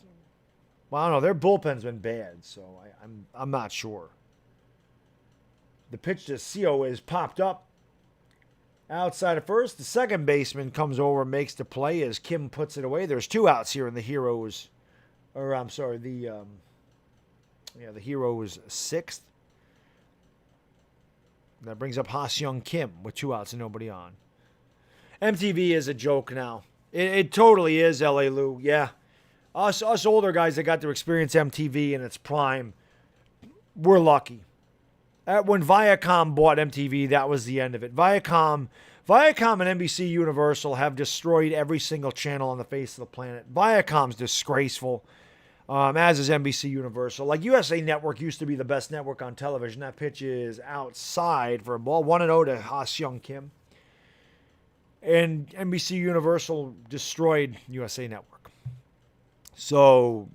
well, I don't know. Their bullpen's been bad, so I'm not sure. The pitch to Seo is popped up outside of first. The second baseman comes over and makes the play as Kim puts it away. There's 2 outs here in the Heroes, or I'm sorry, the Heroes 6th. That brings up Ha Seung Kim with 2 outs and nobody on. MTV is a joke now. It totally is, L.A. Lou. Yeah. Us older guys that got to experience MTV in its prime, we're lucky. When Viacom bought MTV, that was the end of it. Viacom and NBC Universal have destroyed every single channel on the face of the planet. Viacom's disgraceful, as is NBC Universal. Like USA Network used to be the best network on television. That pitch is outside for a ball. 1-0 to Ha Seung Kim. And NBC Universal destroyed USA Network. So,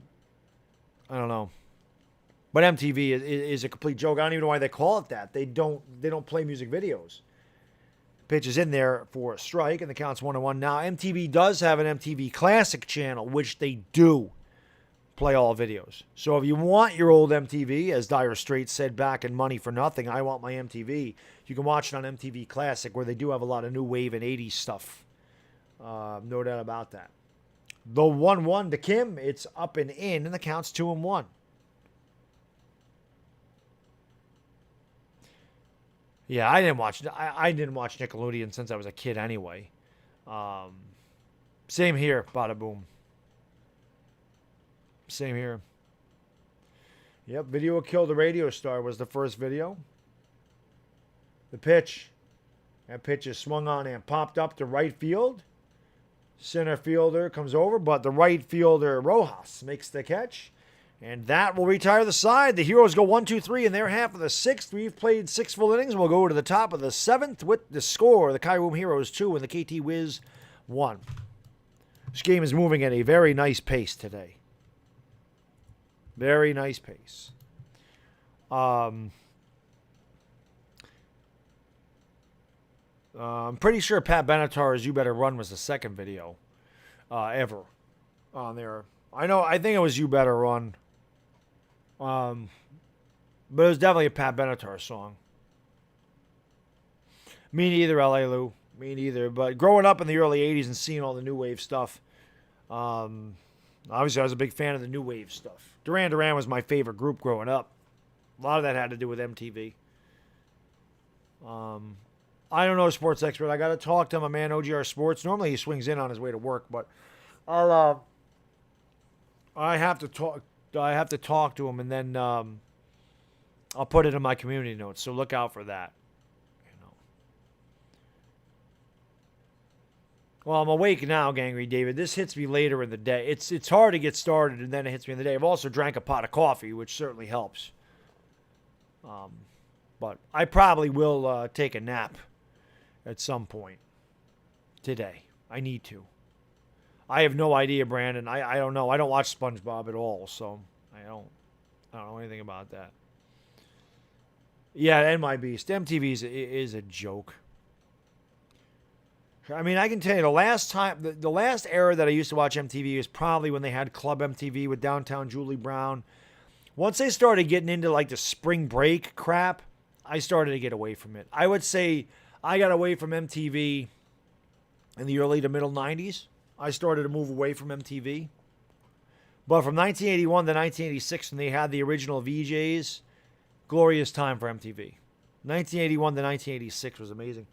I don't know. But MTV is a complete joke. I don't even know why they call it that. They don't play music videos. Pitch is in there for a strike, and the count's 1-1. Now, MTV does have an MTV Classic channel, which they do play all videos. So if you want your old MTV, as Dire Straits said back in Money for Nothing, I want my MTV, you can watch it on MTV Classic, where they do have a lot of new wave and 80s stuff. No doubt about that. The 1-1 to Kim, it's up and in, and the count's 2-1. Yeah, I didn't watch Nickelodeon since I was a kid anyway. Same here, bada boom. Same here. Yep, Video Will Kill the Radio Star was the first video. The pitch. That pitch is swung on and popped up to right field. Center fielder comes over, but the right fielder, Rojas, makes the catch. And that will retire the side. The Heroes go 1-2-3 in their half of the 6th. We've played 6 full innings. We'll go to the top of the 7th with the score. The Kiwoom Heroes 2 and the KT Wiz 1. This game is moving at a very nice pace today. Very nice pace. I'm pretty sure Pat Benatar's You Better Run was the second video ever on there. I think it was You Better Run. But it was definitely a Pat Benatar song. Me neither, L.A. Lou. Me neither. But growing up in the early 80s and seeing all the new wave stuff, obviously I was a big fan of the new wave stuff. Duran Duran was my favorite group growing up. A lot of that had to do with MTV. I don't know a sports expert. I got to talk to my man, OGR Sports. Normally he swings in on his way to work, but I have to talk. I have to talk to him, and then I'll put it in my community notes. So look out for that. Well, I'm awake now, Gangry David. This hits me later in the day. It's hard to get started, and then it hits me in the day. I've also drank a pot of coffee, which certainly helps. But I probably will take a nap at some point today. I need to. I have no idea, Brandon. I don't know. I don't watch SpongeBob at all, so I don't know anything about that. Yeah, and my beast. MTV is a joke. I mean, I can tell you the last era that I used to watch MTV is probably when they had Club MTV with Downtown Julie Brown. Once they started getting into like the spring break crap, I started to get away from it. I would say I got away from MTV in the early to middle 90s. I started to move away from MTV. But from 1981 to 1986, when they had the original VJs, glorious time for MTV. 1981 to 1986 was amazing.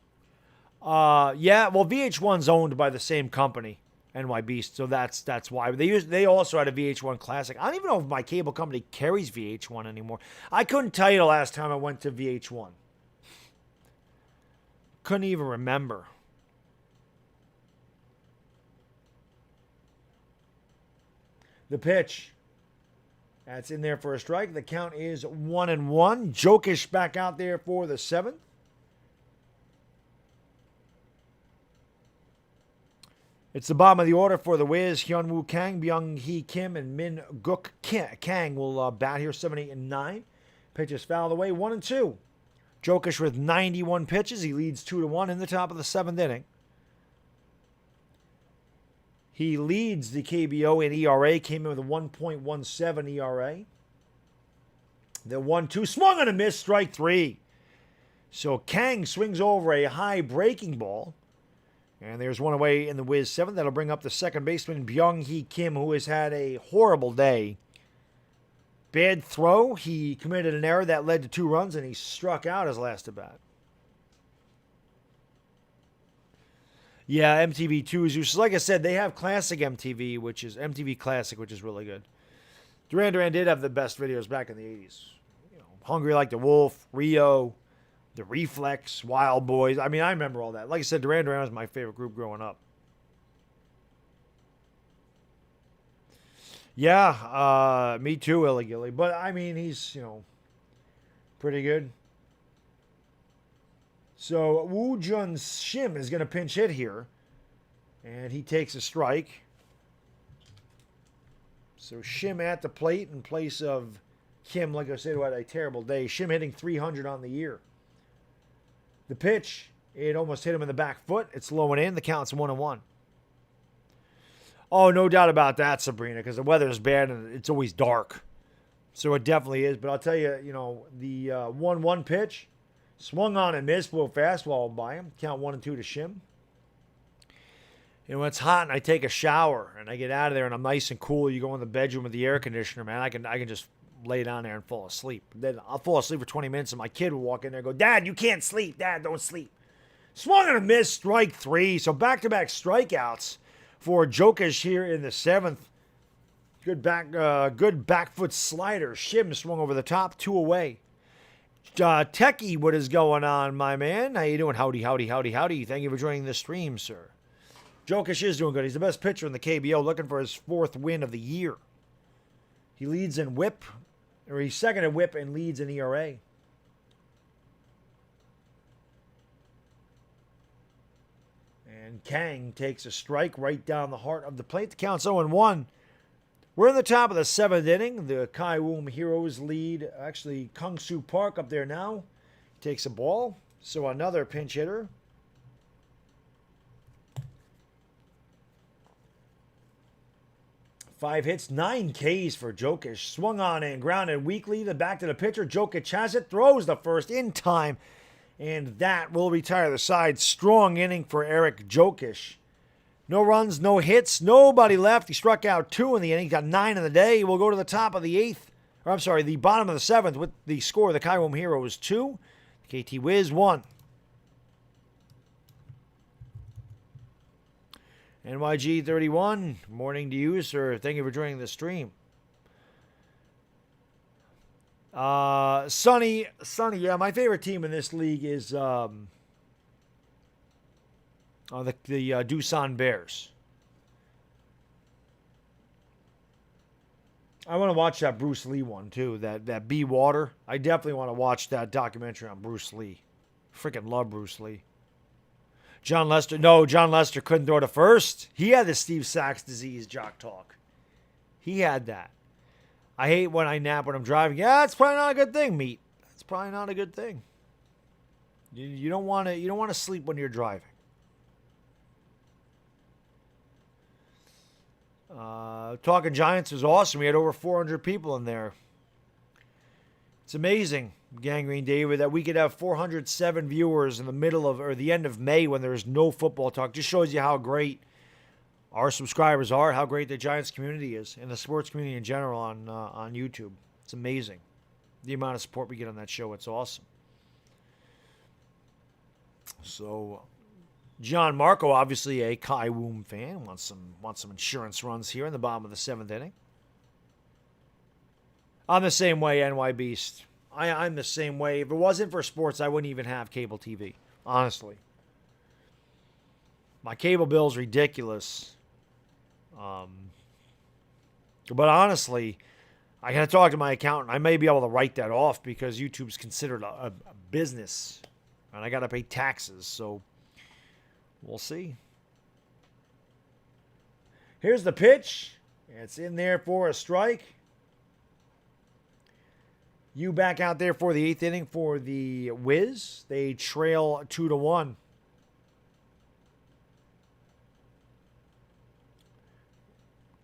Yeah, well, VH1's owned by the same company, NY Beast, so that's why. They also had a VH1 Classic. I don't even know if my cable company carries VH1 anymore. I couldn't tell you the last time I went to VH1. Couldn't even remember. The pitch. That's in there for a strike. The count is 1-1. Jokish back out there for the 7th. It's the bottom of the order for the Wiz. Hyunwoo Kang, Byung-hee Kim, and Min Guk Kang will bat here 7, 8, and 9. Pitches fouled away 1-2. Jokish with 91 pitches. He leads 2-1 in the top of the 7th inning. He leads the KBO in ERA. Came in with a 1.17 ERA. The 1-2 swung on a miss. Strike 3. So Kang swings over a high breaking ball. And there's one away in the Wiz 7th. That'll bring up the second baseman, Byung-hee Kim, who has had a horrible day. Bad throw. He committed an error that led to 2 runs, and he struck out his last at bat. Yeah, MTV2 is useless. Like I said, they have Classic MTV, which is MTV Classic, which is really good. Duran Duran did have the best videos back in the 80s. You know, Hungry Like the Wolf, Rio, The Reflex, Wild Boys. I mean, I remember all that. Like I said, Duran Duran was my favorite group growing up. Yeah, me too, Illegally. But, I mean, he's, pretty good. So, Woo Jun Shim is going to pinch hit here. And he takes a strike. So, Shim at the plate in place of Kim, like I said, who had a terrible day. Shim hitting 300 on the year. The pitch, it almost hit him in the back foot. It's low and in. The count's 1-1. Oh, no doubt about that, Sabrina, because the weather is bad and it's always dark. So it definitely is. But I'll tell you, the 1-1 pitch, swung on and missed, blew a fastball by him. Count 1-2 to Shim. And when it's hot and I take a shower and I get out of there and I'm nice and cool, you go in the bedroom with the air conditioner, man, I can just lay down there and fall asleep. Then I'll fall asleep for 20 minutes and my kid will walk in there and go, "Dad, you can't sleep. Dad, don't sleep." Swung on a miss, strike 3. So back-to-back strikeouts for Jokic here in the 7th. Good back foot slider. Shim swung over the top, 2 away. Techie, what is going on, my man? How you doing? Howdy, howdy, howdy, howdy. Thank you for joining the stream, sir. Jokic is doing good. He's the best pitcher in the KBO, looking for his 4th win of the year. He leads in whip, or he's second in whip and leads in ERA. And Kang takes a strike right down the heart of the plate. The count's 0-1. We're in the top of the 7th inning. The Kiwoom Heroes lead. Actually, Kung Su Park up there now. Takes a ball. So another pinch hitter. Five hits, 9 Ks for Jokic. Swung on and grounded weakly. The back to the pitcher. Jokic has it. Throws the first in time. And that will retire the side. Strong inning for Eric Jokic. No runs, no hits, nobody left. He struck out 2 in the inning. He got 9 in the day. We'll go to the top of the 8th. Or I'm sorry, the bottom of the 7th with the score. The Kiwoom Heroes 2. KT Wiz 1. NYG31, morning to you, sir. Thank you for joining the stream. Sonny, yeah, my favorite team in this league is the Doosan Bears. I want to watch that Bruce Lee one, too, that Be Water. I definitely want to watch that documentary on Bruce Lee. Freaking love Bruce Lee. John Lester couldn't throw to first. He had the Steve Sachs disease, Jock Talk. He had that. I hate when I nap when I'm driving. Yeah, it's probably not a good thing, meat. It's probably not a good thing. You don't want to sleep when you're driving. Talking Giants was awesome. We had over 400 people in there. It's amazing, Gangrene David, that we could have 407 viewers in the middle of or the end of May when there's no football talk. Just shows you how great our subscribers are, how great the Giants community is, and the sports community in general on YouTube. It's amazing. The amount of support we get on that show, it's awesome. So, John Marco, obviously a Kiwoom fan, wants some insurance runs here in the bottom of the 7th inning. I'm the same way, NY Beast. I'm the same way. If it wasn't for sports, I wouldn't even have cable TV, honestly. My cable bill's ridiculous. But honestly, I got to talk to my accountant. I may be able to write that off because YouTube's considered a business. And I got to pay taxes, so we'll see. Here's the pitch. It's in there for a strike. You back out there for the 8th inning for the Wiz. They trail 2-1.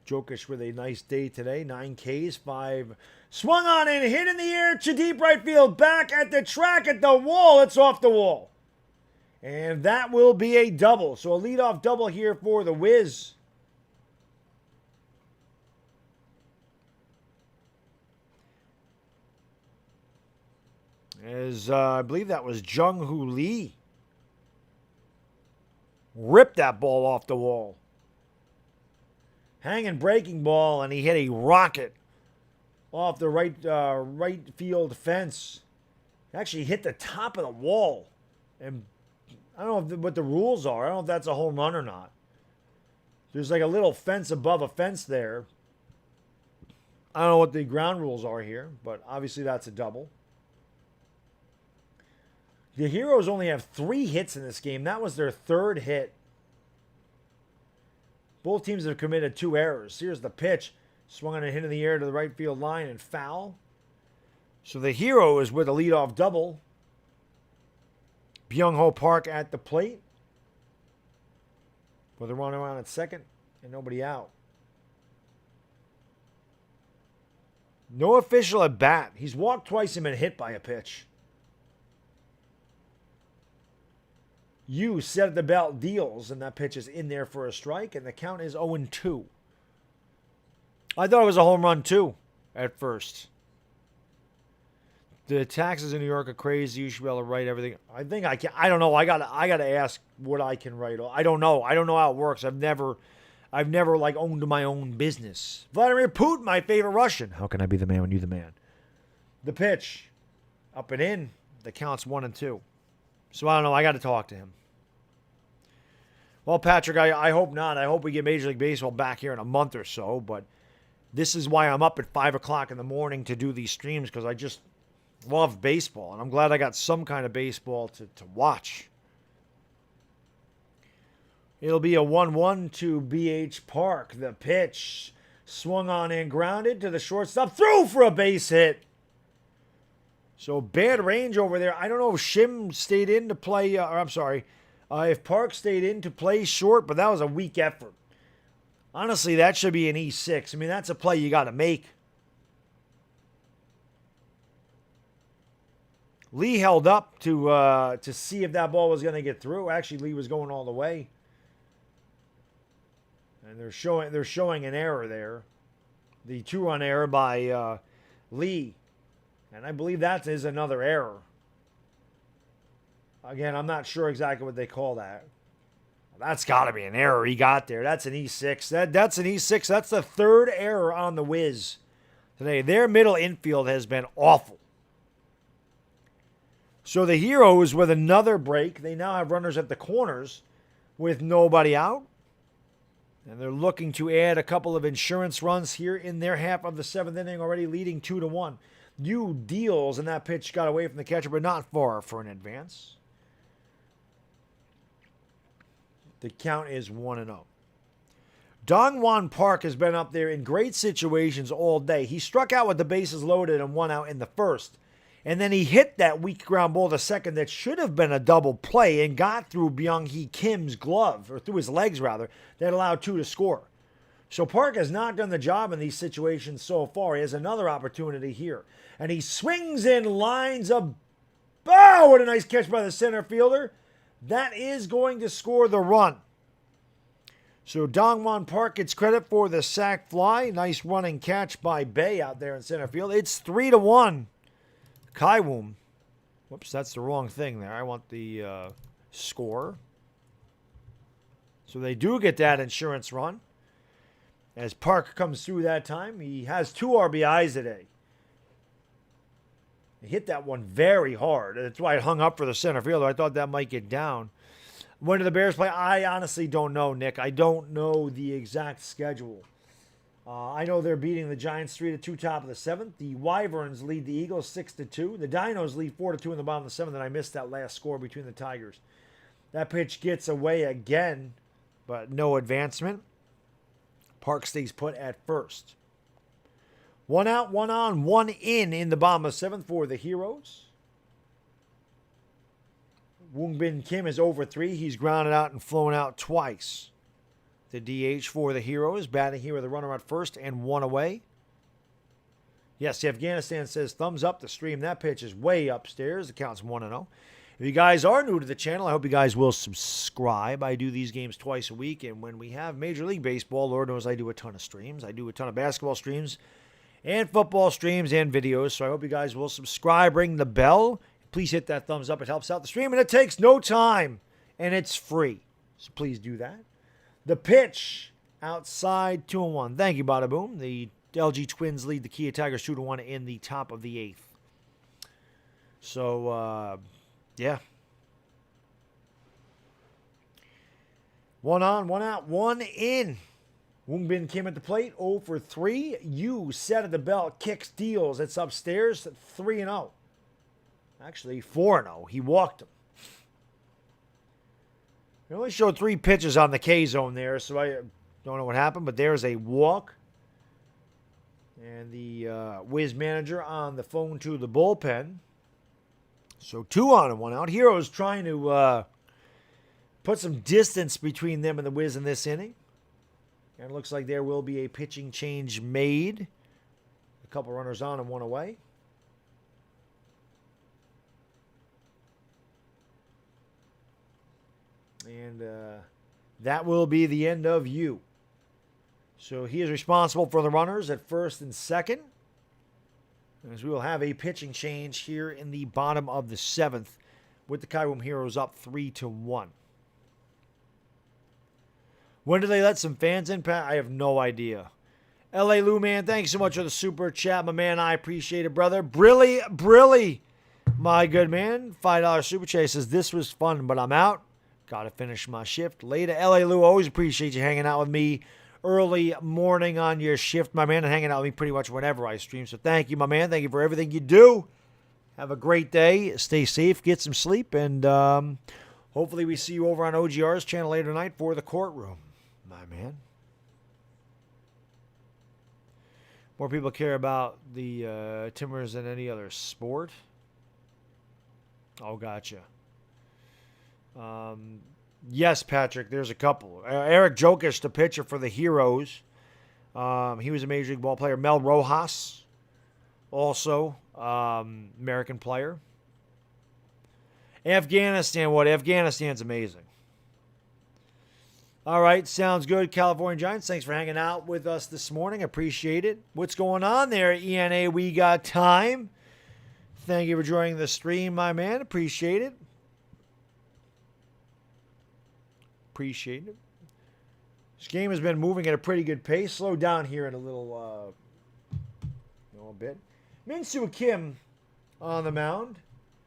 Jokic with a nice day today. 9 Ks, 5. Swung on and hit in the air to deep right field. Back at the track at the wall. It's off the wall. And that will be a double. So a leadoff double here for the Wiz. As I believe that was Jung-Hoo Lee. Ripped that ball off the wall. Hanging breaking ball, and he hit a rocket off the right field fence. Actually hit the top of the wall. And I don't know what the rules are. I don't know if that's a home run or not. There's like a little fence above a fence there. I don't know what the ground rules are here, but obviously that's a double. The Heroes only have 3 hits in this game. That was their 3rd hit. Both teams have committed 2 errors. Here's the pitch. Swung on a hit in the air to the right field line and foul. So the Heroes with a leadoff double. Byung-Ho Park at the plate. With a run around at second and nobody out. No official at bat. He's walked twice and been hit by a pitch. You set the belt deals, and that pitch is in there for a strike, and the count is 0-2. I thought it was a home run, too, at first. The taxes in New York are crazy. You should be able to write everything. I think I can. I don't know. I gotta ask what I can write. I don't know. I don't know how it works. I've never like owned my own business. Vladimir Putin, my favorite Russian. How can I be the man when you're the man? The pitch, up and in. The count's 1-2. So I don't know. I got to talk to him. Well, Patrick, I hope not. I hope we get Major League Baseball back here in a month or so. But this is why I'm up at 5 o'clock in the morning to do these streams, because I just love baseball. And I'm glad I got some kind of baseball to watch. It'll be a 1-1 to BH Park. The pitch swung on and grounded to the shortstop. Through for a base hit. So bad range over there. I don't know if Shim stayed in to play, if Park stayed in to play short, but that was a weak effort. Honestly, that should be an E6. I mean, that's a play you got to make. Lee held up to see if that ball was going to get through. Actually, Lee was going all the way. And they're showing an error there. The 2-run error by Lee. And I believe that is another error. Again, I'm not sure exactly what they call that. That's got to be an error he got there. That's an E6. That's an E6. That's the third error on the Wiz today. Their middle infield has been awful. So the Heroes with another break. They now have runners at the corners with nobody out. And they're looking to add a couple of insurance runs here in their half of the seventh inning, already leading 2-1. Yu deals, and that pitch got away from the catcher, but not far for an advance. The count is 1-0. Dongwon Park has been up there in great situations all day. He struck out with the bases loaded and 1 out in the first. And then he hit that weak ground ball to second that should have been a double play and got through Byung-hee Kim's glove, or through his legs rather, that allowed 2 to score. So Park has not done the job in these situations so far. He has another opportunity here. And he swings in, lines up. Oh, what a nice catch by the center fielder. That is going to score the run. So Dongwon Park gets credit for the sac fly. Nice running catch by Bay out there in center field. It's 3-1. Kiwoom. Whoops, that's the wrong thing there. I want the score. So they do get that insurance run. As Park comes through that time, he has 2 RBIs today. He hit that one very hard. That's why it hung up for the center fielder. I thought that might get down. When do the Bears play? I honestly don't know, Nick. I don't know the exact schedule. I know they're beating the Giants 3-2 top of the 7th. The Wyverns lead the Eagles 6-2. The Dinos lead 4-2 in the bottom of the 7th, and I missed that last score between the Tigers. That pitch gets away again, but no advancement. Park stays put at first. 1 out, 1 on, 1 in the bottom of 7th for the Heroes. Woongbin Kim is over 3. He's grounded out and flown out twice. The DH for the Heroes, batting here with a runner at first and 1 away. Yes, the Afghanistan says thumbs up the stream. That pitch is way upstairs. The count's 1-0. If you guys are new to the channel, I hope you guys will subscribe. I do these games twice a week, and when we have Major League Baseball, Lord knows I do a ton of streams. I do a ton of basketball streams and football streams and videos, so I hope you guys will subscribe, ring the bell. Please hit that thumbs up. It helps out the stream, and it takes no time, and it's free. So please do that. The pitch outside 2-1. Thank you, Bada Boom. The LG Twins lead the Kia Tigers 2-1 in the top of the 8th. So, yeah. 1 on, 1 out, 1 in. Woongbin Kim at the plate, 0 for 3. Yu set at the belt, kicks, deals. It's upstairs, 3-0. Actually, 4-0. He walked him. They only showed 3 pitches on the K zone there, so I don't know what happened, but there's a walk. And the Wiz manager on the phone to the bullpen. So 2 on and 1 out. Heroes trying to put some distance between them and the Wiz in this inning. And it looks like there will be a pitching change made. A couple runners on and 1 away. And that will be the end of Yu. So he is responsible for the runners at first and second. As we will have a pitching change here in the bottom of the 7th with the Kiwoom Heroes up 3-1. When do they let some fans in, Pat? I have no idea. L.A. Lou, man, thanks so much for the super chat, my man. I appreciate it, brother. Brilly, my good man. $5 super chat says, this was fun, but I'm out. Got to finish my shift later. L.A. Lou, always appreciate you hanging out with me early morning on your shift, my man, and hanging out with me pretty much whenever I stream. So thank you, my man. Thank you for everything you do. Have a great day. Stay safe. Get some sleep. And hopefully we see you over on OGR's channel later tonight for the courtroom, my man. More people care about the Timbers than any other sport. Oh, gotcha. Yes, Patrick, there's a couple. Eric Jokic, the pitcher for the Heroes. He was a Major League ball player. Mel Rojas, also American player. Afghanistan, what? Afghanistan's amazing. All right, sounds good. California Giants, thanks for hanging out with us this morning. Appreciate it. What's going on there, ENA? We got time. Thank you for joining the stream, my man. Appreciate it. Appreciate it. This game has been moving at a pretty good pace. Slow down here in a little bit. Min-Soo Kim on the mound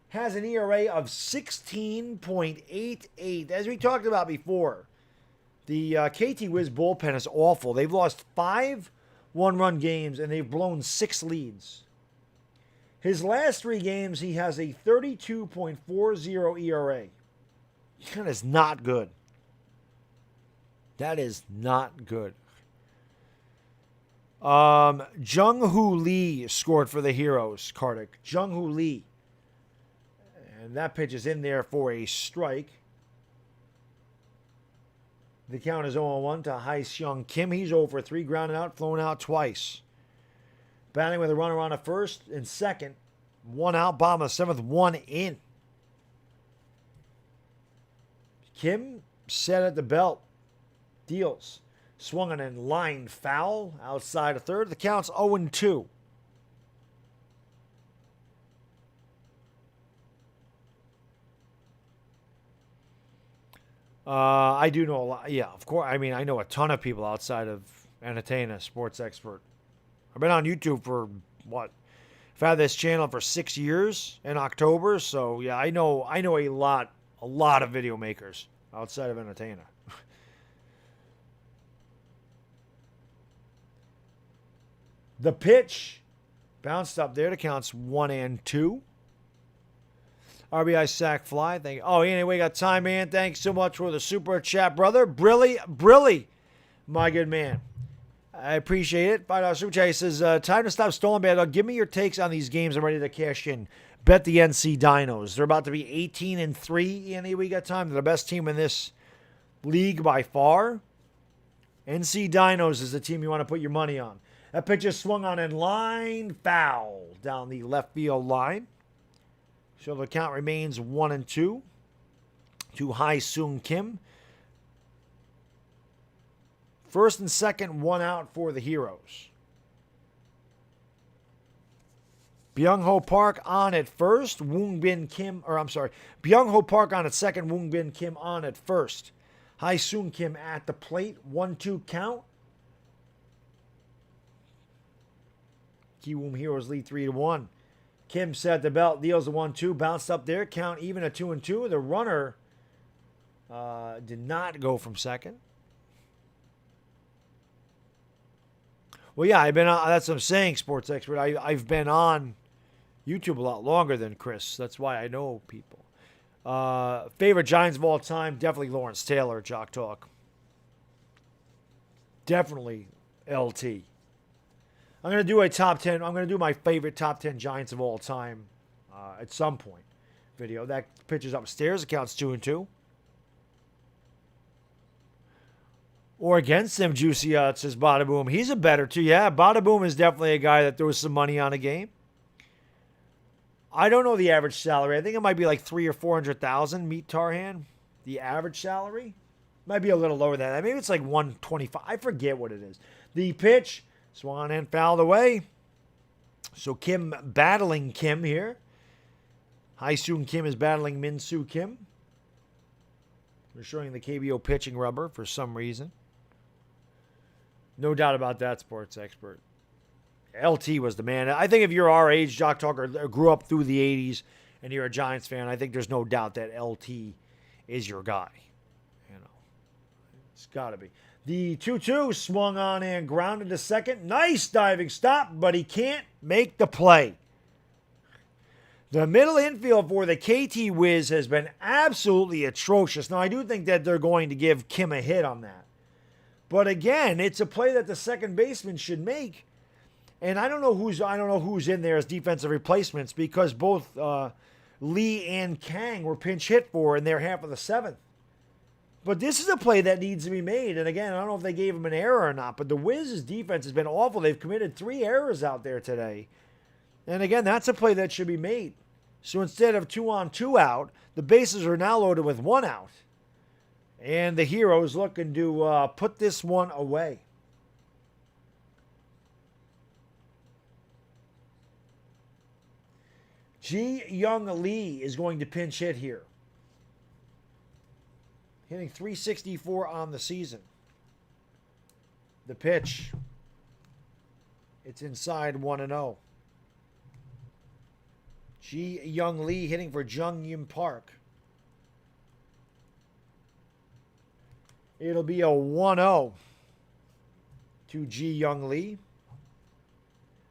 has an ERA of 16.88. As we talked about before, the KT Wiz bullpen is awful. They've lost 5 one-run games, and they've blown 6 leads. His last 3 games, he has a 32.40 ERA. That is not good. That is not good. Jung-Hoo Lee scored for the Heroes, Kartik. Jung-Hoo Lee. And that pitch is in there for a strike. The count is 0-1 to Hai-Seung Kim. He's 0-for-3, grounded out, flown out twice. Batting with a runner on at first and second. 1 out, bottom of the 7th, 1 in. Kim set at the belt. Deals. Swung on in line foul outside of third. The count's 0-2. I do know a lot. Yeah, of course. I mean, I know a ton of people outside of Entertainer, sports expert. I've been on YouTube for what? I've had this channel for 6 years in October. So yeah, I know a lot of video makers outside of Entertainer. The pitch bounced up there. The count's 1-2. RBI sack fly. Thank you. Oh, anyway, we got time, man. Thanks so much for the super chat, brother. Brilly, my good man. I appreciate it. $5 super chat. He says, time to stop stolen bad. Give me your takes on these games. I'm ready to cash in. Bet the NC Dinos. They're about to be 18-3. Andy, we got time. They're the best team in this league by far. NC Dinos is the team you want to put your money on. That pitch is swung on in line foul down the left field line. So the count remains 1-2 to Hai-Seung Kim. First and second, 1 out for the Heroes. Byung-Ho Park on at first. Byung-Ho Park on at second. Woong-Bin Kim on at first. Hai-Seung Kim at the plate. 1-2 count. Kiwoom Heroes lead 3-1. Kim set the belt, deals the 1-2, bounced up there, count even at 2-2. The runner did not go from second. Well, yeah, I've been on, that's what I'm saying, sports expert. I've been on YouTube a lot longer than Chris. That's why I know people. Favorite Giants of all time, definitely Lawrence Taylor, Jock Talk. Definitely LT. I'm going to do a top 10. I'm going to do my favorite top 10 Giants of all time at some point video. That pitch is upstairs. It counts 2-2. Or against them, Juicy says Bada Boom. He's a better too. Yeah, Bada Boom is definitely a guy that throws some money on a game. I don't know the average salary. I think it might be like $300,000 or $400,000. Meet Tarhan. The average salary might be a little lower than that. Maybe it's like $125,000. I forget what it is. The pitch. Swung and fouled away. So Kim battling Kim here. Hai-Seung Kim is battling Min-Soo Kim. We're showing the KBO pitching rubber for some reason. No doubt about that, sports expert. LT was the man. I think if you're our age, Jock Talker, grew up through the 80s, and you're a Giants fan, I think there's no doubt that LT is your guy. You know, it's got to be. The 2-2 swung on and grounded to second. Nice diving stop, but he can't make the play. The middle infield for the KT Wiz has been absolutely atrocious. Now, I do think that they're going to give Kim a hit on that. But again, it's a play that the second baseman should make. And I don't know who's in there as defensive replacements because both Lee and Kang were pinch hit for in their half of the 7th. But this is a play that needs to be made. And again, I don't know if they gave him an error or not, but the Wiz's defense has been awful. They've committed 3 errors out there today. And again, that's a play that should be made. So instead of 2-on-2 out, the bases are now loaded with 1 out. And the Heroes looking to put this one away. Ji Young Lee is going to pinch hit here. hitting .364 on the season. The pitch. It's inside 1-0. Ji Young Lee hitting for Jung Yim Park. It'll be a 1-0 to Ji Young Lee.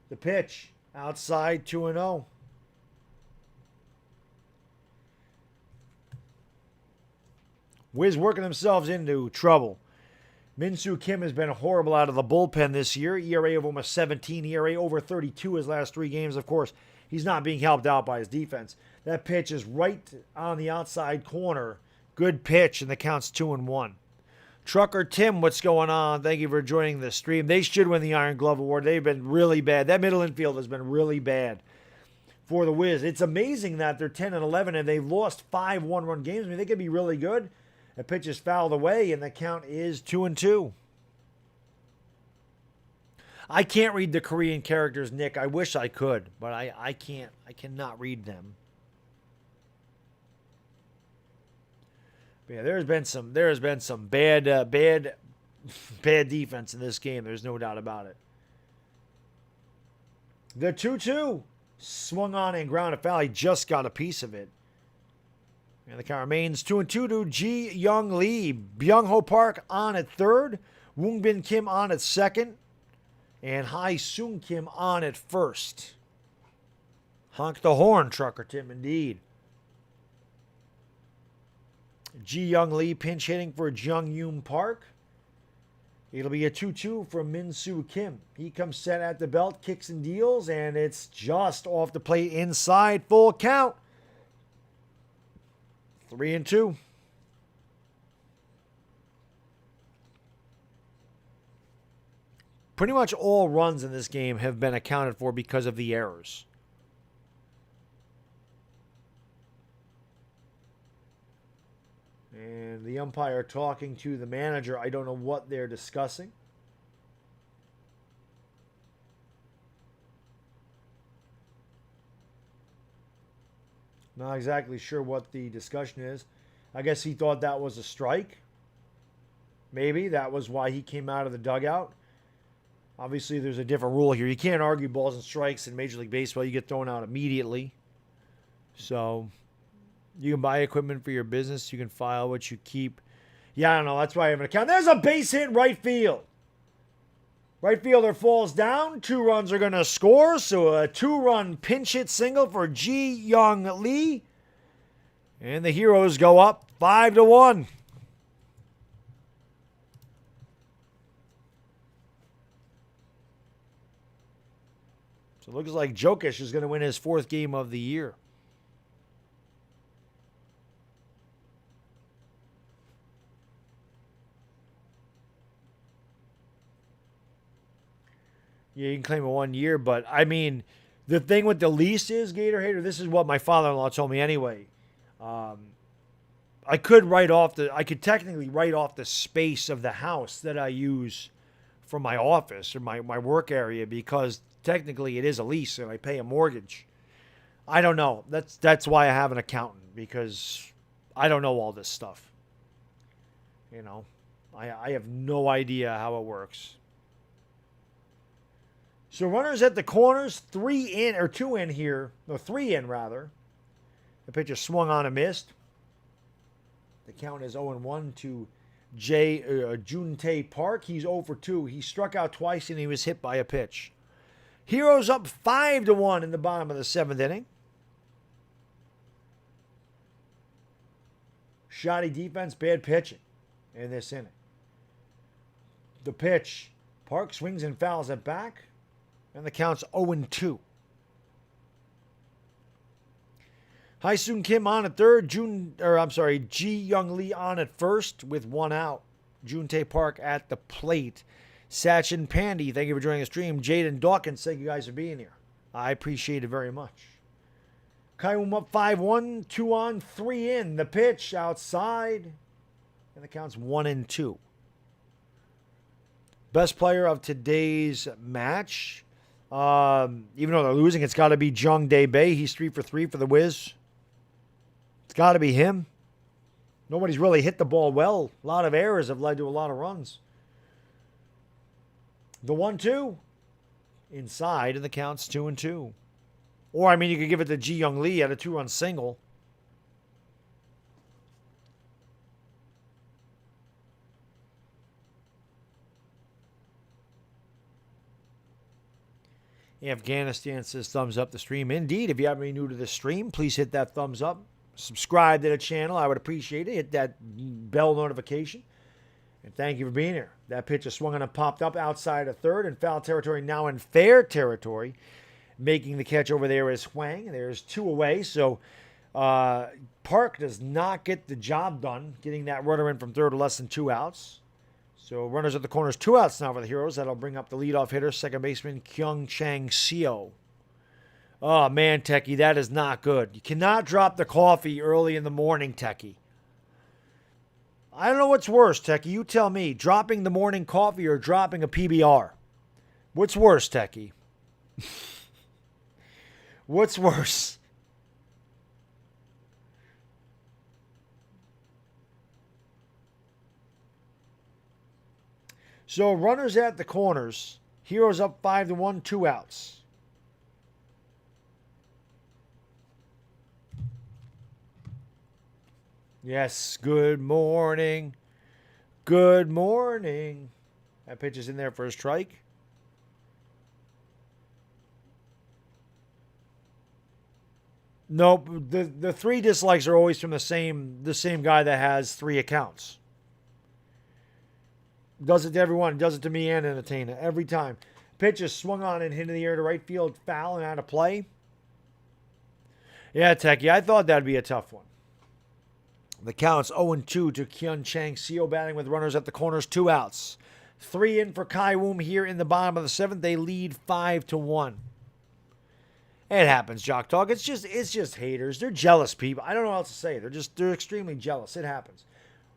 The pitch outside 2-0. Wiz working themselves into trouble. Min-Soo Kim has been horrible out of the bullpen this year. ERA of almost 17, ERA over 32 his last 3 games. Of course, he's not being helped out by his defense. That pitch is right on the outside corner. Good pitch, and the count's 2-1. Trucker Tim, what's going on? Thank you for joining the stream. They should win the Iron Glove Award. They've been really bad. That middle infield has been really bad for the Wiz. It's amazing that they're 10-11 and they've lost 5 one-run games. I mean, they could be really good. The pitch is fouled away, and the count is 2-2. I can't read the Korean characters, Nick. I wish I could, but I can't. I cannot read them. But yeah, there has been some bad defense in this game. There's no doubt about it. The 2-2 swung on and grounded foul. He just got a piece of it. And the count remains 2-2 to Ji Young Lee. Byung Ho Park on at third. Woong Bin Kim on at second. And Hai Sung Kim on at first. Honk the horn, Trucker Tim, indeed. Ji Young Lee pinch hitting for Jung Yoon Park. It'll be a 2-2 from Min-Soo Kim. He comes set at the belt, kicks and deals, and it's just off the plate inside, full count. 3-2. Pretty much all runs in this game have been accounted for because of the errors. And the umpire talking to the manager. I don't know what they're discussing. Not exactly sure what the discussion is. I guess he thought that was a strike. Maybe that was why he came out of the dugout. Obviously, there's a different rule here. You can't argue balls and strikes in Major League Baseball. You get thrown out immediately. So you can buy equipment for your business. You can file what you keep. Yeah, I don't know. That's why I have an account. There's a base hit in right field. Right fielder falls down. 2 runs are going to score. So a 2-run pinch hit single for Ji Young Lee. And the Heroes go up 5-1. So it looks like Jokic is going to win his 4th game of the year. Yeah, you can claim it 1 year, but I mean, the thing with the lease is, Gator Hater, this is what my father-in-law told me anyway. I could technically write off the space of the house that I use for my office or my work area because technically it is a lease and I pay a mortgage. I don't know. That's why I have an accountant, because I don't know all this stuff. You know, I have no idea how it works. So runners at the corners, 3 in here. No, 3 in rather. The pitcher swung on and missed. The count is 0-1 to Juntae Park. He's 0-2. He struck out twice and he was hit by a pitch. Heroes up 5-1 in the bottom of the 7th inning. Shoddy defense, bad pitching in this inning. The pitch. Park swings and fouls it back. And the count's 0-2. Hai-Sung Kim on at third. Ji Young Lee on at first with 1 out. Juntae Park at the plate. Sachin Pandy, thank you for joining the stream. Jaden Dawkins, thank you guys for being here. I appreciate it very much. Kiwoom up 5-1, 2 on, 3 in. The pitch outside. And the count's 1-2. Best player of today's match. Even though they're losing, it's got to be Jung Dae Bae. He's 3 for 3 for the Wiz. It's got to be him. Nobody's really hit the ball well. A lot of errors have led to a lot of runs. The 1-2 inside, and the count's 2-2. Or, I mean, you could give it to Ji Young Lee at a 2-run single. Afghanistan says thumbs up the stream. Indeed, if you haven't been new to the stream, please hit that thumbs up. Subscribe to the channel. I would appreciate it. Hit that bell notification. And thank you for being here. That pitch is swung on and popped up outside of third in foul territory, now in fair territory. Making the catch over there is Hwang. There's 2 away. So Park does not get the job done, getting that runner in from third to less than 2 outs. So runners at the corners, 2 outs now for the Heroes. That'll bring up the leadoff hitter, second baseman Kyung Chang Seo. Oh, man, Techie, that is not good. You cannot drop the coffee early in the morning, Techie. I don't know what's worse, Techie. You tell me, dropping the morning coffee or dropping a PBR? What's worse, Techie? What's worse? So runners at the corners. Heroes up 5-1, 2 outs. Yes, good morning. Good morning. That pitch is in there for a strike. Nope, the 3 dislikes are always from the same guy that has 3 accounts. Does it to everyone. Does it to me and Entertainer. Every time. Pitch is swung on and hit in the air to right field. Foul and out of play. Yeah, Techie. I thought that'd be a tough one. The count's 0-2 to Kyung Chang Seo batting with runners at the corners. 2 outs. 3 in for Kiwoom here in the bottom of the 7th. They lead 5-1. It happens, Jock Talk. It's just haters. They're jealous people. I don't know what else to say. They're extremely jealous. It happens.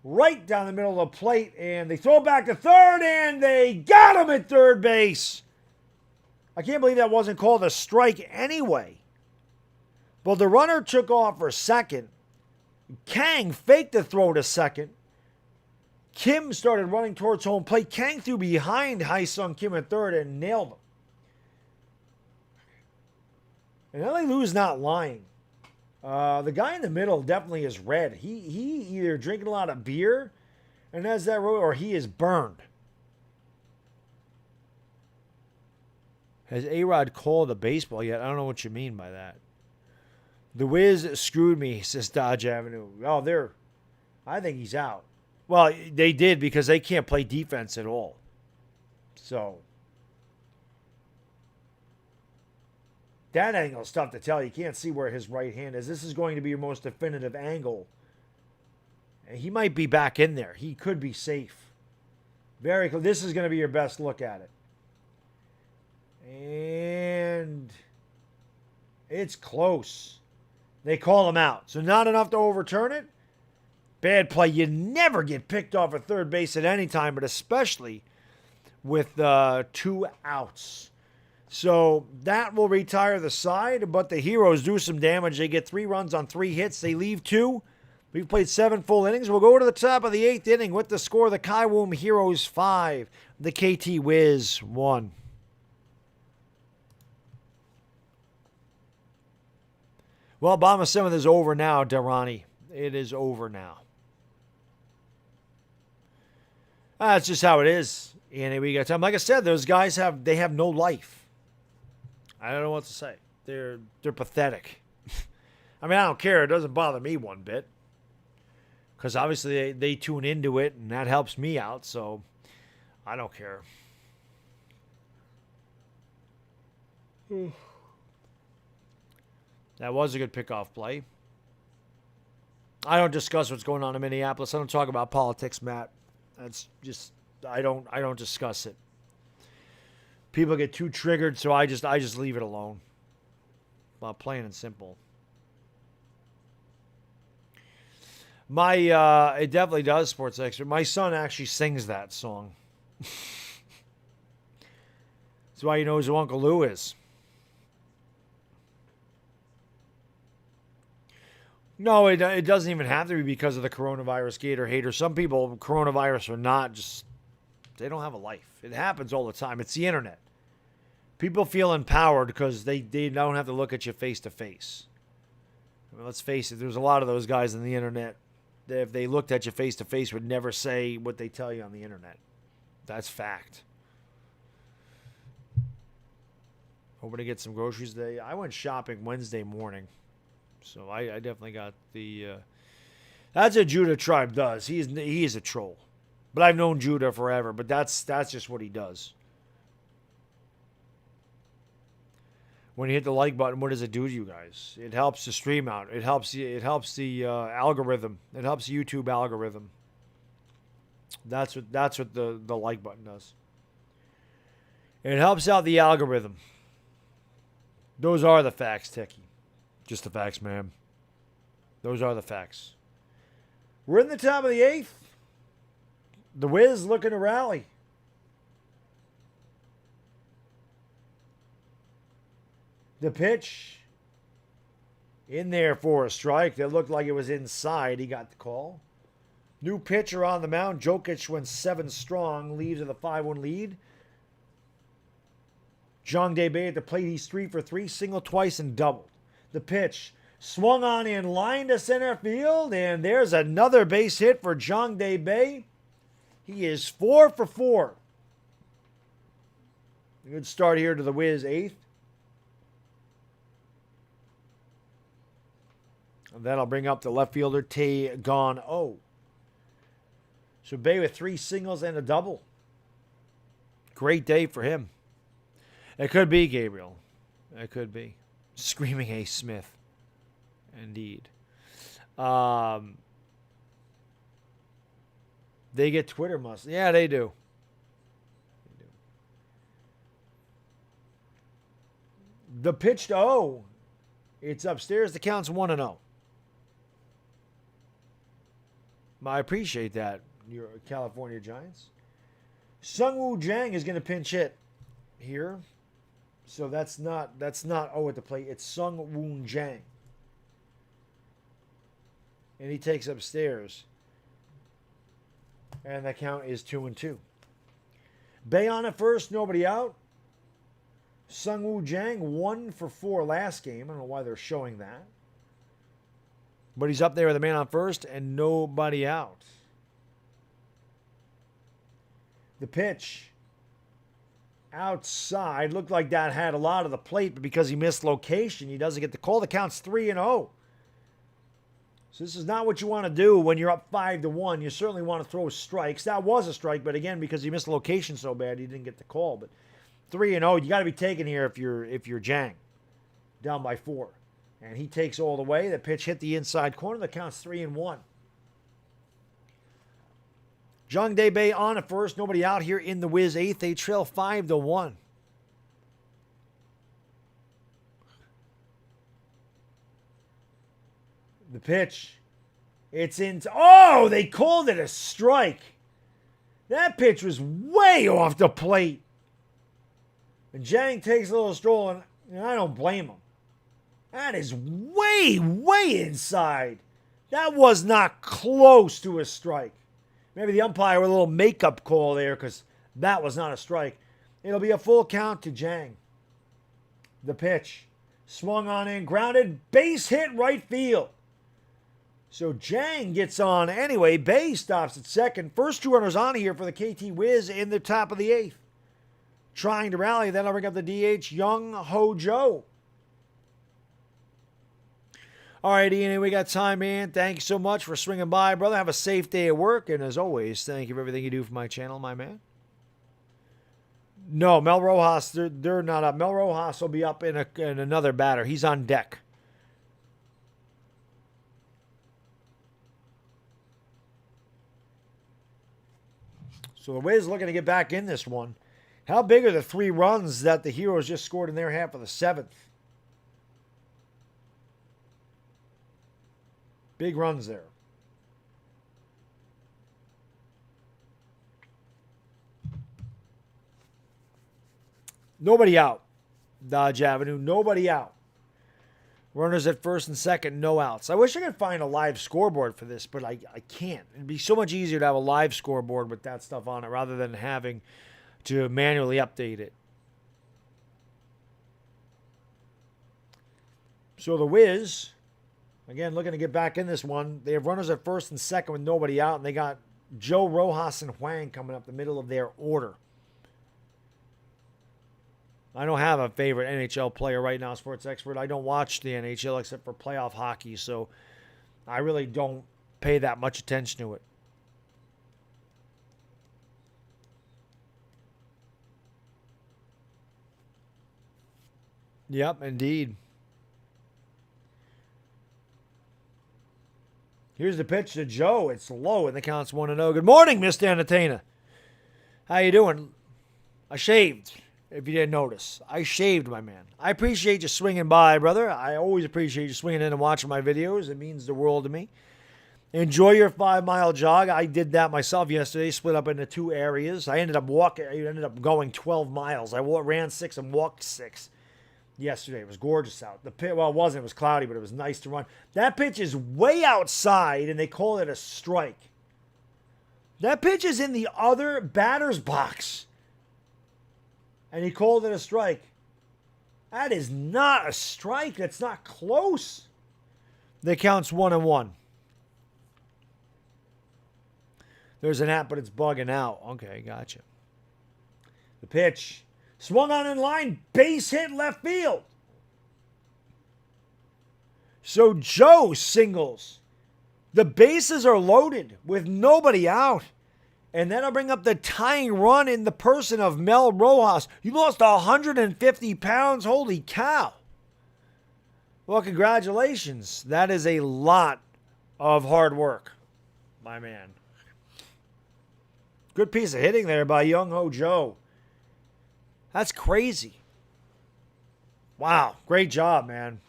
Right down the middle of the plate, and they throw back to third, and they got him at third base. I can't believe that wasn't called a strike anyway. But the runner took off for second. Kang faked the throw to second. Kim started running towards home plate. Kang threw behind Hae-Sung Kim at third and nailed him. And LA Lou's not lying. The guy in the middle definitely is red. He either drinking a lot of beer and has that road, or he is burned. Has A-Rod called a baseball yet? I don't know what you mean by that. The Wiz screwed me, says Dodge Avenue. Oh, I think he's out. Well, they did because they can't play defense at all. So that angle's tough to tell. You can't see where his right hand is. This is going to be your most definitive angle. And he might be back in there. He could be safe. Very close. This is going to be your best look at it. And it's close. They call him out. So not enough to overturn it. Bad play. You never get picked off at third base at any time, but especially with 2 outs. So that will retire the side, but the Heroes do some damage. They get 3 runs on 3 hits. They leave 2. We've played 7 full innings. We'll go to the top of the 8th inning with the score. The Kiwoom Heroes 5, the KT Wiz 1. Well, bottom of 7th is over now, Durrani. It is over now. That's just how it is. And we got time. Like I said, those guys have no life. I don't know what to say. They're pathetic. I mean, I don't care. It doesn't bother me one bit. Because obviously they tune into it, and that helps me out. So I don't care. That was a good pickoff play. I don't discuss what's going on in Minneapolis. I don't talk about politics, Matt. That's just I don't discuss it. People get too triggered, so I just leave it alone. Well, plain and simple. It definitely does, Sports Expert. My son actually sings that song. That's why he knows who Uncle Lou is. No, it doesn't even have to be because of the coronavirus Gator hater. Some people, coronavirus or not, just they don't have a life. It happens all the time. It's the internet. People feel empowered because they don't have to look at you face to face. I mean, let's face it, there's a lot of those guys on the internet that if they looked at you face to face would never say what they tell you on the internet. That's fact. Hoping to get some groceries today. I went shopping Wednesday morning. So I definitely got the... that's what Judah Tribe does. He is a troll. But I've known Judah forever. But that's just what he does. When you hit the like button, what does it do to you guys? It helps the stream out. It helps the algorithm. It helps the YouTube algorithm. That's what the like button does. It helps out the algorithm. Those are the facts, Techie. Just the facts, man. Those are the facts. We're in the top of the 8th. The Wiz looking to rally. The pitch. In there for a strike. That looked like it was inside. He got the call. New pitcher on the mound. Jokic went 7 strong. Leaves with a 5-1 lead. Jong Dae-Bay at the plate. He's 3 for 3. Single twice and doubled. The pitch swung on in line to center field, and there's another base hit for Jong Dae-Bay. He is 4 for 4. A good start here to the Wiz 8th. And that'll bring up the left fielder, Tae Gon Oh. So Bay with 3 singles and a double. Great day for him. It could be, Gabriel. It could be. Screaming Ace Smith. Indeed. They get Twitter must. Yeah, they do. The pitch to O. It's upstairs. The count's 1-0. I appreciate that, your California Giants. Sungwoo Jang is going to pinch hit here. So that's not O at the plate. It's Sungwoo Jang. And he takes upstairs. And the count is 2-2. Bay on at first, nobody out. Sungwoo Jang 1 for 4 last game. I don't know why they're showing that. But he's up there with a man on first and nobody out. The pitch. Outside. Looked like that had a lot of the plate, but because he missed location, he doesn't get the call. The count's 3-0. So this is not what you want to do when you're up 5-1. You certainly want to throw strikes. That was a strike, but again, because he missed location so bad, he didn't get the call. But 3-0, you got to be taken here if you're Jang. Down by 4. And he takes all the way. The pitch hit the inside corner. The count's 3-1. Jong Dae-Bay on at first. Nobody out here in the Wiz 8th. They trail 5-1. The pitch. It's in. Oh, they called it a strike. That pitch was way off the plate. And Jang takes a little stroll, and I don't blame him. That is way, way inside. That was not close to a strike. Maybe the umpire with a little makeup call there because that was not a strike. It'll be a full count to Jang. The pitch. Swung on in, grounded, base hit right field. So Jang gets on anyway. Bay stops at second. First 2 runners on here for the KT Wiz in the top of the 8th. Trying to rally. Then I'll bring up the DH, Young Ho Jo. All right, Ian, we got time, man. Thank you so much for swinging by, brother. Have a safe day at work. And as always, thank you for everything you do for my channel, my man. No, Mel Rojas, they're not up. Mel Rojas will be up in another batter. He's on deck. So the Wiz looking to get back in this one. How big are the 3 runs that the Heroes just scored in their half of the 7th? Big runs there. Nobody out. Dodge Avenue, nobody out. Runners at first and second, no outs. I wish I could find a live scoreboard for this, but I can't. It'd be so much easier to have a live scoreboard with that stuff on it rather than having to manually update it. So the Wiz, again, looking to get back in this one. They have runners at first and second with nobody out, and they got Joe, Rojas, and Huang coming up the middle of their order. I don't have a favorite NHL player right now, Sports Expert. I don't watch the NHL except for playoff hockey, so I really don't pay that much attention to it. Yep, indeed. Here's the pitch to Joe. It's low, and the count's 1-0. Good morning, Mr. Entertainer. How you doing? I shaved. If you didn't notice, I shaved, my man. I appreciate you swinging by, brother. I always appreciate you swinging in and watching my videos. It means the world to me. Enjoy your 5-mile jog. I did that myself yesterday, split up into 2 areas. I ended up going 12 miles. I ran 6 and walked 6 yesterday. It was gorgeous out. Well, it wasn't. It was cloudy, but it was nice to run. That pitch is way outside, and they call it a strike. That pitch is in the other batter's box. And he called it a strike. That is not a strike. That's not close. The count's 1-1. There's an app, but it's bugging out. Okay, gotcha. The pitch. Swung on in line. Base hit left field. So Joe singles. The bases are loaded with nobody out. And then I'll bring up the tying run in the person of Mel Rojas. You lost 150 pounds. Holy cow. Well, congratulations. That is a lot of hard work, my man. Good piece of hitting there by Young Ho Joe. That's crazy. Wow. Great job, man.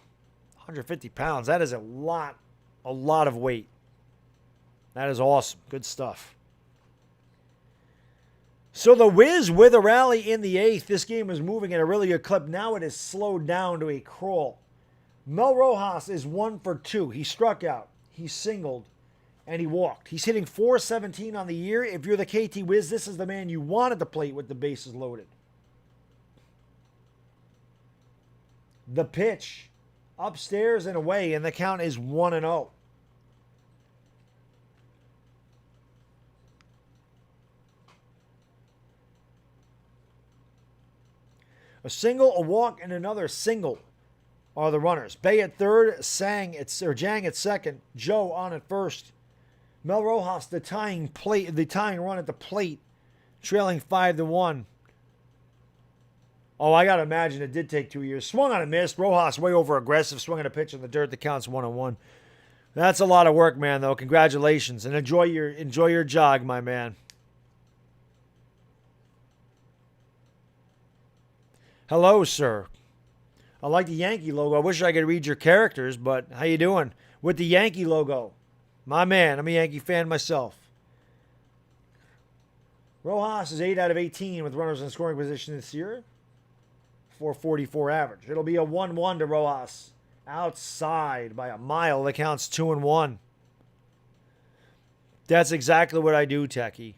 150 pounds. That is a lot of weight. That is awesome. Good stuff. So the Wiz with a rally in the 8th. This game was moving at a really good clip. Now it is slowed down to a crawl. Mel Rojas is 1 for 2. He struck out. He singled. And he walked. He's hitting .417 on the year. If you're the KT Wiz, this is the man you want at the plate with the bases loaded. The pitch. Upstairs and away. And the count is 1-0. A single, a walk, and another single are the runners. Bay at third, Jang at second, Joe on at first. Mel Rojas, the tying run at the plate, trailing 5-1. Oh, I gotta imagine it did take 2 years. Swung on a miss. Rojas way over aggressive, swinging a pitch in the dirt. The count's 1-1. That's a lot of work, man. Though, congratulations and enjoy your jog, my man. Hello, sir. I like the Yankee logo. I wish I could read your characters, but how you doing? With the Yankee logo. My man, I'm a Yankee fan myself. Rojas is 8 out of 18 with runners in scoring position this year. .444 average. It'll be a 1-1 to Rojas. Outside by a mile. The count's 2-1. That's exactly what I do, Techie.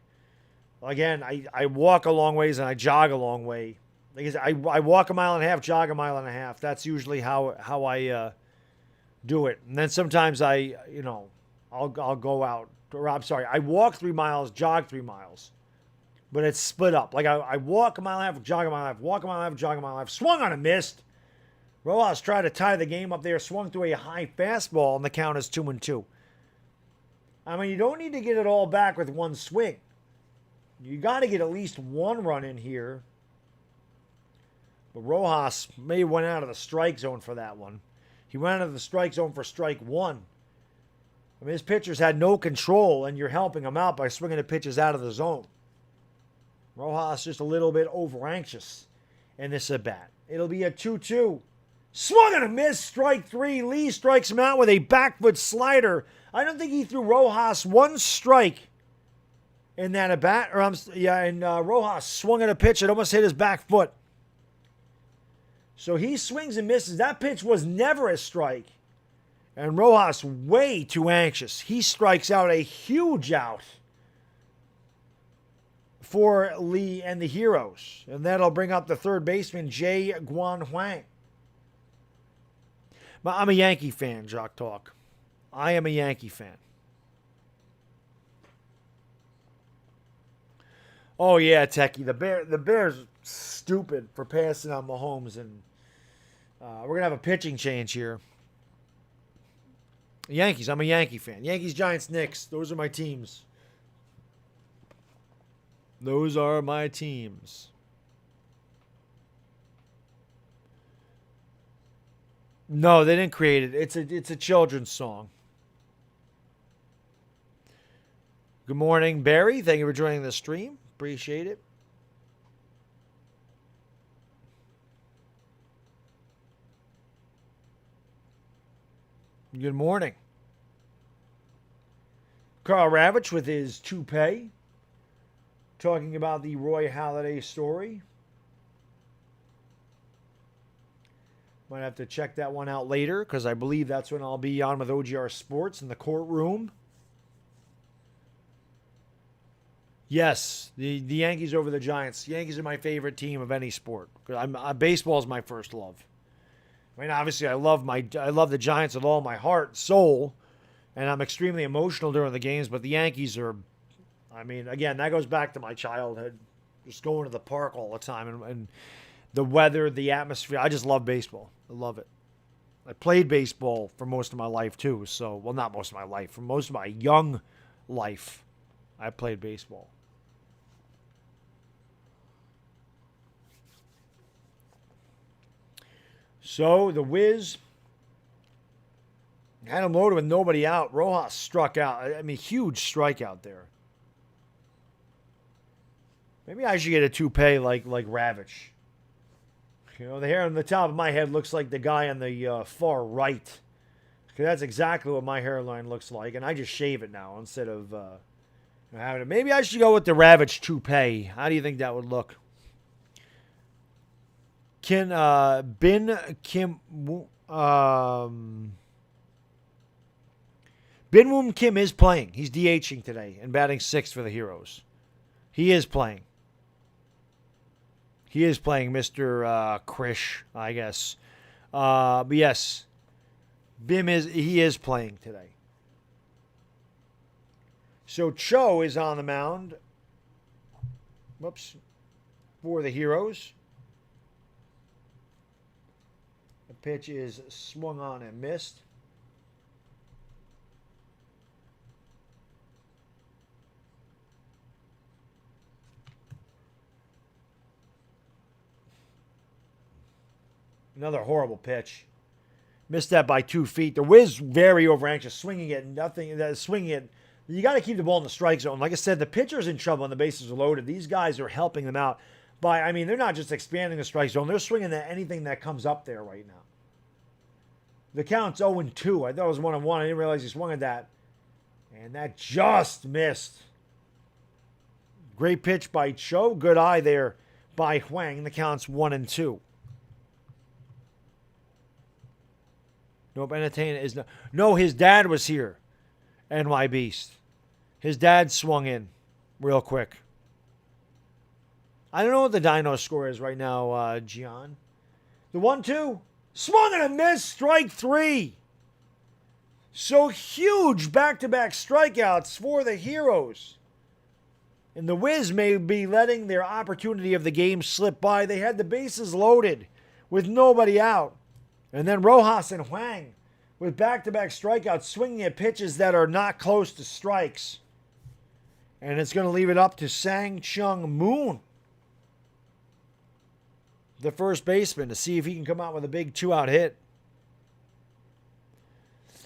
Again, I walk a long ways and I jog a long way. Like I walk a mile and a half, jog a mile and a half. That's usually how I do it. And then sometimes I'll go out. Or I'm sorry, I walk 3 miles, jog 3 miles. But it's split up. Like I walk a mile and a half, jog a mile and a half, walk a mile and a half, jog a mile and a half. Swung on a missed. Rojas tried to tie the game up there, swung through a high fastball, and the count is 2-2. I mean, you don't need to get it all back with one swing. You got to get at least one run in here. But Rojas may have went out of the strike zone for that one. He went out of the strike zone for strike 1. I mean, his pitchers had no control, and you're helping him out by swinging the pitches out of the zone. Rojas just a little bit over-anxious in this at-bat. It'll be a 2-2. Swung and a miss, strike 3. Lee strikes him out with a back foot slider. I don't think he threw Rojas one strike in that at-bat. Rojas swung at a pitch. It almost hit his back foot. So he swings and misses. That pitch was never a strike. And Rojas way too anxious. He strikes out a huge out for Lee and the Heroes. And that'll bring up the third baseman, Jay Guan Huang. But I'm a Yankee fan, Jock Talk. I am a Yankee fan. Oh yeah, Techie. The Bears stupid for passing on Mahomes, and we're gonna have a pitching change here. Yankees. I'm a Yankee fan. Yankees, Giants, Knicks. Those are my teams. Those are my teams. No, they didn't create it. It's a children's song. Good morning, Barry. Thank you for joining the stream. Appreciate it. Good morning. Carl Ravitch with his toupee, talking about the Roy Halladay story. Might have to check that one out later because I believe that's when I'll be on with OGR Sports in the courtroom. Yes, the Yankees over the Giants. The Yankees are my favorite team of any sport. Baseball is my first love. I mean, obviously, I love the Giants with all my heart and soul, and I'm extremely emotional during the games. But the Yankees are, I mean, again, that goes back to my childhood, just going to the park all the time, and the weather, the atmosphere. I just love baseball. I love it. I played baseball for most of my life too. So, well, not most of my life. For most of my young life, I played baseball. So the Wiz had him loaded with nobody out. Rojas struck out. I mean, huge strikeout there. Maybe I should get a toupee like Ravitch. You know, the hair on the top of my head looks like the guy on the far right. Because that's exactly what my hairline looks like. And I just shave it now instead of having it. Maybe I should go with the Ravitch toupee. How do you think that would look? Bin Woom Kim is playing. He's DHing today and batting sixth for the Heroes. He is playing. He is playing, Mr. Krish, I guess. But yes, he is playing today. So Cho is on the mound. Whoops. For the Heroes. The pitch is swung on and missed. Another horrible pitch. Missed that by 2 feet. The Wiz very over anxious, swinging it, swinging it. You got to keep the ball in the strike zone. Like I said, the pitcher's in trouble and the bases are loaded. These guys are helping them out. I mean, they're not just expanding the strike zone. They're swinging at anything that comes up there right now. The count's 0-2. I thought it was 1-1. I didn't realize he swung at that. And that just missed. Great pitch by Cho. Good eye there by Huang. The count's 1-2. Nope, Entertainer is not. No, his dad was here. NY Beast. His dad swung in real quick. I don't know what the Dino score is right now, Gian. The 1-2. Swung and a miss. Strike 3. So huge back-to-back strikeouts for the Heroes. And the Wiz may be letting their opportunity of the game slip by. They had the bases loaded with nobody out. And then Rojas and Huang with back-to-back strikeouts, swinging at pitches that are not close to strikes. And it's going to leave it up to Sang Chung Moon, the first baseman, to see if he can come out with a big 2-out hit.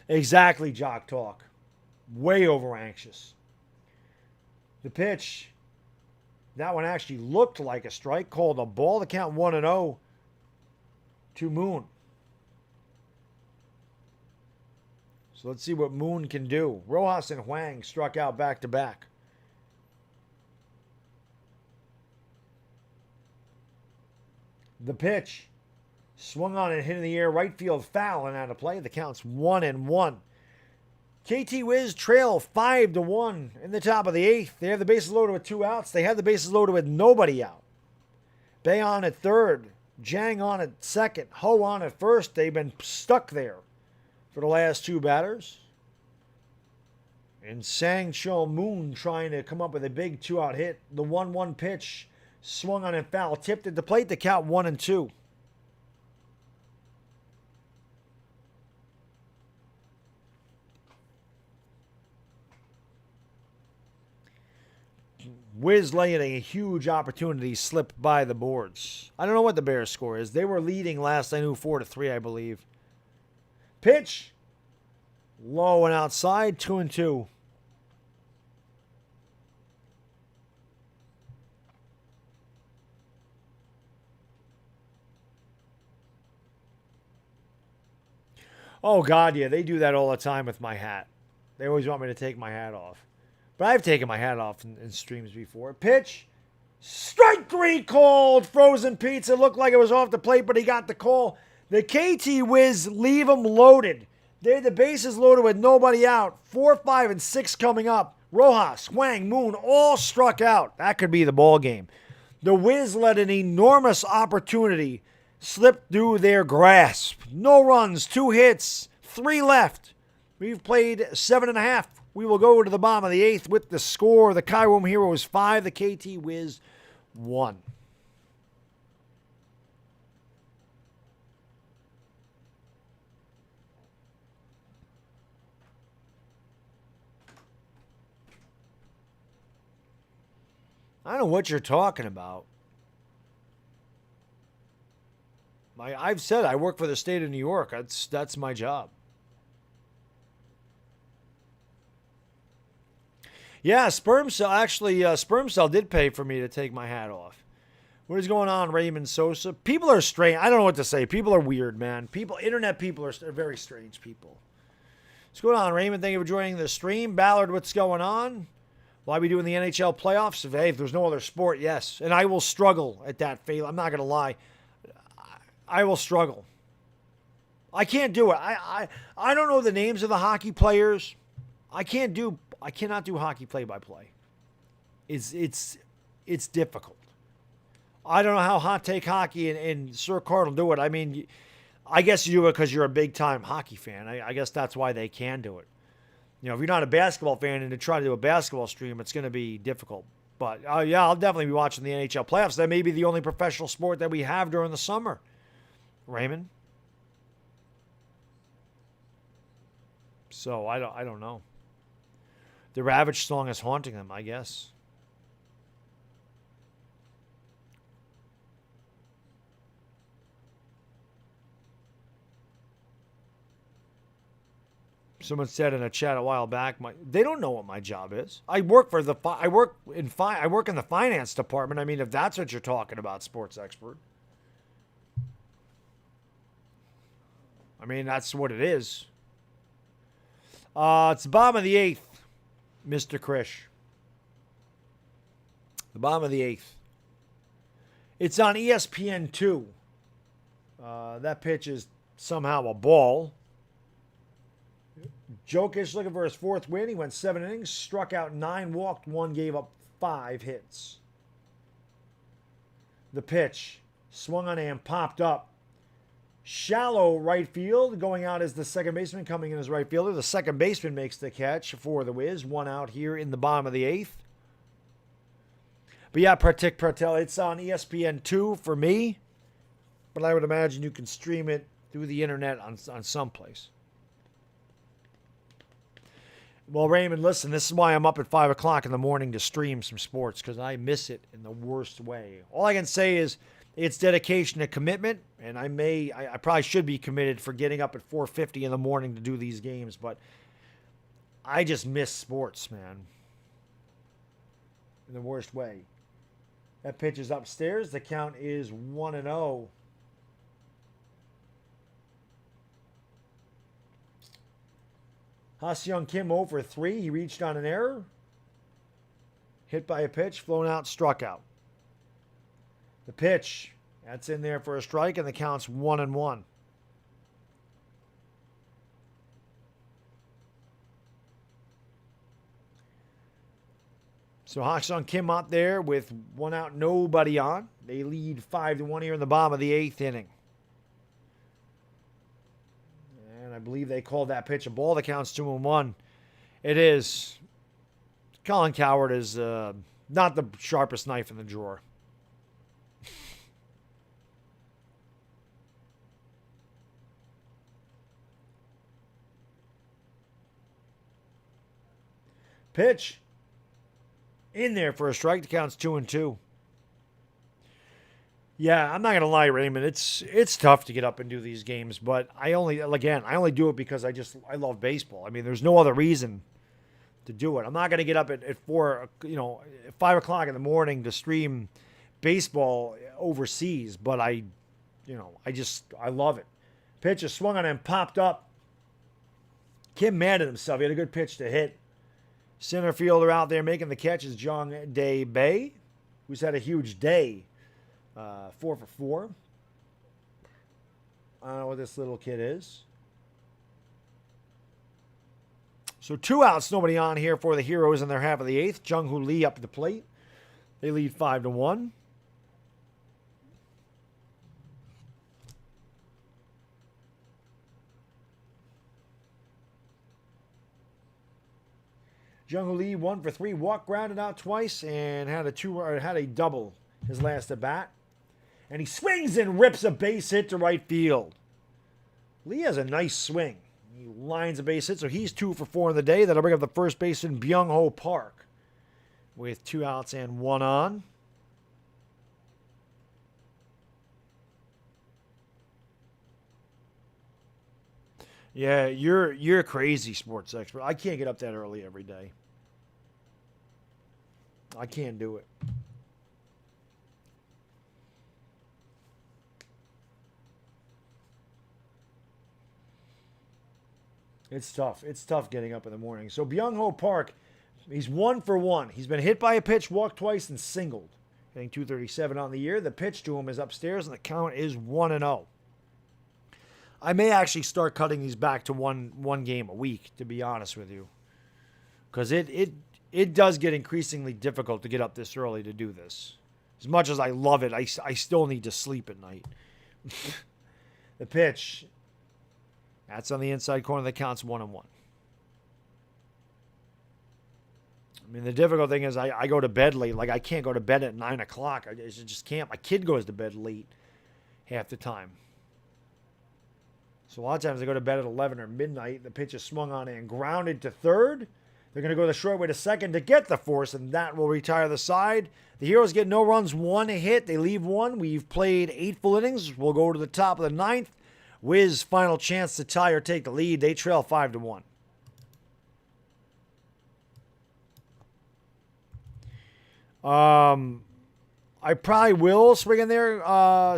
Exactly, Jock Talk. Way over anxious. The pitch, that one actually looked like a strike, called a ball. The count 1-0 to Moon. So let's see what Moon can do. Rojas and Huang struck out back-to-back. The pitch. Swung on and hit in the air. Right field foul and out of play. The count's 1-1. KT Wiz trail 5-1 in the top of the 8th. They have the bases loaded with 2 outs. They have the bases loaded with nobody out. Bay on at third. Jang on at second. Ho on at first. They've been stuck there for the last 2 batters. And Sang Cho Moon trying to come up with a big 2-out hit. The 1-1 pitch swung on and foul. Tipped at the plate. The count 1-2. Wiz laying a huge opportunity slipped by the boards. I don't know what the Bears' score is. They were leading last I knew 4-3, I believe. Pitch. Low and outside, 2-2. Oh, God, yeah, they do that all the time with my hat. They always want me to take my hat off. But I've taken my hat off in streams before. Pitch. Strike 3 called. Frozen pizza. Looked like it was off the plate, but he got the call. The KT Wiz leave them loaded. They had the bases loaded with nobody out. 4, 5, and 6 coming up. Rojas, Wang, Moon all struck out. That could be the ball game. The Wiz let an enormous opportunity slip through their grasp. No runs, 2 hits, 3 left. We've played 7.5. We will go to the bottom of the 8th with the score. The Kiwoom Heroes 5, the KT Wiz 1. I don't know what you're talking about. I've said I work for the state of New York. That's my job. Yeah, Sperm Cell. Actually, Sperm Cell did pay for me to take my hat off. What is going on, Raymond Sosa? People are strange. I don't know what to say. People are weird, man. Internet people are very strange people. What's going on, Raymond? Thank you for joining the stream. Ballard, what's going on? Why are we doing the NHL playoffs? Hey, if there's no other sport, yes. And I will struggle at that, Fail. I'm not going to lie. I will struggle. I can't do it. I don't know the names of the hockey players. I cannot do hockey play-by-play. It's difficult. I don't know how Hot Take Hockey and Sir Cardinal do it. I mean, I guess you do it because you're a big-time hockey fan. I guess that's why they can do it. You know, if you're not a basketball fan and to try to do a basketball stream, it's going to be difficult. But, yeah, I'll definitely be watching the NHL playoffs. That may be the only professional sport that we have during the summer. Raymond? So, I don't know. The Ravage song is haunting them, I guess. Someone said in a chat a while back, they don't know what my job is. I work in the finance department. I mean, if that's what you're talking about, sports expert. I mean, that's what it is. It's the bottom of the 8th, Mr. Krish. The bottom of the 8th. It's on ESPN2. That pitch is somehow a ball. Jokic looking for his 4th win. He went 7 innings, struck out 9, walked 1, gave up 5 hits. The pitch swung on and popped up. Shallow right field. Going out as the second baseman, coming in as right fielder. The second baseman makes the catch for the Wiz. 1 out here in the bottom of the 8th. But yeah, Pratik Patel, it's on ESPN2 for me. But I would imagine you can stream it through the internet on someplace. Well, Raymond, listen, this is why I'm up at 5 o'clock in the morning to stream some sports, because I miss it in the worst way. All I can say is it's dedication and commitment, and I probably should be committed for getting up at 4:50 in the morning to do these games, but I just miss sports, man, in the worst way. That pitch is upstairs. The count is 1-0. Ha-Seong Kim 0 for 3. He reached on an error. Hit by a pitch, flown out, struck out. The pitch, That's in there for a strike, and the count's 1-1. So Ha-Seong Kim out there with 1 out, nobody on. They lead 5-1 here in the bottom of the 8th inning. And I believe they called that pitch a ball. The count's 2-1. It is. Colin Coward is not the sharpest knife in the drawer. Pitch. In there for a strike. The count's 2-2. Yeah, I'm not gonna lie, Raymond. It's tough to get up and do these games, but I only do it because I love baseball. I mean, there's no other reason to do it. I'm not gonna get up at 5 o'clock in the morning to stream baseball overseas, but I love it. Pitch is swung on and popped up. Kim mad at himself. He had a good pitch to hit. Center fielder out there making the catch is Jong Dae Bae, who's had a huge day. 4 for 4. I don't know what this little kid is. So 2 outs, nobody on here for the Heroes in their half of the 8th. Jung-Hoo Lee up at the plate. They lead 5-1. Jung-Hoo Lee 1 for 3, walked, grounded out twice, and had a double his last at bat. And he swings and rips a base hit to right field. Lee has a nice swing. He lines a base hit, so he's 2 for 4 in the day. That'll bring up the first baseman, Byung-Ho Park, with 2 outs and 1 on. Yeah, you're crazy, sports expert. I can't get up that early every day. I can't do it. It's tough. It's tough getting up in the morning. So Byung-Ho Park, he's 1 for 1. He's been hit by a pitch, walked twice, and singled. Hitting .237 on the year. The pitch to him is upstairs, and the count is 1-0. I may actually start cutting these back to one game a week, to be honest with you. Because it does get increasingly difficult to get up this early to do this. As much as I love it, I still need to sleep at night. The pitch, that's on the inside corner. That counts 1-1. I mean, the difficult thing is I go to bed late. Like, I can't go to bed at 9 o'clock. I just can't. My kid goes to bed late half the time. So a lot of times I go to bed at 11 or midnight. The pitch is swung on and grounded to third. They're going to go the short way to second to get the force, and that will retire the side. The Heroes get no runs, 1 hit. They leave 1. We've played 8 full innings. We'll go to the top of the 9th. Wiz, final chance to tie or take the lead. They trail 5-1. I probably will swing in there,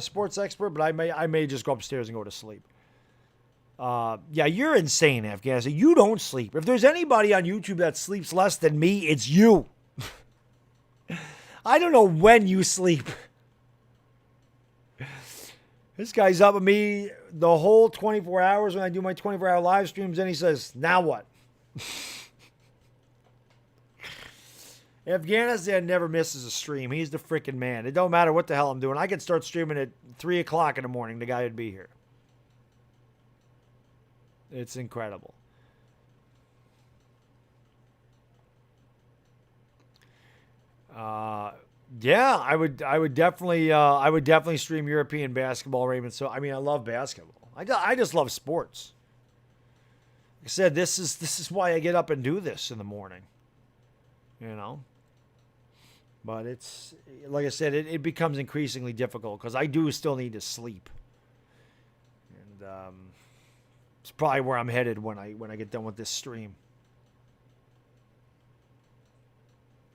sports expert, but I may just go upstairs and go to sleep. Yeah, you're insane, Afghanistan. You don't sleep. If there's anybody on YouTube that sleeps less than me, it's you. I don't know when you sleep. This guy's up with me the whole 24 hours when I do my 24-hour live streams, and he says, now what? Afghanistan never misses a stream. He's the freaking man. It don't matter what the hell I'm doing. I could start streaming at 3 o'clock in the morning. The guy would be here. It's incredible. Yeah, I would definitely stream European basketball, Raymond. So I mean, I love basketball. I just love sports. Like I said, this is why I get up and do this in the morning. You know. But it's like I said, it becomes increasingly difficult because I do still need to sleep. And it's probably where I'm headed when I get done with this stream.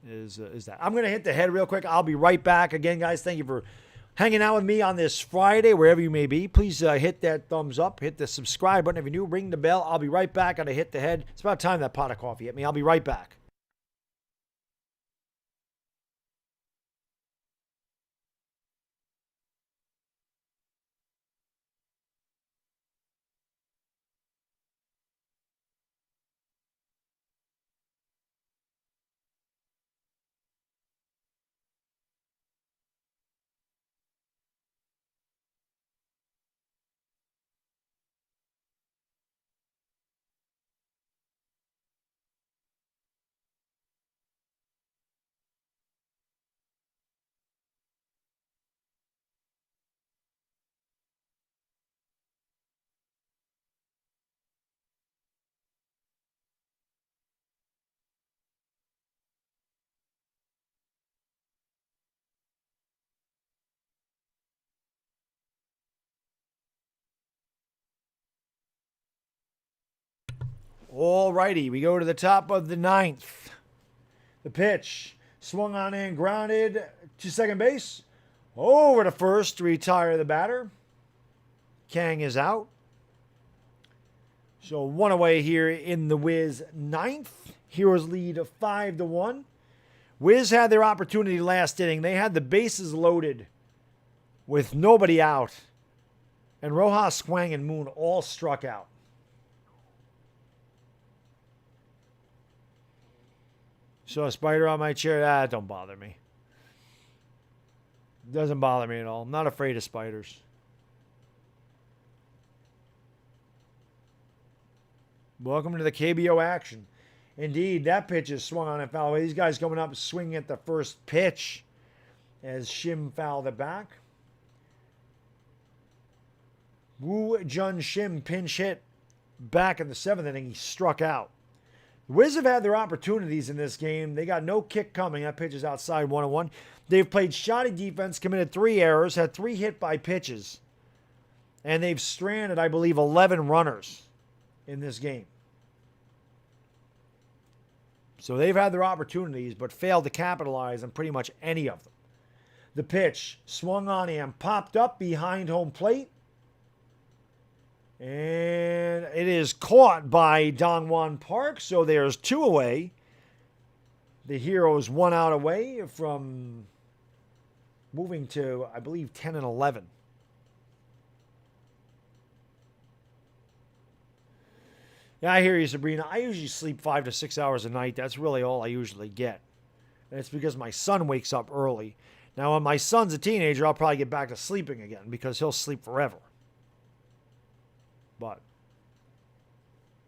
Is that I'm going to hit the head real quick. I'll be right back. Again, guys, thank you for hanging out with me on this Friday, wherever you may be. Please hit that thumbs up, hit the subscribe button if you're new, ring the bell. I'll be right back on a hit the head. It's about time that pot of coffee hit me. I'll be right back. All righty, we go to the top of the ninth. The pitch. Swung on and grounded to second base. Over to first to retire the batter. Kang is out. So one away here in the Wiz ninth. Heroes lead 5-1. Wiz had their opportunity last inning. They had the bases loaded with nobody out. And Rojas, Squang, and Moon all struck out. Saw a spider on my chair. Don't bother me. Doesn't bother me at all. I'm not afraid of spiders. Welcome to the KBO action. Indeed, that pitch is swung on and fouled away. These guys coming up swinging at the first pitch as Shim fouled it back. Woo Jun Shim pinch hit back in the seventh inning. He struck out. The Wiz have had their opportunities in this game. They got no kick coming. That pitch is outside 1-1. They've played shoddy defense, committed 3 errors, had 3 hit by pitches. And they've stranded, I believe, 11 runners in this game. So they've had their opportunities, but failed to capitalize on pretty much any of them. The pitch swung on and popped up behind home plate. And it is caught by Dongwon Park, so there's 2 away. The Heroes 1 out away from moving to, I believe, 10 and 11. Yeah, I hear you, Sabrina. I usually sleep 5 to 6 hours a night. That's really all I usually get. And it's because my son wakes up early. Now, when my son's a teenager, I'll probably get back to sleeping again because he'll sleep forever. But,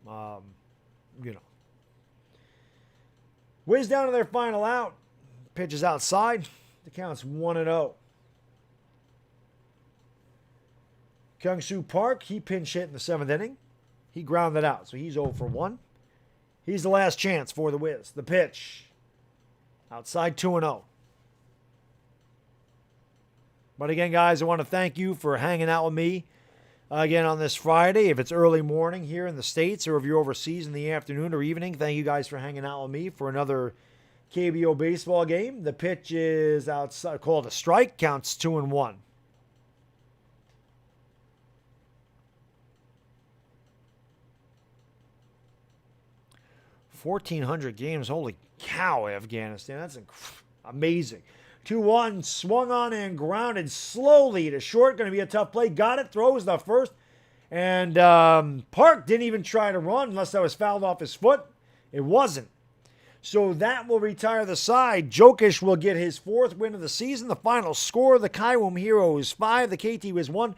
you know. Wiz down to their final out. Pitch is outside. The count's 1-0. Kyung-Soo Park, he pinch hit in the 7th inning. He grounded out, so he's 0 for 1. He's the last chance for the Wiz. The pitch. Outside 2-0. But again, guys, I want to thank you for hanging out with me again on this Friday. If it's early morning here in the States or if you're overseas in the afternoon or evening, thank you guys for hanging out with me for another KBO baseball game. The pitch is outside, called a strike, counts 2-1. $1,400 games. Holy cow, Afghanistan. That's amazing. 2-1, swung on and grounded slowly to short. Going to be a tough play. Got it, throws the first. And Park didn't even try to run unless that was fouled off his foot. It wasn't. So that will retire the side. Jokic will get his 4th win of the season. The final score, the Kiwoom Heroes 5, the KT was 1.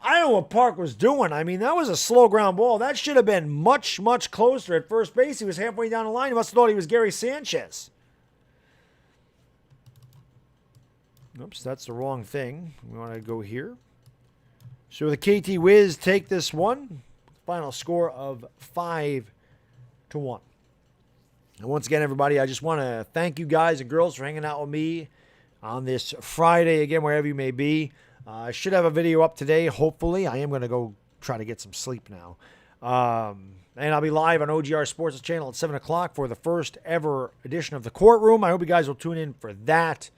I don't know what Park was doing. I mean, that was a slow ground ball. That should have been much, much closer at first base. He was halfway down the line. He must have thought he was Gary Sanchez. Oops, that's the wrong thing. We want to go here. So the KT Wiz take this one. Final score of 5-1. And once again, everybody, I just want to thank you guys and girls for hanging out with me on this Friday, again, wherever you may be. I should have a video up today, hopefully. I am going to go try to get some sleep now. And I'll be live on OGR Sports channel at 7 o'clock for the first ever edition of The Courtroom. I hope you guys will tune in for that.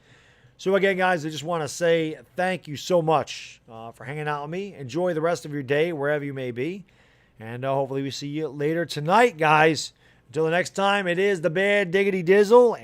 So again, guys, I just want to say thank you so much for hanging out with me. Enjoy the rest of your day, wherever you may be. And hopefully we see you later tonight, guys. Until the next time, it is the Bad Diggity Dizzle, and